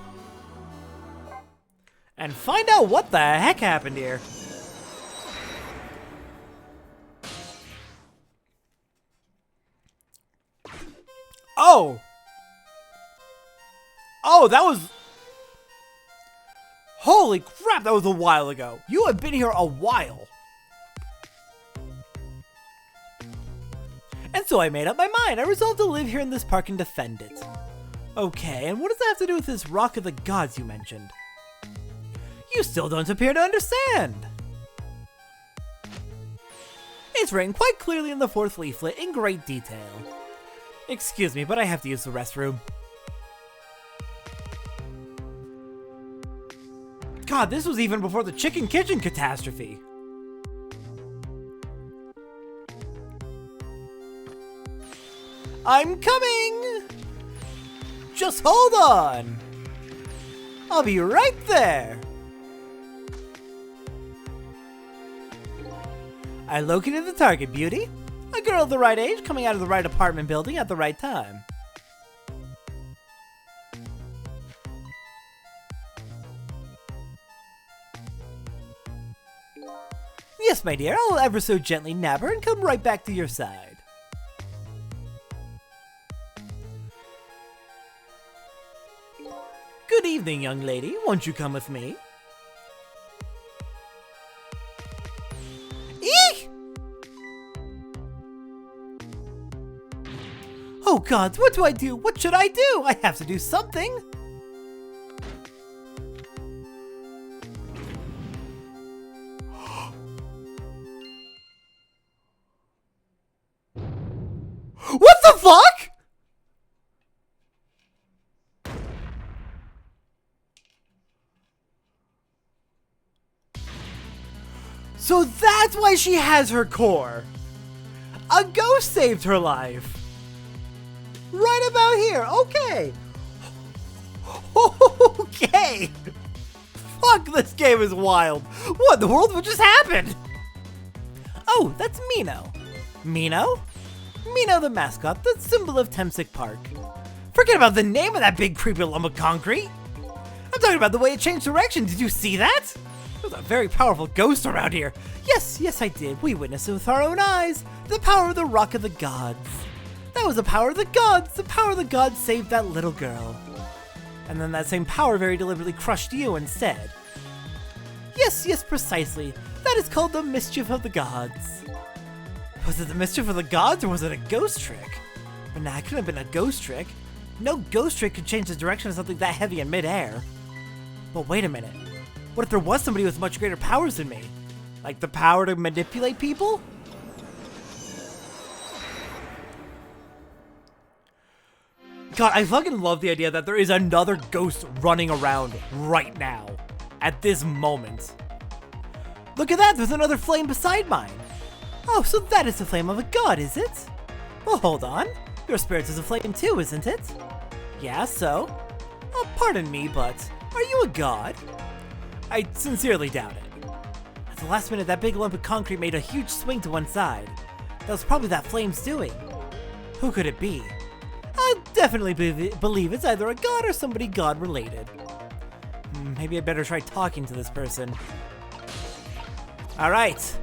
And find out what the heck happened here. Oh! Oh, that was... Holy crap, that was a while ago. You have been here a while. And so I made up my mind. I resolved to live here in this park and defend it. Okay, and what does that have to do with this Rock of the Gods you mentioned? You still don't appear to understand. It's written quite clearly in the 4th leaflet in great detail. Excuse me, but I have to use the restroom. God, this was even before the Chicken Kitchen catastrophe. I'm coming! Just hold on! I'll be right there! I located the target, beauty. A girl of the right age coming out of the right apartment building at the right time. Yes, my dear, I'll ever so gently nab her and come right back to your side. Good evening, young lady. Won't you come with me? Eek! Oh gods, what do I do? What should I do? I have to do something. What the fuck? So that's why she has her core. A ghost saved her life. Right about here. Okay. Okay. Fuck, this game is wild. What in the world would just happen? Oh, that's Mino. Mino? Mino the mascot, the symbol of Temsic Park. Forget about the name of that big creepy lump of concrete. I'm talking about the way it changed direction. Did you see that? There's a very powerful ghost around here. Yes, I did. We witnessed it with our own eyes. The power of the Rock of the Gods. That was the power of the gods. The power of the gods saved that little girl. And then that same power very deliberately crushed you instead. Yes, precisely. That is called the mischief of the gods. Was it the mischief of the gods or was it a ghost trick? But nah, it couldn't have been a ghost trick. No ghost trick could change the direction of something that heavy in midair. But wait a minute. What if there was somebody with much greater powers than me? Like the power to manipulate people? God, I fucking love the idea that there is another ghost running around right now. At this moment. Look at that, there's another flame beside mine. Oh, so that is the flame of a god, is it? Well, hold on. Your spirit is a flame too, isn't it? Yeah, so? Oh, pardon me, but are you a god? I sincerely doubt it. At the last minute, that big lump of concrete made a huge swing to one side. That was probably that flame's doing. Who could it be? I definitely believe it's either a god or somebody god-related. Maybe I better try talking to this person. Alright.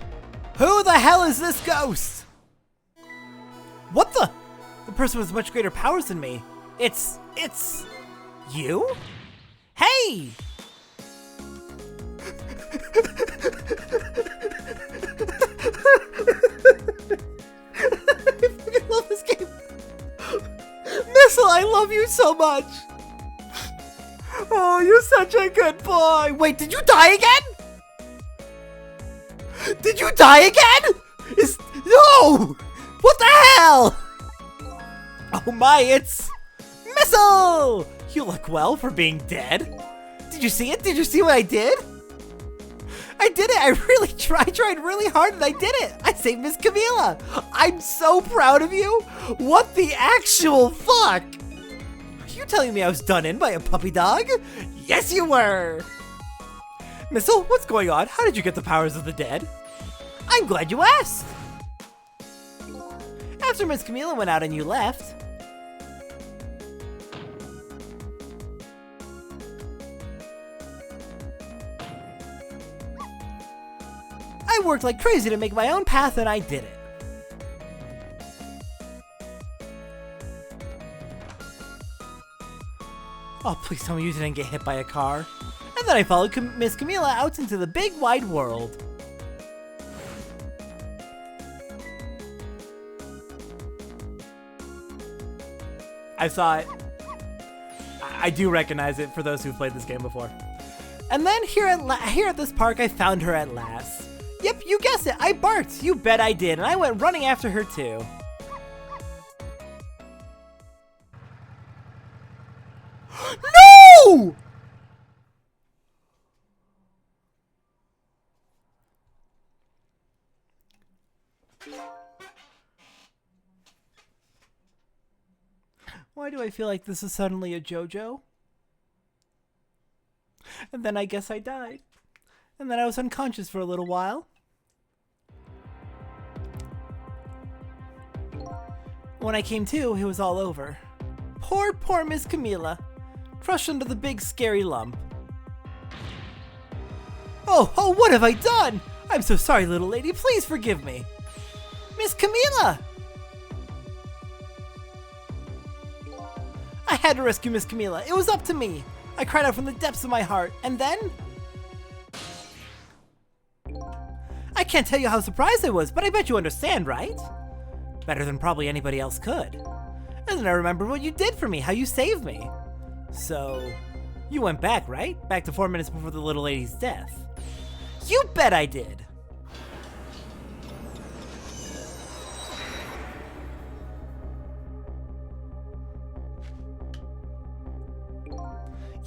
Who the hell is this ghost? What the? The person with much greater powers than me. It's you? Hey! I fucking love this game. Missile, I love you so much. Oh, you're such a good boy. Wait, did you die again? Did you die again? No! What the hell? Oh my, it's Missile! You look well for being dead. Did you see it? Did you see what I did? I did it! I tried really hard and I did it! I saved Miss Camila! I'm so proud of you! What the actual fuck? Are you telling me I was done in by a puppy dog? Yes, you were! Missile, what's going on? How did you get the powers of the dead? I'm glad you asked! After Miss Camila went out and you left, I worked like crazy to make my own path and I did it. Oh, please tell me you didn't get hit by a car. And then I followed Miss Camila out into the big wide world. I saw it. I do recognize it for those who've played this game before. And then here at this park, I found her at last. Yep, you guessed it, I barked. You bet I did, and I went running after her too. No! Why do I feel like this is suddenly a JoJo? And then I guess I died. And then I was unconscious for a little while. When I came to, it was all over. Poor Miss Camila. Crushed under the big scary lump. Oh, what have I done? I'm so sorry, little lady. Please forgive me. Miss Camila! I had to rescue Miss Camila. It was up to me. I cried out from the depths of my heart, and then... I can't tell you how surprised I was, but I bet you understand, right? Better than probably anybody else could. And then I remembered what you did for me, how you saved me. So, you went back, right? Back to 4 minutes before the little lady's death. You bet I did!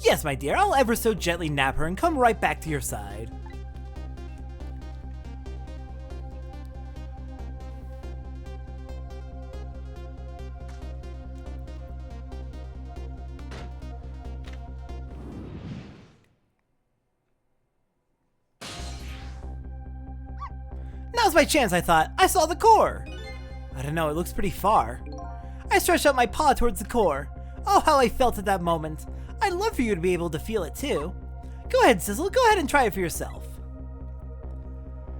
Yes, my dear, I'll ever so gently nap her and come right back to your side. Now's my chance, I thought. I saw the core. I don't know, it looks pretty far. I stretched out my paw towards the core. Oh, how I felt at that moment. I'd love for you to be able to feel it too. Go ahead, Sizzle, go ahead and try it for yourself.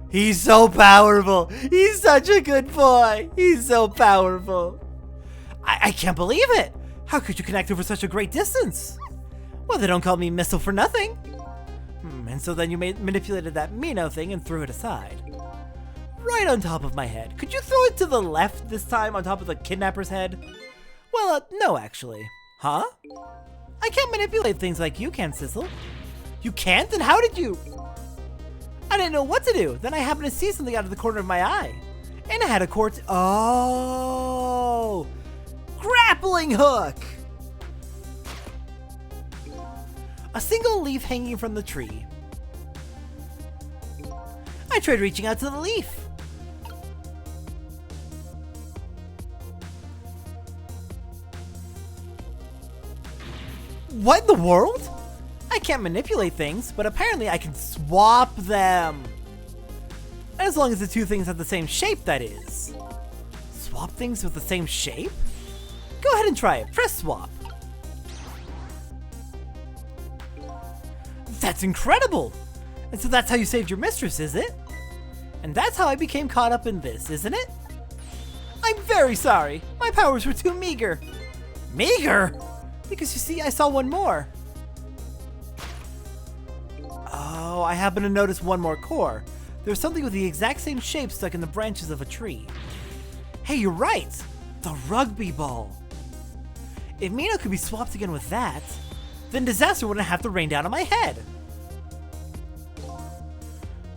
He's so powerful. He's such a good boy. He's so powerful. I can't believe it. How could you connect over such a great distance? Well, they don't call me Missile for nothing. And so then you manipulated that Mino thing and threw it aside. Right on top of my head. Could you throw it to the left this time on top of the kidnapper's head? Well, no, actually. Huh? I can't manipulate things like you can, Sizzle. You can't? Then how did you? I didn't know what to do. Then I happened to see something out of the corner of my eye. And I had a Oh! Grappling hook! A single leaf hanging from the tree. I tried reaching out to the leaf. What in the world? I can't manipulate things, but apparently I can swap them. As long as the two things have the same shape, that is. Swap things with the same shape? Go ahead and try it. Press swap. That's incredible! And so that's how you saved your mistress, is it? And that's how I became caught up in this, isn't it? I'm very sorry. My powers were too meager. Meager? Because you see, I saw one more. Oh, I happen to notice one more core. There's something with the exact same shape stuck in the branches of a tree. Hey, you're right! The rugby ball. If Mino could be swapped again with that, then disaster wouldn't have to rain down on my head.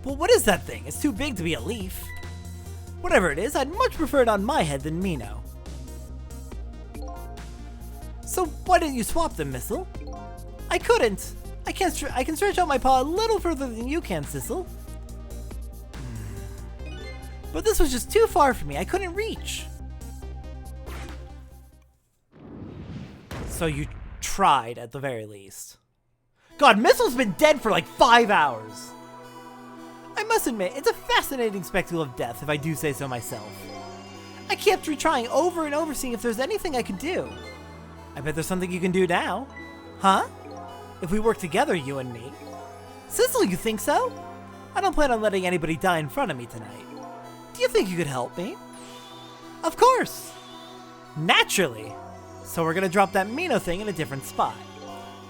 Well, what is that thing? It's too big to be a leaf. Whatever it is, I'd much prefer it on my head than Mino. So why didn't you swap them, Missile? I couldn't. I can stretch out my paw a little further than you can, Sissel. But this was just too far for me. I couldn't reach. So you tried at the very least. God, Missile's been dead for like 5 hours. I must admit, it's a fascinating spectacle of death, if I do say so myself. I kept retrying over and over, seeing if there's anything I could do. I bet there's something you can do now. Huh? If we work together, you and me. Sissel, you think so? I don't plan on letting anybody die in front of me tonight. Do you think you could help me? Of course! Naturally! So we're gonna drop that Mino thing in a different spot.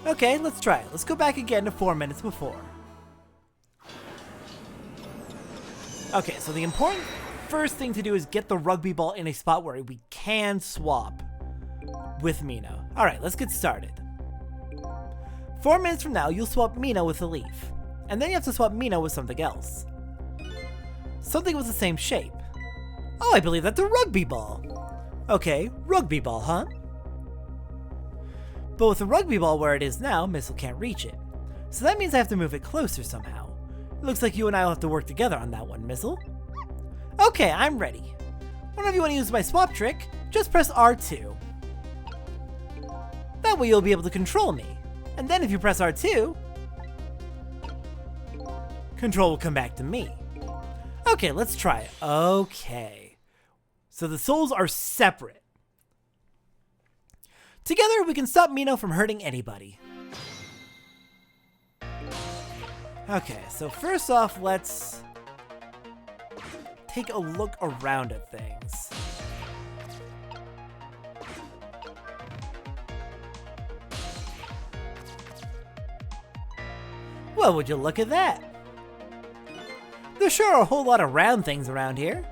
Okay, let's try it. Let's go back again to 4 minutes before. Okay, so the important first thing to do is get the rugby ball in a spot where we can swap with Mino. Alright, let's get started. 4 minutes from now, you'll swap Mino with a leaf. And then you have to swap Mino with something else. Something with the same shape. Oh, I believe that's a rugby ball. Okay, rugby ball, huh? But with the rugby ball where it is now, Missile can't reach it. So that means I have to move it closer somehow. It looks like you and I will have to work together on that one, Missile. Okay, I'm ready. Whenever you want to use my swap trick, just press R2. That way you'll be able to control me. And then if you press R2, control will come back to me. Okay, let's try it. Okay. So the souls are separate. Together, we can stop Mino from hurting anybody. Okay, so first off, let's take a look around at things. Well, would you look at that? There sure are a whole lot of round things around here.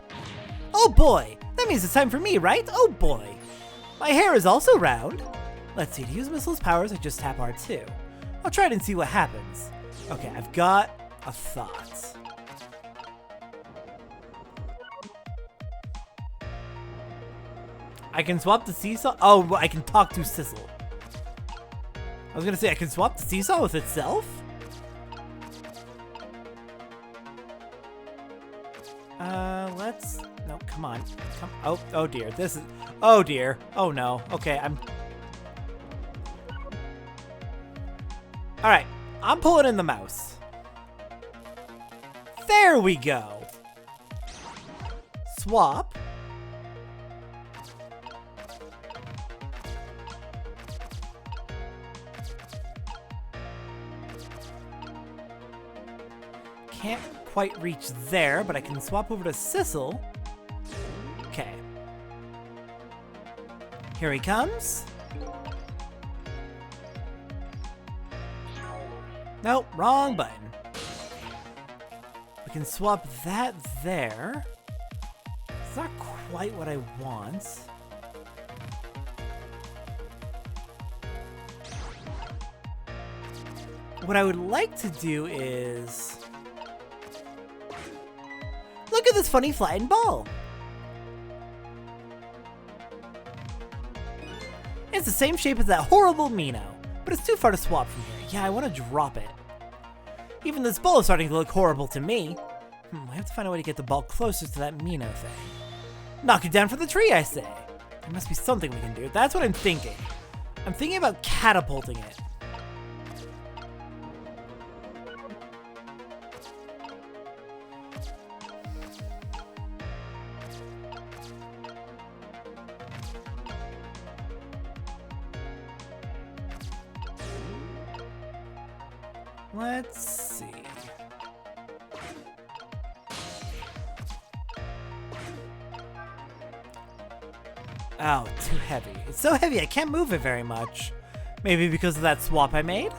Oh boy, that means it's time for me, right? Oh boy. My hair is also round. Let's see, to use Missile's powers, I just tap R2. I'll try it and see what happens. Okay, I've got a thought. I can swap the seesaw? Oh, I can talk to Sissel. I was gonna say, I can swap the seesaw with itself? Let's... No, come on. Oh dear, this is... Oh dear. Oh no. Okay, Alright, I'm pulling in the mouse. There we go. Swap. Can't quite reach there, but I can swap over to Sissel. Okay. Here he comes. Nope, wrong button. We can swap that there. It's not quite what I want. What I would like to do is... Look at this funny flattened ball! It's the same shape as that horrible Mino, but it's too far to swap from here. Yeah, I want to drop it. Even this ball is starting to look horrible to me. I have to find a way to get the ball closer to that Mino thing. Knock it down from the tree, I say. There must be something we can do. That's what I'm thinking. I'm thinking about catapulting it. Let's see. Oh, too heavy. It's so heavy I can't move it very much. Maybe because of that swap I made?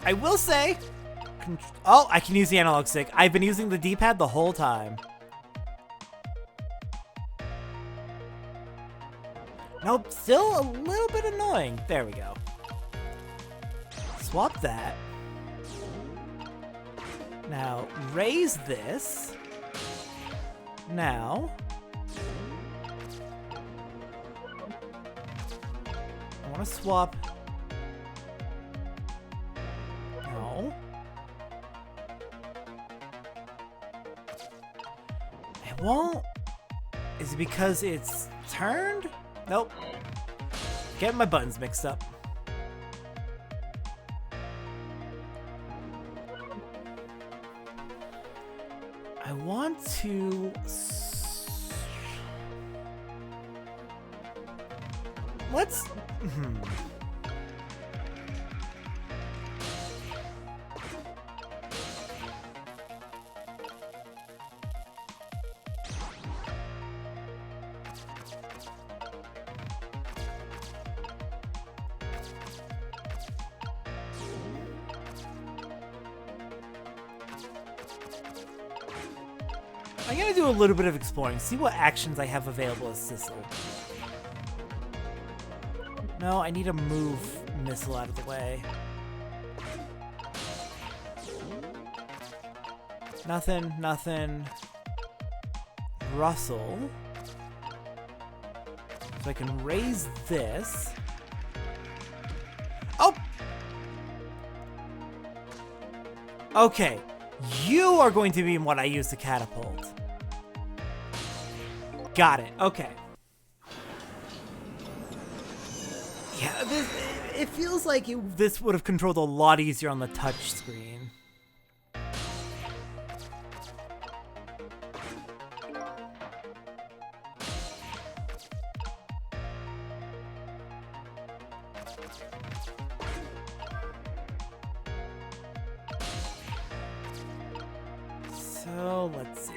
I will say... Oh, I can use the analog stick. I've been using the D-pad the whole time. Nope, still a little bit annoying. There we go. Swap that. Now, raise this. Now. I want to swap. No. It won't. Is it because it's turned? Nope. Getting my buttons mixed up. I want to... Let's... I'm gonna do a little bit of exploring, see what actions I have available as Sissel. No, I need to move Missile out of the way. Nothing, nothing. Russell. So I can raise this. Oh! Okay. You are going to be what I use to catapult. Got it. Okay. Yeah, it feels like this would have controlled a lot easier on the touch screen. So, let's see.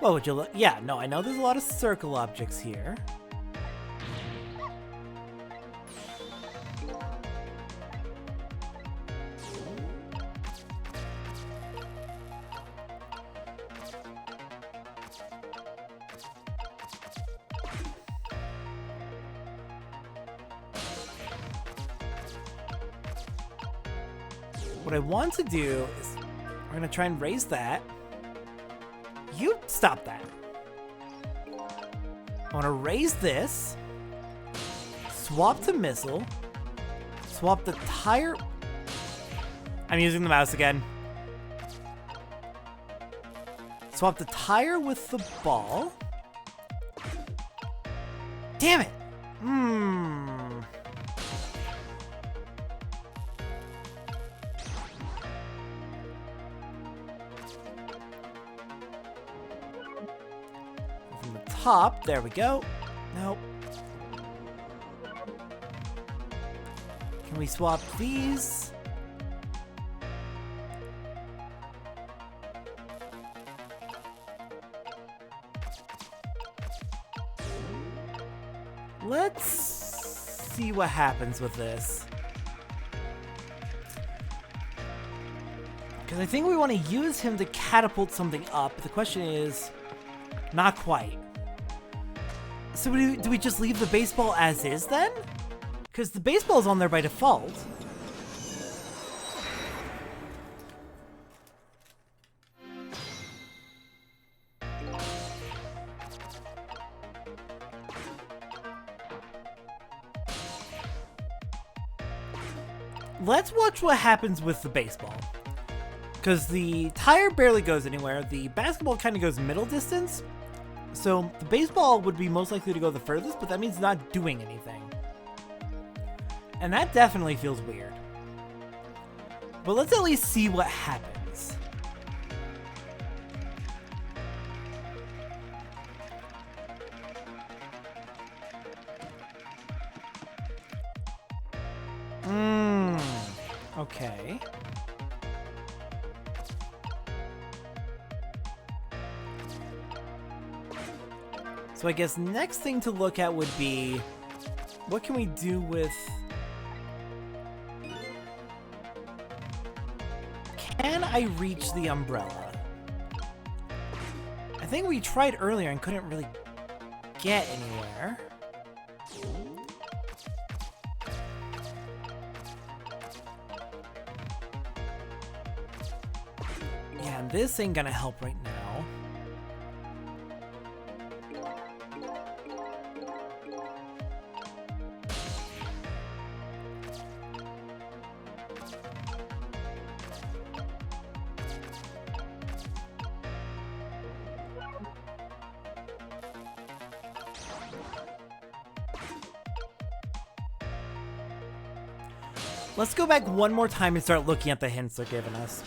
What would you look? Yeah, no, I know there's a lot of circle objects here. What I want to do is we're going to try and raise that. You stop that. I want to raise this. Swap to Missile. Swap the tire. I'm using the mouse again. Swap the tire with the ball. Damn it. From the top, there we go. Nope. Can we swap these? Let's see what happens with this. Because I think we want to use him to catapult something up. The question is, not quite. So do we just leave the baseball as is then? Because the baseball's on there by default. Let's watch what happens with the baseball. Because the tire barely goes anywhere. The basketball kind of goes middle distance. So the baseball would be most likely to go the furthest, but that means not doing anything. And that definitely feels weird. But let's at least see what happens. So I guess next thing to look at would be, what can we do with... Can I reach the umbrella? I think we tried earlier and couldn't really get anywhere. Yeah, and this ain't gonna help right now. Let's go back one more time and start looking at the hints they're giving us.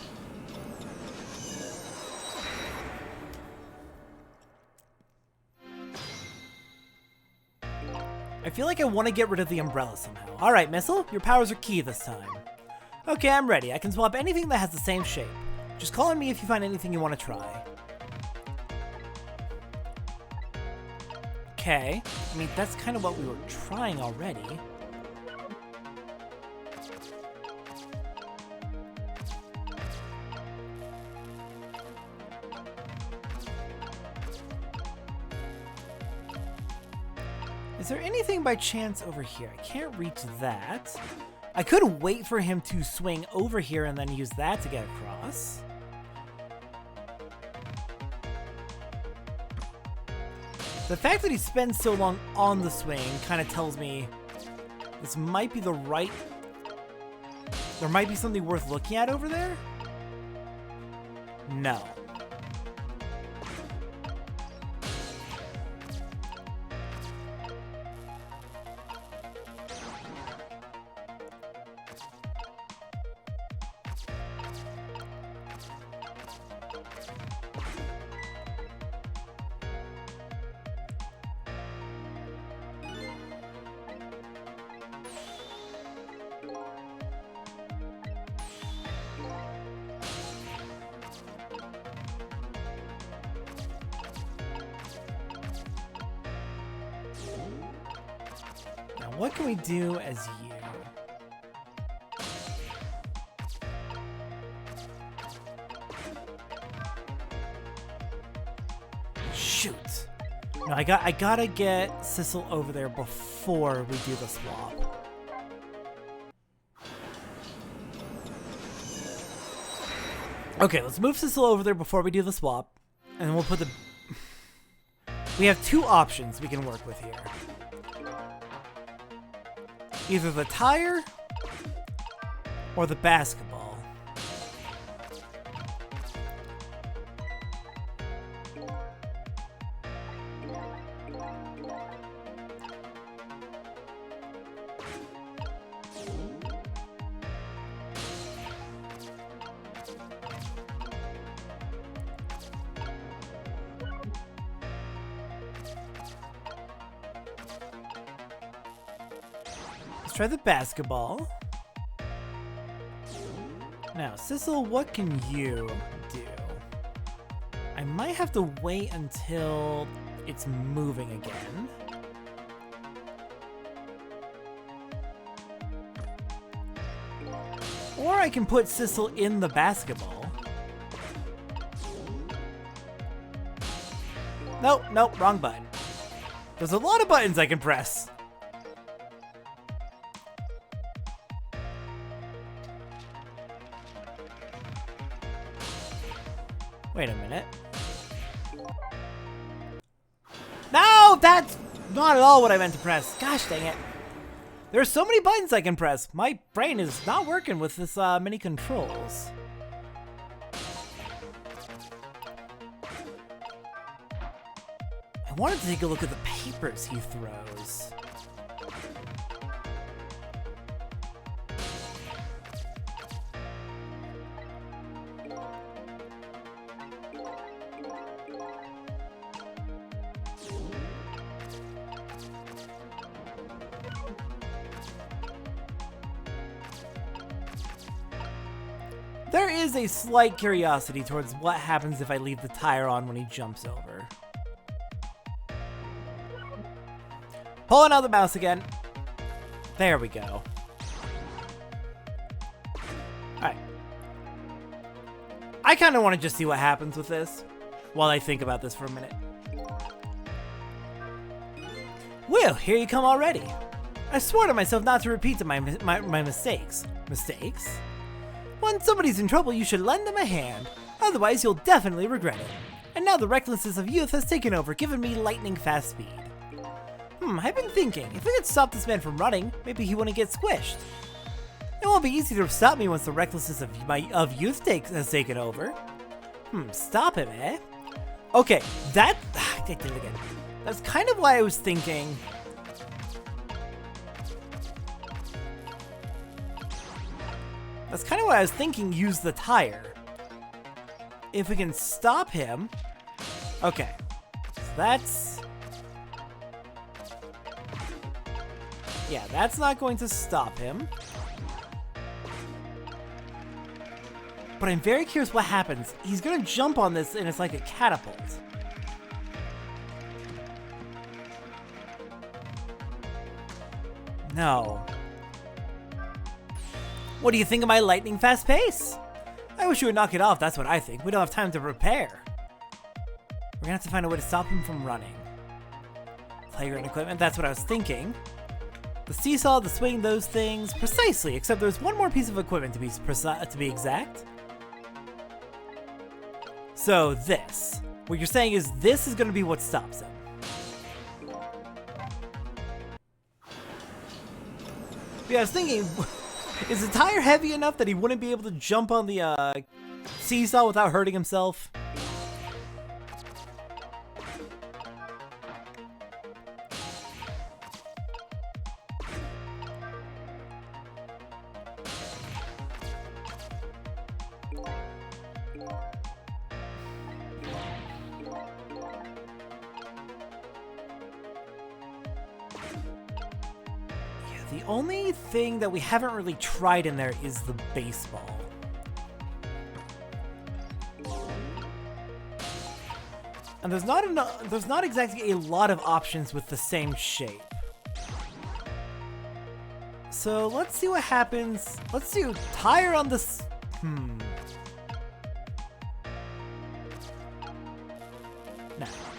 I feel like I want to get rid of the umbrella somehow. Alright, Missile, your powers are key this time. Okay, I'm ready. I can swap anything that has the same shape. Just call on me if you find anything you want to try. Okay. I mean, that's kind of what we were trying already. Is there anything by chance over here? I can't reach that. I could wait for him to swing over here and then use that to get across. The fact that he spends so long on the swing kind of tells me this might be the right... There might be something worth looking at over there? No. What can we do as you? Shoot. No, I gotta get Sissel over there before we do the swap. Okay, let's move Sissel over there before we do the swap. And then we'll put the... We have two options we can work with here. Either the tire or the basketball. Let's try the basketball. Now, Sissel, what can you do? I might have to wait until it's moving again. Or I can put Sissel in the basketball. Nope, nope, wrong button. There's a lot of buttons I can press. Wait a minute. No, that's not at all what I meant to press. Gosh dang it. There are so many buttons I can press. My brain is not working with this many controls. I wanted to take a look at the papers he throws. There is a slight curiosity towards what happens if I leave the tire on when he jumps over. Pulling out the mouse again. There we go. Alright. I kind of want to just see what happens with this while I think about this for a minute. Well, here you come already. I swore to myself not to repeat my mistakes. Mistakes? When somebody's in trouble, you should lend them a hand. Otherwise, you'll definitely regret it. And now the recklessness of youth has taken over, giving me lightning fast speed. I've been thinking, if we could stop this man from running, maybe he wouldn't get squished. It won't be easy to stop me once the recklessness of youth has taken over. Stop him, eh? Okay, I did it again. That's kind of why I was thinking. That's kind of why I was thinking use the tire. If we can stop him. Okay. So that's. Yeah, that's not going to stop him. But I'm very curious what happens. He's going to jump on this and it's like a catapult. No. What do you think of my lightning fast pace? I wish you would knock it off, that's what I think. We don't have time to prepare. We're gonna have to find a way to stop him from running. Playground equipment, that's what I was thinking. The seesaw, the swing, those things. Precisely, except there's one more piece of equipment to be exact. So this. What you're saying is this is gonna be what stops him. Yeah, I was thinking, is the tire heavy enough that he wouldn't be able to jump on the seesaw without hurting himself? The only thing that we haven't really tried in there is the baseball. And there's not exactly a lot of options with the same shape. So let's see what happens. Let's do tire on this. Nah,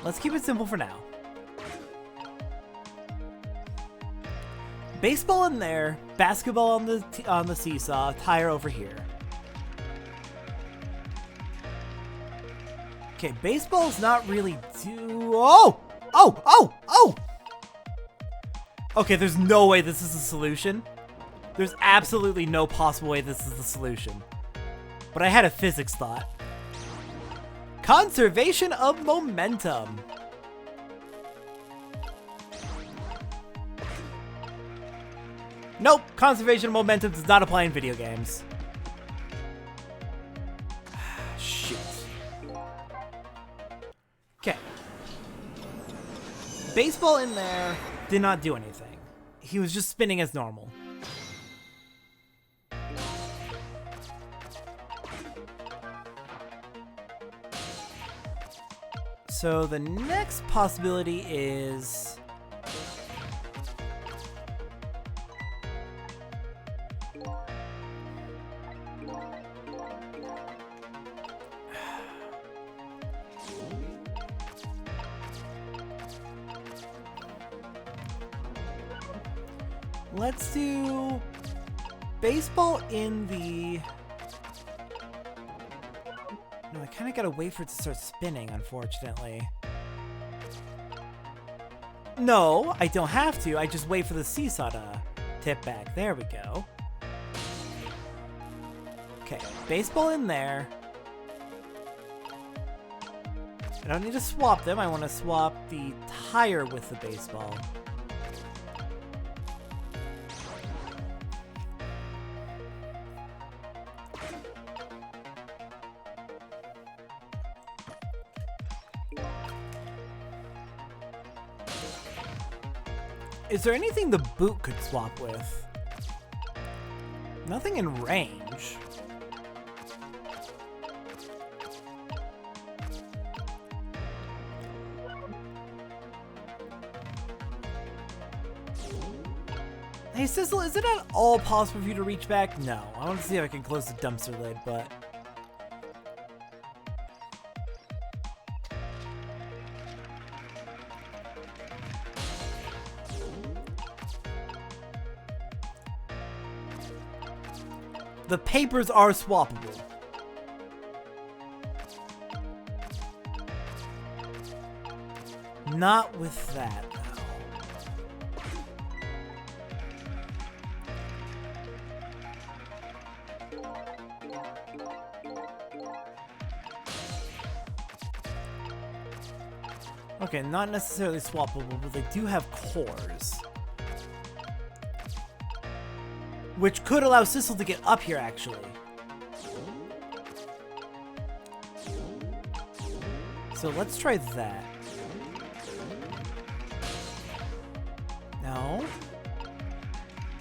let's keep it simple for now. Baseball in there, basketball on the seesaw, tire over here. Okay, baseball's not really Oh! Okay, there's no way this is the solution. There's absolutely no possible way this is the solution. But I had a physics thought. Conservation of momentum. Nope, conservation of momentum does not apply in video games. Shoot. Okay. Baseball in there did not do anything. He was just spinning as normal. So the next possibility is... Let's do baseball in the... No, I kind of gotta wait for it to start spinning, unfortunately. No, I don't have to. I just wait for the seesaw to tip back. There we go. Okay, baseball in there. I don't need to swap them. I want to swap the tire with the baseball. Is there anything the boot could swap with? Nothing in range. Hey, Sissel, is it at all possible for you to reach back? No. I want to see if I can close the dumpster lid, but... The papers are swappable. Not with that, though. Okay, not necessarily swappable, but they do have cores. Which could allow Sissel to get up here, actually. So let's try that. No.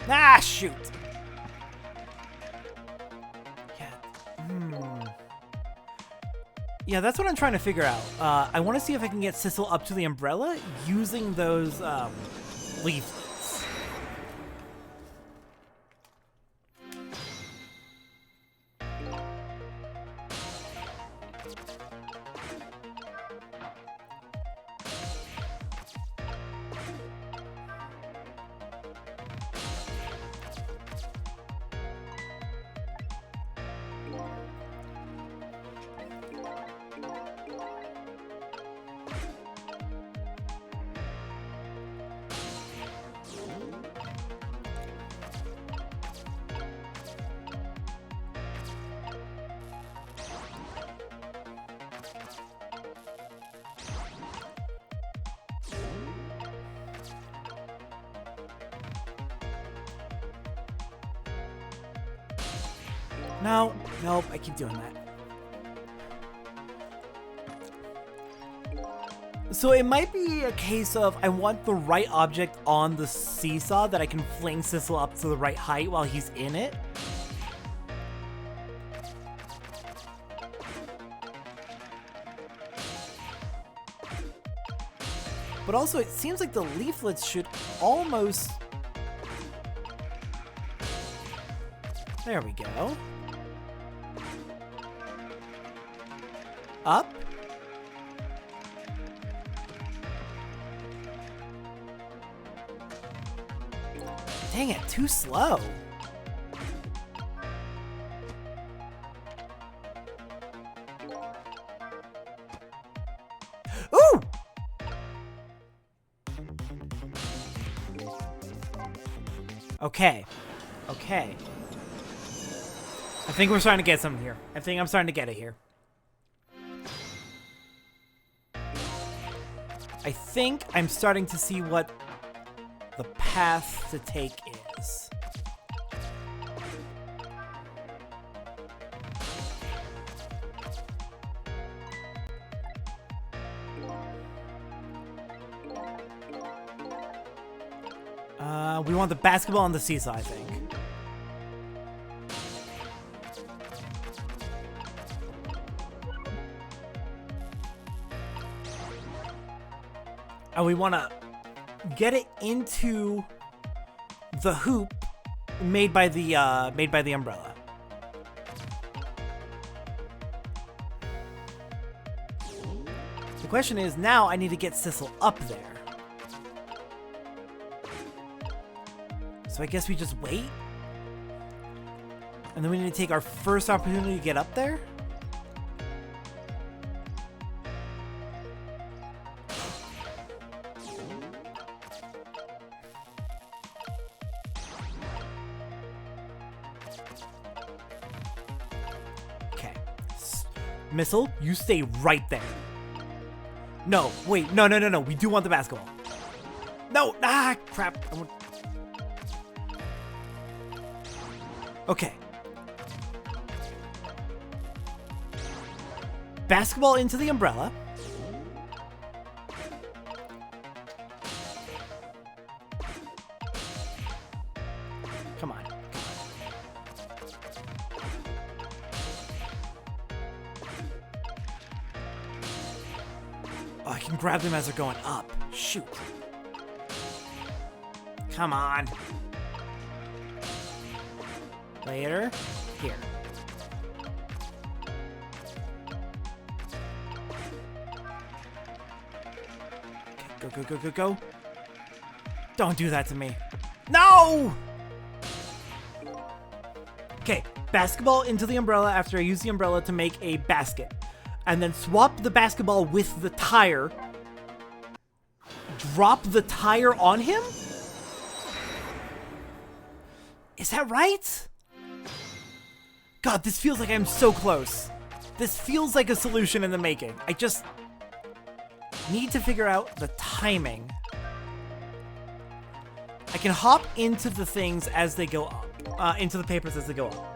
Ah, shoot! Yeah, that's what I'm trying to figure out. I want to see if I can get Sissel up to the umbrella using those leaflets. No, nope, I keep doing that. So it might be a case of I want the right object on the seesaw that I can fling Sissel up to the right height while he's in it. But also it seems like the leaflets should almost... There we go. Up. Dang it, too slow. Ooh! Okay. Okay. I think we're starting to get something here. I think I'm starting to get it here. I think I'm starting to see what the path to take is. We want the basketball on the seesaw, I think. And we want to get it into the hoop made by the umbrella. The question is, now I need to get Sissel up there. So I guess we just wait? And then we need to take our first opportunity to get up there? Okay. Missile, you stay right there. No, wait, no. We do want the basketball. No, crap. Okay. Basketball into the umbrella. Come on. Oh, I can grab them as they're going up. Shoot. Come on. Later. Here. Go, go, go, go, go. Don't do that to me. No! Okay, basketball into the umbrella after I use the umbrella to make a basket. And then swap the basketball with the tire. Drop the tire on him? Is that right? God, this feels like I'm so close. This feels like a solution in the making. I just need to figure out the timing. I can hop into the things as they go up, into the papers as they go up.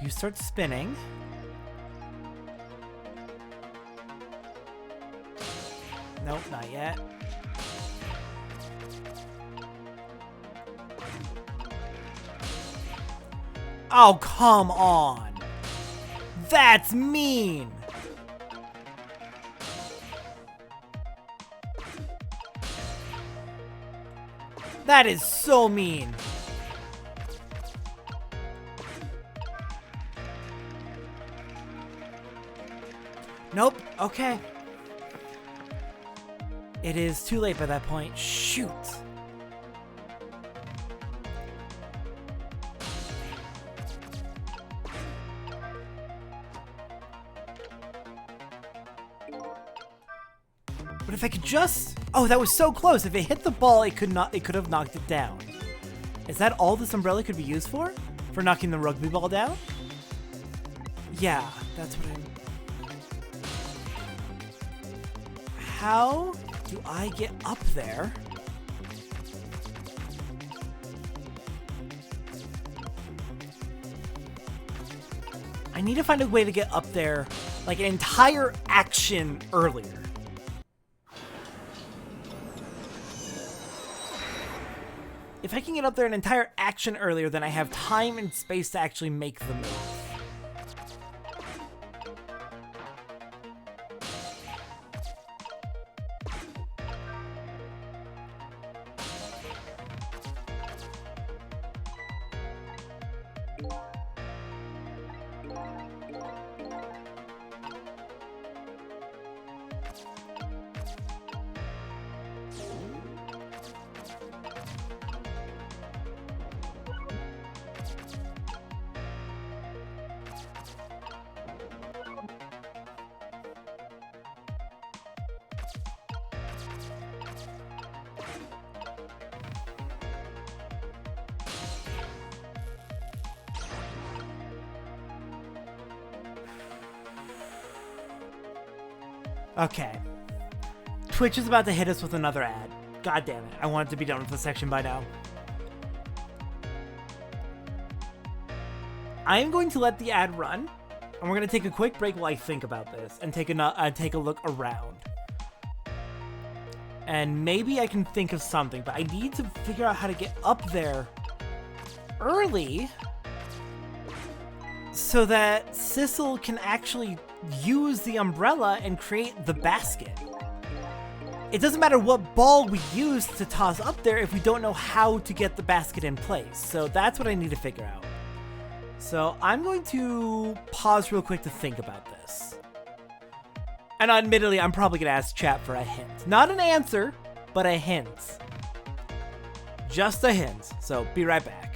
You start spinning. Nope, not yet. Oh, come on. That's mean. That is so mean. Nope. Okay. It is too late by that point. Shoot. But if I could just... Oh, that was so close. If it hit the ball, it could have knocked it down. Is that all this umbrella could be used for? For knocking the rugby ball down? Yeah, that's what I'm... How do I get up there? I need to find a way to get up there, like an entire action earlier. If I can get up there an entire action earlier, then I have time and space to actually make the move. Okay. Twitch is about to hit us with another ad. God damn it. I want it to be done with this section by now. I am going to let the ad run, and we're going to take a quick break while I think about this and take a look around. And maybe I can think of something, but I need to figure out how to get up there early so that Sissel can actually use the umbrella and create the basket. It doesn't matter what ball we use to toss up there if we don't know how to get the basket in place. So that's what I need to figure out. So I'm going to pause real quick to think about this. And admittedly, I'm probably going to ask chat for a hint. Not an answer, but a hint. Just a hint. So be right back.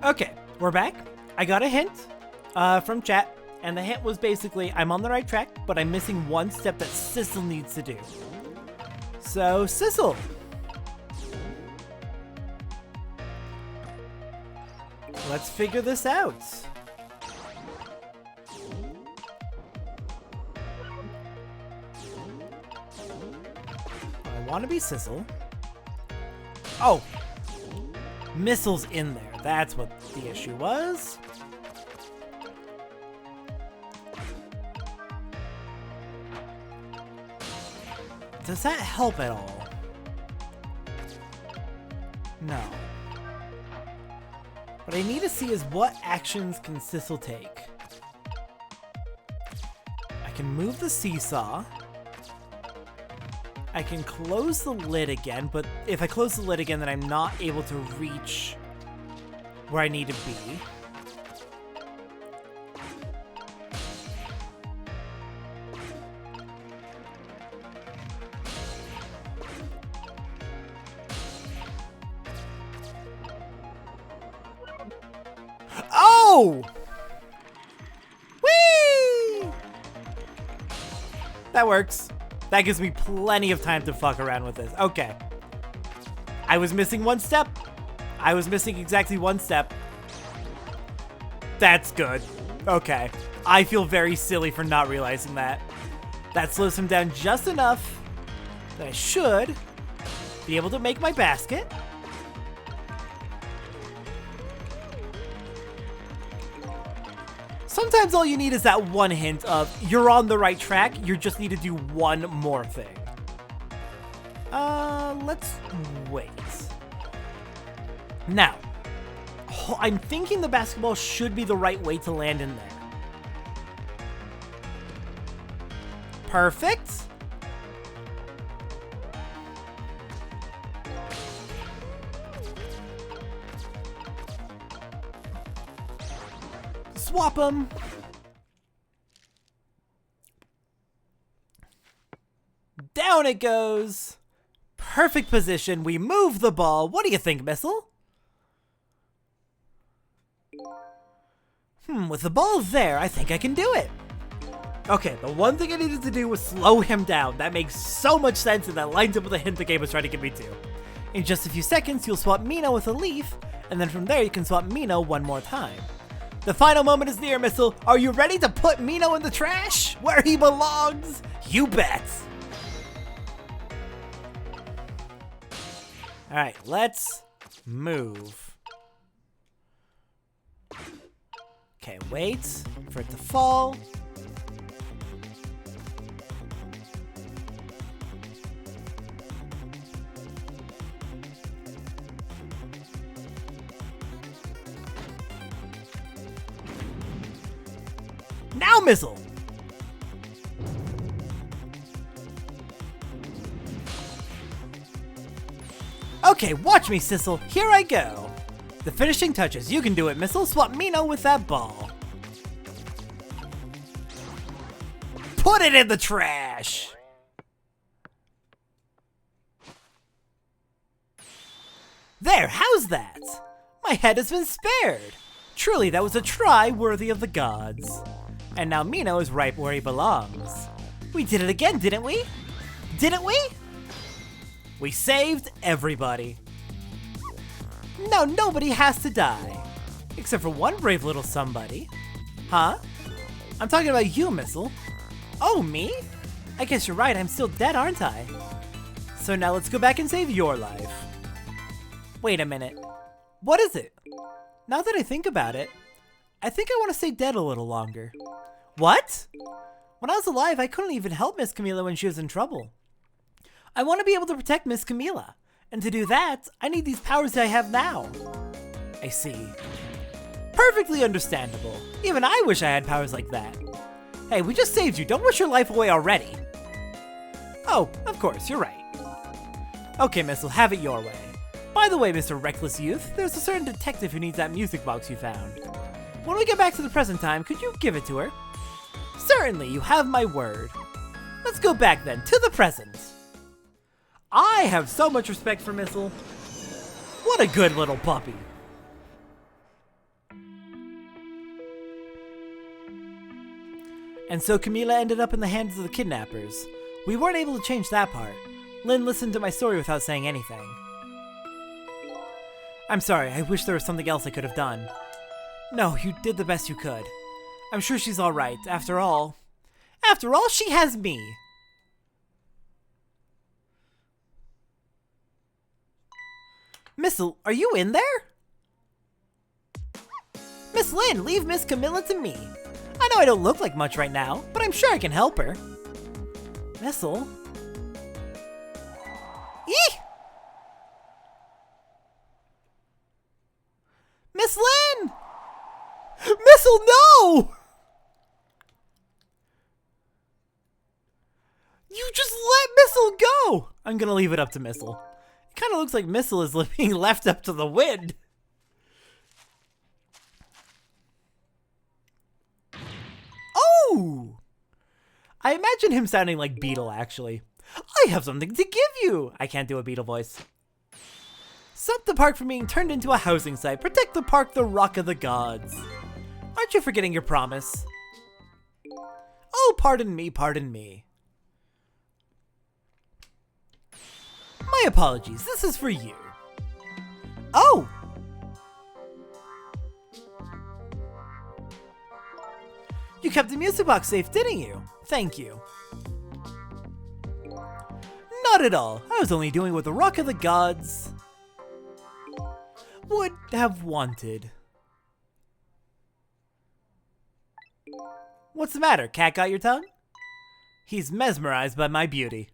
Okay, we're back. I got a hint from chat, and the hint was basically I'm on the right track, but I'm missing one step that Sissel needs to do. So, Sissel. Let's figure this out. I want to be Sissel. Oh! Missile's in there. That's what the issue was. Does that help at all? No. What I need to see is what actions can Sissel take. I can move the seesaw. I can close the lid again, but if I close the lid again, then I'm not able to reach where I need to be. Oh! Whee! That works. That gives me plenty of time to fuck around with this. Okay. I was missing one step. I was missing exactly one step. That's good. Okay. I feel very silly for not realizing that. That slows him down just enough that I should be able to make my basket. Sometimes all you need is that one hint of, you're on the right track, you just need to do one more thing. Let's wait. Now, I'm thinking the basketball should be the right way to land in there. Perfect. Swap them. Down it goes. Perfect position. We move the ball. What do you think, Missile? With the ball there, I think I can do it. Okay, the one thing I needed to do was slow him down. That makes so much sense, and that lines up with the hint the game was trying to give me to. In just a few seconds, you'll swap Mino with a leaf, and then from there you can swap Mino one more time. The final moment is near, Missile. Are you ready to put Mino in the trash? Where he belongs? You bet. Alright, let's move. Okay, wait for it to fall. Now, Missile! Okay, watch me, Sissel. Here I go. The finishing touches. You can do it, Missile. Swap Mino with that ball. Put it in the trash! There, how's that? My head has been spared. Truly, that was a try worthy of the gods. And now Mino is right where he belongs. We did it again, didn't we? Didn't we? We saved everybody. Now nobody has to die. Except for one brave little somebody. Huh? I'm talking about you, Missile. Oh, me? I guess you're right, I'm still dead, aren't I? So now let's go back and save your life. Wait a minute. What is it? Now that I think about it, I think I want to stay dead a little longer. What? When I was alive, I couldn't even help Miss Camila when she was in trouble. I want to be able to protect Miss Camila, and to do that, I need these powers that I have now. I see. Perfectly understandable. Even I wish I had powers like that. Hey, we just saved you. Don't wish your life away already. Oh, of course, you're right. Okay, Missile, have it your way. By the way, Mr. Reckless Youth, there's a certain detective who needs that music box you found. When we get back to the present time, could you give it to her? Certainly, you have my word. Let's go back then, to the present. I have so much respect for Missile. What a good little puppy. And so Camila ended up in the hands of the kidnappers. We weren't able to change that part. Lynn listened to my story without saying anything. I'm sorry, I wish there was something else I could have done. No, you did the best you could. I'm sure she's alright. After all, she has me. Missile, are you in there? Miss Lynn, leave Miss Camila to me. I know I don't look like much right now, but I'm sure I can help her. Missile? Eek! Miss Lynn! Missile, no! You just let Missile go! I'm gonna leave it up to Missile. It kinda looks like Missile is being left up to the wind. Oh! I imagine him sounding like Beetle, actually. I have something to give you! I can't do a Beetle voice. Stop the park from being turned into a housing site. Protect the park, the Rock of the Gods. Aren't you forgetting your promise? Oh, pardon me, pardon me. My apologies, this is for you. Oh! You kept the music box safe, didn't you? Thank you. Not at all. I was only doing what the Rock of the Gods would have wanted. What's the matter? Cat got your tongue? He's mesmerized by my beauty.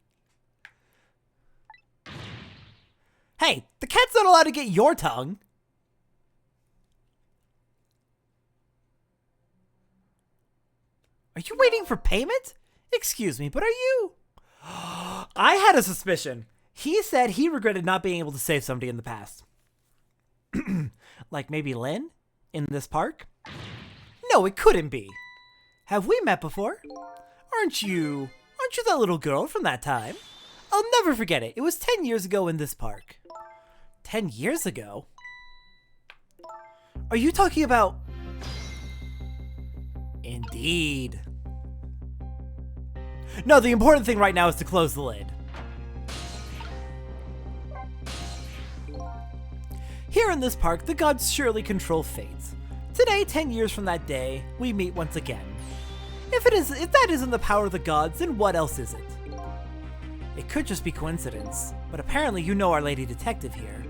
Hey, the cat's not allowed to get your tongue. Are you waiting for payment? Excuse me, but are you? I had a suspicion. He said he regretted not being able to save somebody in the past. Like maybe Lynn? In this park? No, it couldn't be. Have we met before? Aren't you that little girl from that time? I'll never forget it. It was 10 years ago in this park. 10 years ago? Are you talking about... Indeed. No, the important thing right now is to close the lid. Here in this park, the gods surely control fate. Today, 10 years from that day, we meet once again. If that isn't the power of the gods, then what else is it? It could just be coincidence, but apparently you know our lady detective here.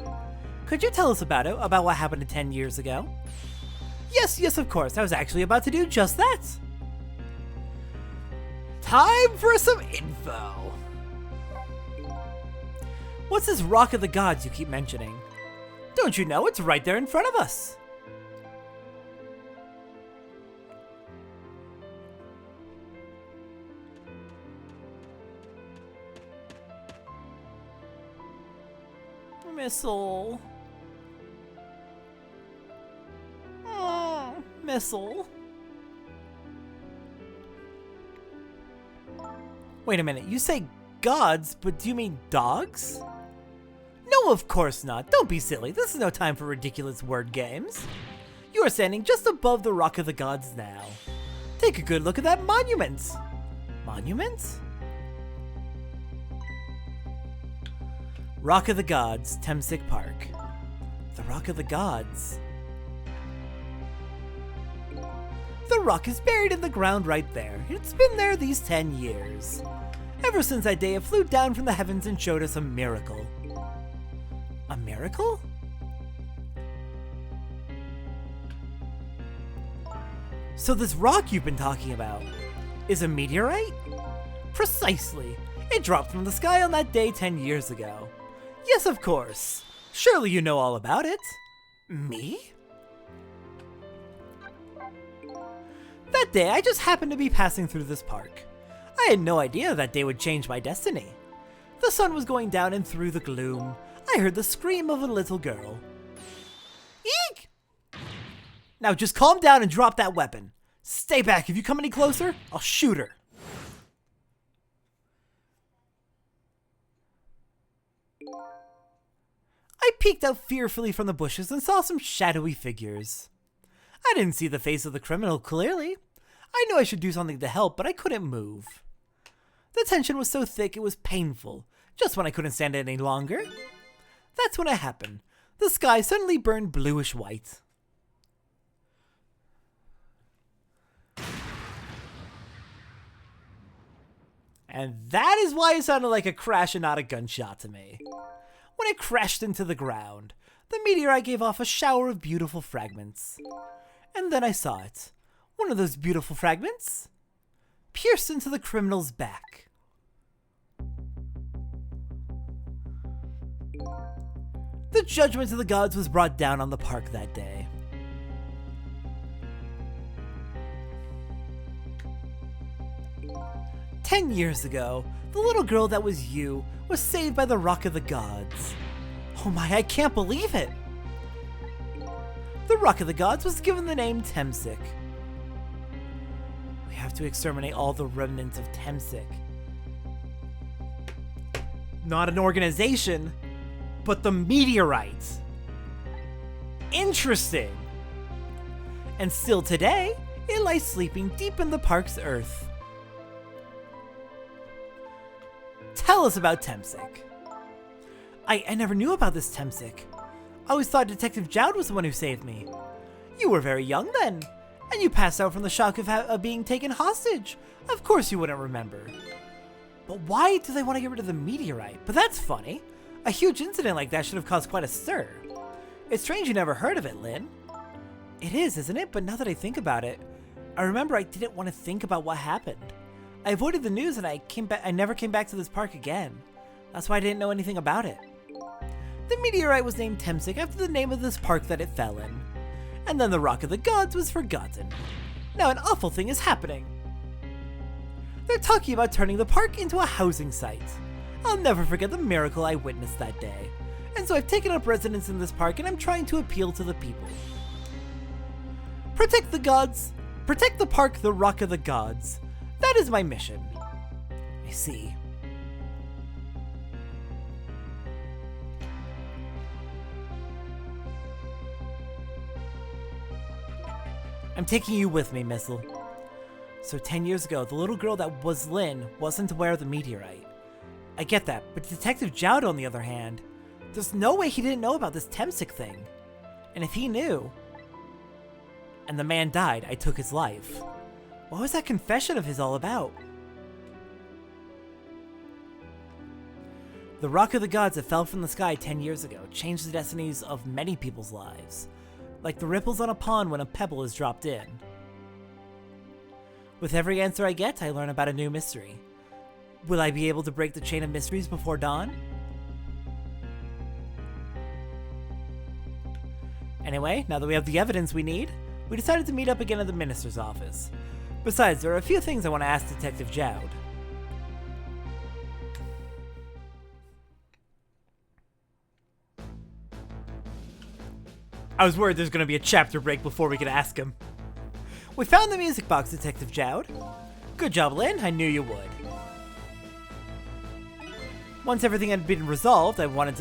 Could you tell us about it, about what happened 10 years ago? Yes, of course, I was actually about to do just that. Time for some info. What's this Rock of the Gods you keep mentioning? Don't you know it's right there in front of us? Missile. Oh, Missile. Wait a minute, you say gods, but do you mean dogs? No, of course not. Don't be silly. This is no time for ridiculous word games. You are standing just above the Rock of the Gods now. Take a good look at that monument. Monument? Rock of the Gods, Temsic Park. The Rock of the Gods. The rock is buried in the ground right there. It's been there these 10 years. Ever since that day it flew down from the heavens and showed us a miracle. A miracle? So this rock you've been talking about is a meteorite? Precisely. It dropped from the sky on that day 10 years ago. Yes, of course. Surely you know all about it. Me? That day, I just happened to be passing through this park. I had no idea that day would change my destiny. The sun was going down and through the gloom, I heard the scream of a little girl. Eek! Now just calm down and drop that weapon. Stay back. If you come any closer, I'll shoot her. I peeked out fearfully from the bushes and saw some shadowy figures. I didn't see the face of the criminal clearly. I knew I should do something to help, but I couldn't move. The tension was so thick it was painful, just when I couldn't stand it any longer. That's when it happened. The sky suddenly burned bluish white. And that is why it sounded like a crash and not a gunshot to me. When it crashed into the ground, the meteorite gave off a shower of beautiful fragments. And then I saw it. One of those beautiful fragments pierced into the criminal's back. The judgment of the gods was brought down on the park that day. "10 years ago, the little girl that was you was saved by the Rock of the Gods." Oh my, I can't believe it! The Rock of the Gods was given the name Temsic. We have to exterminate all the remnants of Temsic. Not an organization, but the meteorite. Interesting. And still today, it lies sleeping deep in the park's earth. Tell us about Temsic. I never knew about this Temsic. I always thought Detective Jowd was the one who saved me. You were very young then, and you passed out from the shock of being taken hostage. Of course you wouldn't remember. But why do they want to get rid of the meteorite? But that's funny. A huge incident like that should have caused quite a stir. It's strange you never heard of it, Lynn. It is, isn't it? But now that I think about it, I remember I didn't want to think about what happened. I avoided the news and I never came back to this park again. That's why I didn't know anything about it. The meteorite was named Temsic after the name of this park that it fell in. And then the Rock of the Gods was forgotten. Now an awful thing is happening. They're talking about turning the park into a housing site. I'll never forget the miracle I witnessed that day. And so I've taken up residence in this park and I'm trying to appeal to the people. Protect the gods. Protect the park, the Rock of the Gods. That is my mission. I see. I'm taking you with me, Missile. So 10 years ago, the little girl that was Lynn wasn't aware of the meteorite. I get that, but Detective Jowd, on the other hand, there's no way he didn't know about this Temsic thing. And if he knew, and the man died, I took his life. What was that confession of his all about? The Rock of the Gods that fell from the sky 10 years ago changed the destinies of many people's lives, like the ripples on a pond when a pebble is dropped in. With every answer I get, I learn about a new mystery. Will I be able to break the chain of mysteries before dawn? Anyway, now that we have the evidence we need, we decided to meet up again at the minister's office. Besides, there are a few things I want to ask Detective Jowd. I was worried there's going to be a chapter break before we could ask him. We found the music box, Detective Jowd. Good job, Lynn. I knew you would. Once everything had been resolved, I wanted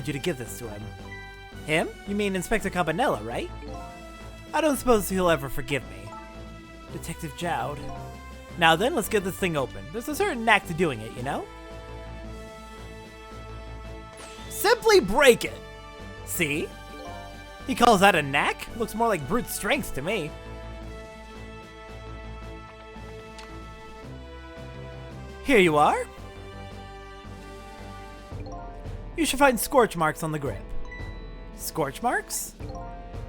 you to give this to him. Him? You mean Inspector Campanella, right? I don't suppose he'll ever forgive me. Detective Jowd. Now then, let's get this thing open. There's a certain knack to doing it, you know? Simply break it! See? He calls that a knack? Looks more like brute strength to me. Here you are. You should find scorch marks on the grip. Scorch marks?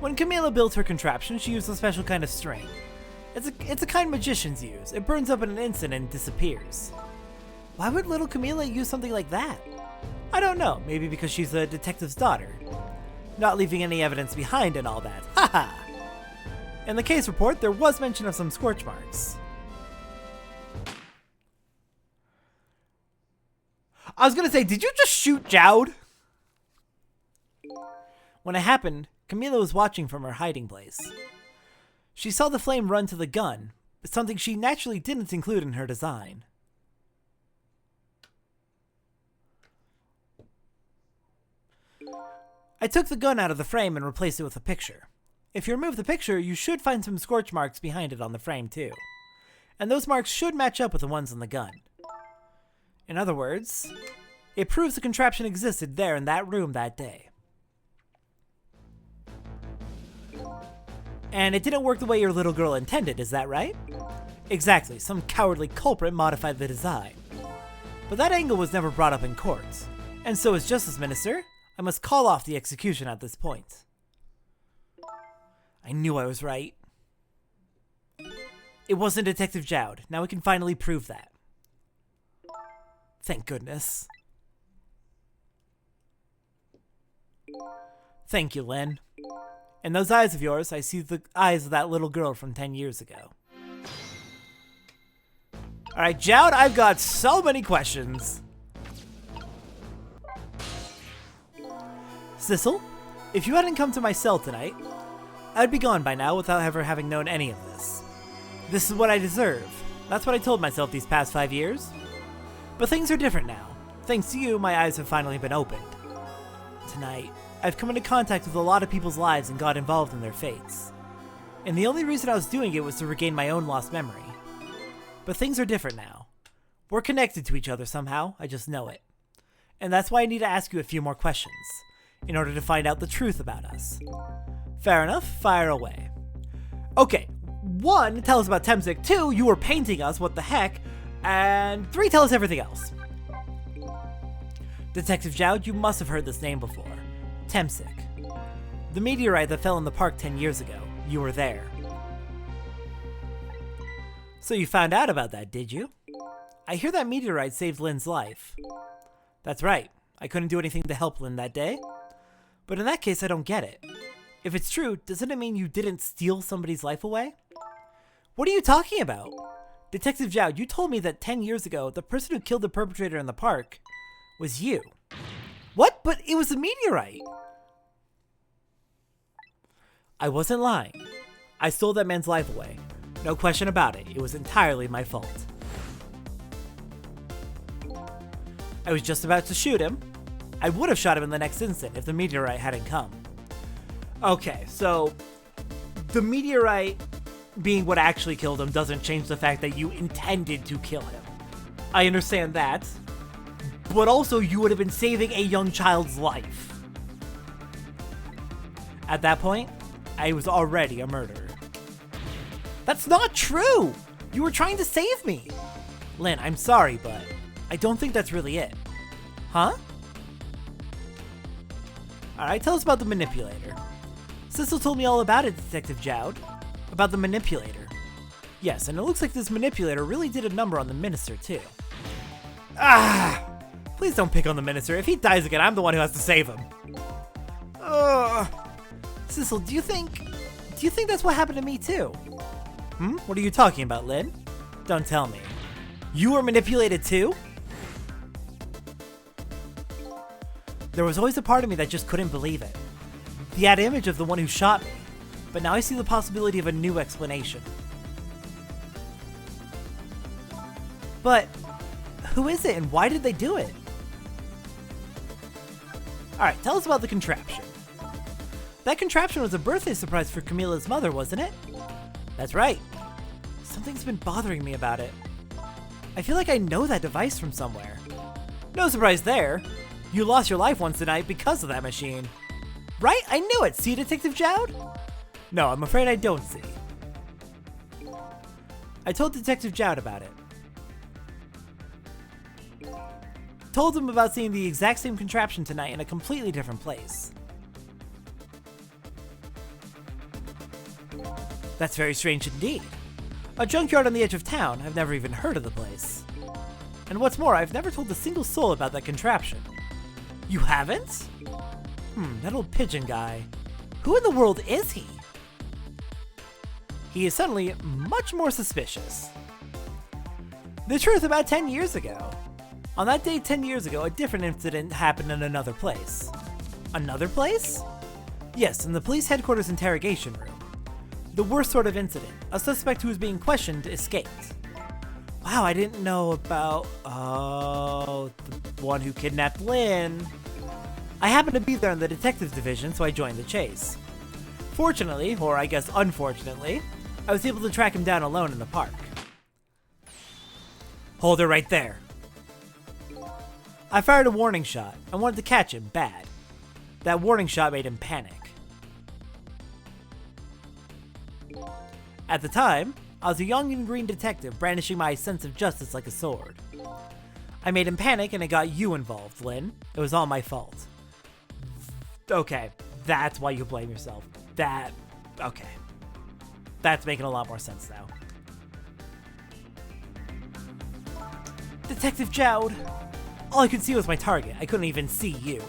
When Camilla built her contraption, she used a special kind of string. It's a kind magicians use. It burns up in an instant and disappears. Why would little Camilla use something like that? I don't know. Maybe because she's a detective's daughter. Not leaving any evidence behind and all that. Haha! In the case report, there was mention of some scorch marks. I was gonna say, did you just shoot Jowd? When it happened, Camilla was watching from her hiding place. She saw the flame run to the gun, but something she naturally didn't include in her design. I took the gun out of the frame and replaced it with a picture. If you remove the picture, you should find some scorch marks behind it on the frame too. and those marks should match up with the ones on the gun. In other words, it proves the contraption existed there in that room that day. And it didn't work the way your little girl intended, is that right? Exactly, some cowardly culprit modified the design. But that angle was never brought up in court, and so as Justice Minister, I must call off the execution at this point. I knew I was right. It wasn't Detective Jowd. Now we can finally prove that. Thank goodness. Thank you, Lynn. In those eyes of yours, I see the eyes of that little girl from 10 years ago. Alright, Jowd, I've got so many questions. Sissel, if you hadn't come to my cell tonight, I'd be gone by now without ever having known any of this. This is what I deserve. That's what I told myself these past 5 years. But things are different now. Thanks to you, my eyes have finally been opened. Tonight, I've come into contact with a lot of people's lives and got involved in their fates. And the only reason I was doing it was to regain my own lost memory. But things are different now. We're connected to each other somehow, I just know it. And that's why I need to ask you a few more questions, in order to find out the truth about us. Fair enough, fire away. Okay, 1, tell us about Temsic, 2, you were painting us, what the heck, and 3, tell us everything else. Detective Jowd, you must have heard this name before. Temsic. The meteorite that fell in the park 10 years ago. You were there. So you found out about that, did you? I hear that meteorite saved Lynn's life. That's right. I couldn't do anything to help Lynn that day. But in that case, I don't get it. If it's true, doesn't it mean you didn't steal somebody's life away? What are you talking about? Detective Jowd, you told me that 10 years ago, the person who killed the perpetrator in the park was you. What? But it was a meteorite! I wasn't lying. I stole that man's life away. No question about it. It was entirely my fault. I was just about to shoot him. I would have shot him in the next instant if the meteorite hadn't come. Okay, so the meteorite being what actually killed him doesn't change the fact that you intended to kill him. I understand that. But also, you would have been saving a young child's life. At that point, I was already a murderer. That's not true! You were trying to save me! Lynn, I'm sorry, but I don't think that's really it. Huh? Alright, tell us about the manipulator. Sissel told me all about it, Detective Jowd. About the manipulator. Yes, and it looks like this manipulator really did a number on the minister, too. Ah! Please don't pick on the minister. If he dies again, I'm the one who has to save him. Sissel, do you think that's what happened to me too? What are you talking about, Lynn? Don't tell me. You were manipulated too? There was always a part of me that just couldn't believe it. The ad image of the one who shot me. But now I see the possibility of a new explanation. But who is it and why did they do it? Alright, tell us about the contraption. That contraption was a birthday surprise for Camilla's mother, wasn't it? That's right. Something's been bothering me about it. I feel like I know that device from somewhere. No surprise there. You lost your life once tonight because of that machine. Right? I knew it! See, Detective Jowd? No, I'm afraid I don't see. I told Detective Jowd about it. Told him about seeing the exact same contraption tonight in a completely different place. That's very strange indeed. A junkyard on the edge of town. I've never even heard of the place. And what's more, I've never told a single soul about that contraption. You haven't? That old pigeon guy. Who in the world is he? He is suddenly much more suspicious. The truth about 10 years ago. On that day 10 years ago, a different incident happened in another place. Another place? Yes, in the police headquarters interrogation room. The worst sort of incident. A suspect who was being questioned escaped. Wow, I didn't know about... Oh, the one who kidnapped Lynn. I happened to be there in the detectives division, so I joined the chase. Fortunately, or I guess unfortunately, I was able to track him down alone in the park. Hold her right there. I fired a warning shot. I wanted to catch him bad. That warning shot made him panic. At the time, I was a young and green detective brandishing my sense of justice like a sword. I made him panic and it got you involved, Lynn. It was all my fault. Okay, that's why you blame yourself. Okay. That's making a lot more sense now. Detective Jowd. All I could see was my target. I couldn't even see you.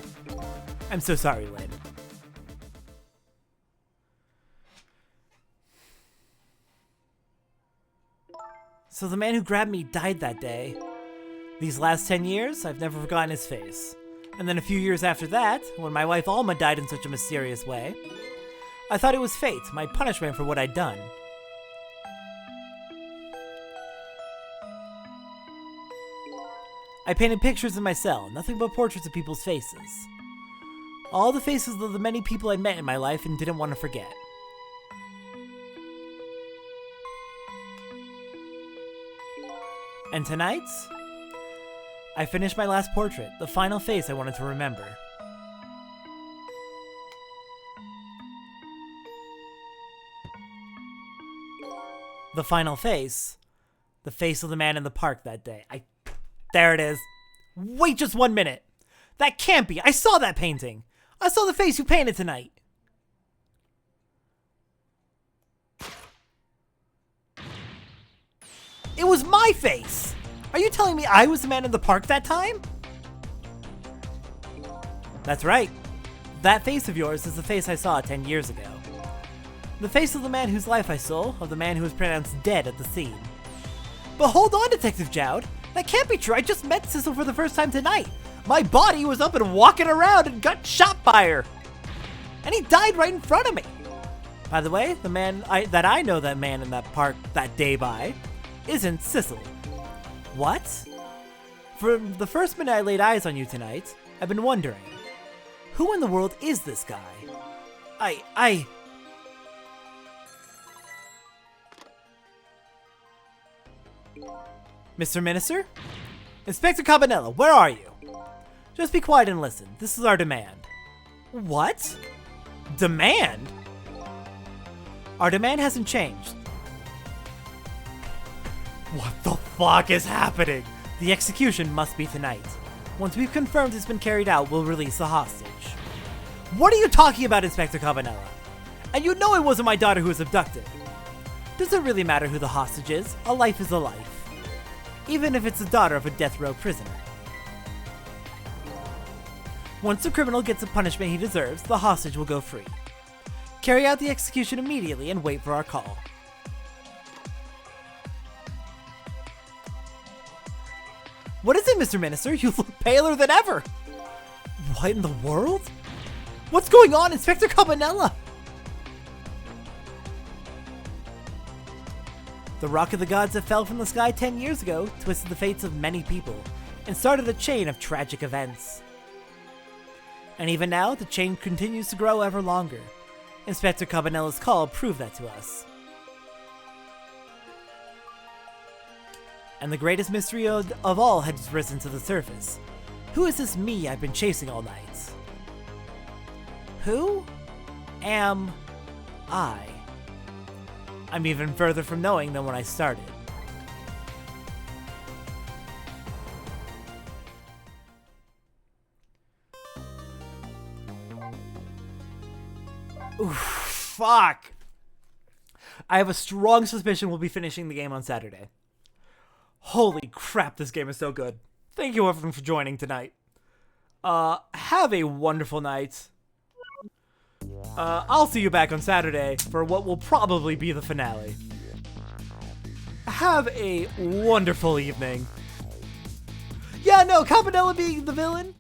I'm so sorry, Lynn. So the man who grabbed me died that day. These last 10 years, I've never forgotten his face. And then a few years after that, when my wife Alma died in such a mysterious way, I thought it was fate, my punishment for what I'd done. I painted pictures in my cell, nothing but portraits of people's faces. All the faces of the many people I'd met in my life and didn't want to forget. And tonight, I finished my last portrait, the final face I wanted to remember. The final face, the face of the man in the park that day. There it is. Wait just 1 minute. That can't be. I saw that painting. I saw the face you painted tonight. It was my face! Are you telling me I was the man in the park that time? That's right. That face of yours is the face I saw 10 years ago. The face of the man whose life I stole, of the man who was pronounced dead at the scene. But hold on, Detective Jowd. That can't be true. I just met Sissel for the first time tonight. My body was up and walking around and got shot by her. And he died right in front of me. By the way, the man that I know that man in that park that day by isn't Sissel. What? From the first minute I laid eyes on you tonight, I've been wondering, who in the world is this guy? Mr. Minister? Inspector Cabanela, where are you? Just be quiet and listen. This is our demand. What? Demand? Our demand hasn't changed. What the fuck is happening? The execution must be tonight. Once we've confirmed it's been carried out, we'll release the hostage. What are you talking about, Inspector Cabanela? And you know it wasn't my daughter who was abducted. Does it really matter who the hostage is? A life is a life. Even if it's the daughter of a death row prisoner. Once the criminal gets the punishment he deserves, the hostage will go free. Carry out the execution immediately and wait for our call. What is it, Mr. Minister? You look paler than ever! What in the world? What's going on, Inspector Cabanela? The Rock of the Gods that fell from the sky 10 years ago twisted the fates of many people and started a chain of tragic events. And even now, the chain continues to grow ever longer. Inspector Cabanela's call proved that to us. And the greatest mystery of all has risen to the surface. Who is this me I've been chasing all night? Who am I? I'm even further from knowing than when I started. Oof, fuck! I have a strong suspicion we'll be finishing the game on Saturday. Holy crap, this game is so good. Thank you everyone for joining tonight. Have a wonderful night. I'll see you back on Saturday for what will probably be the finale. Have a wonderful evening. Yeah, no, Cabanela being the villain,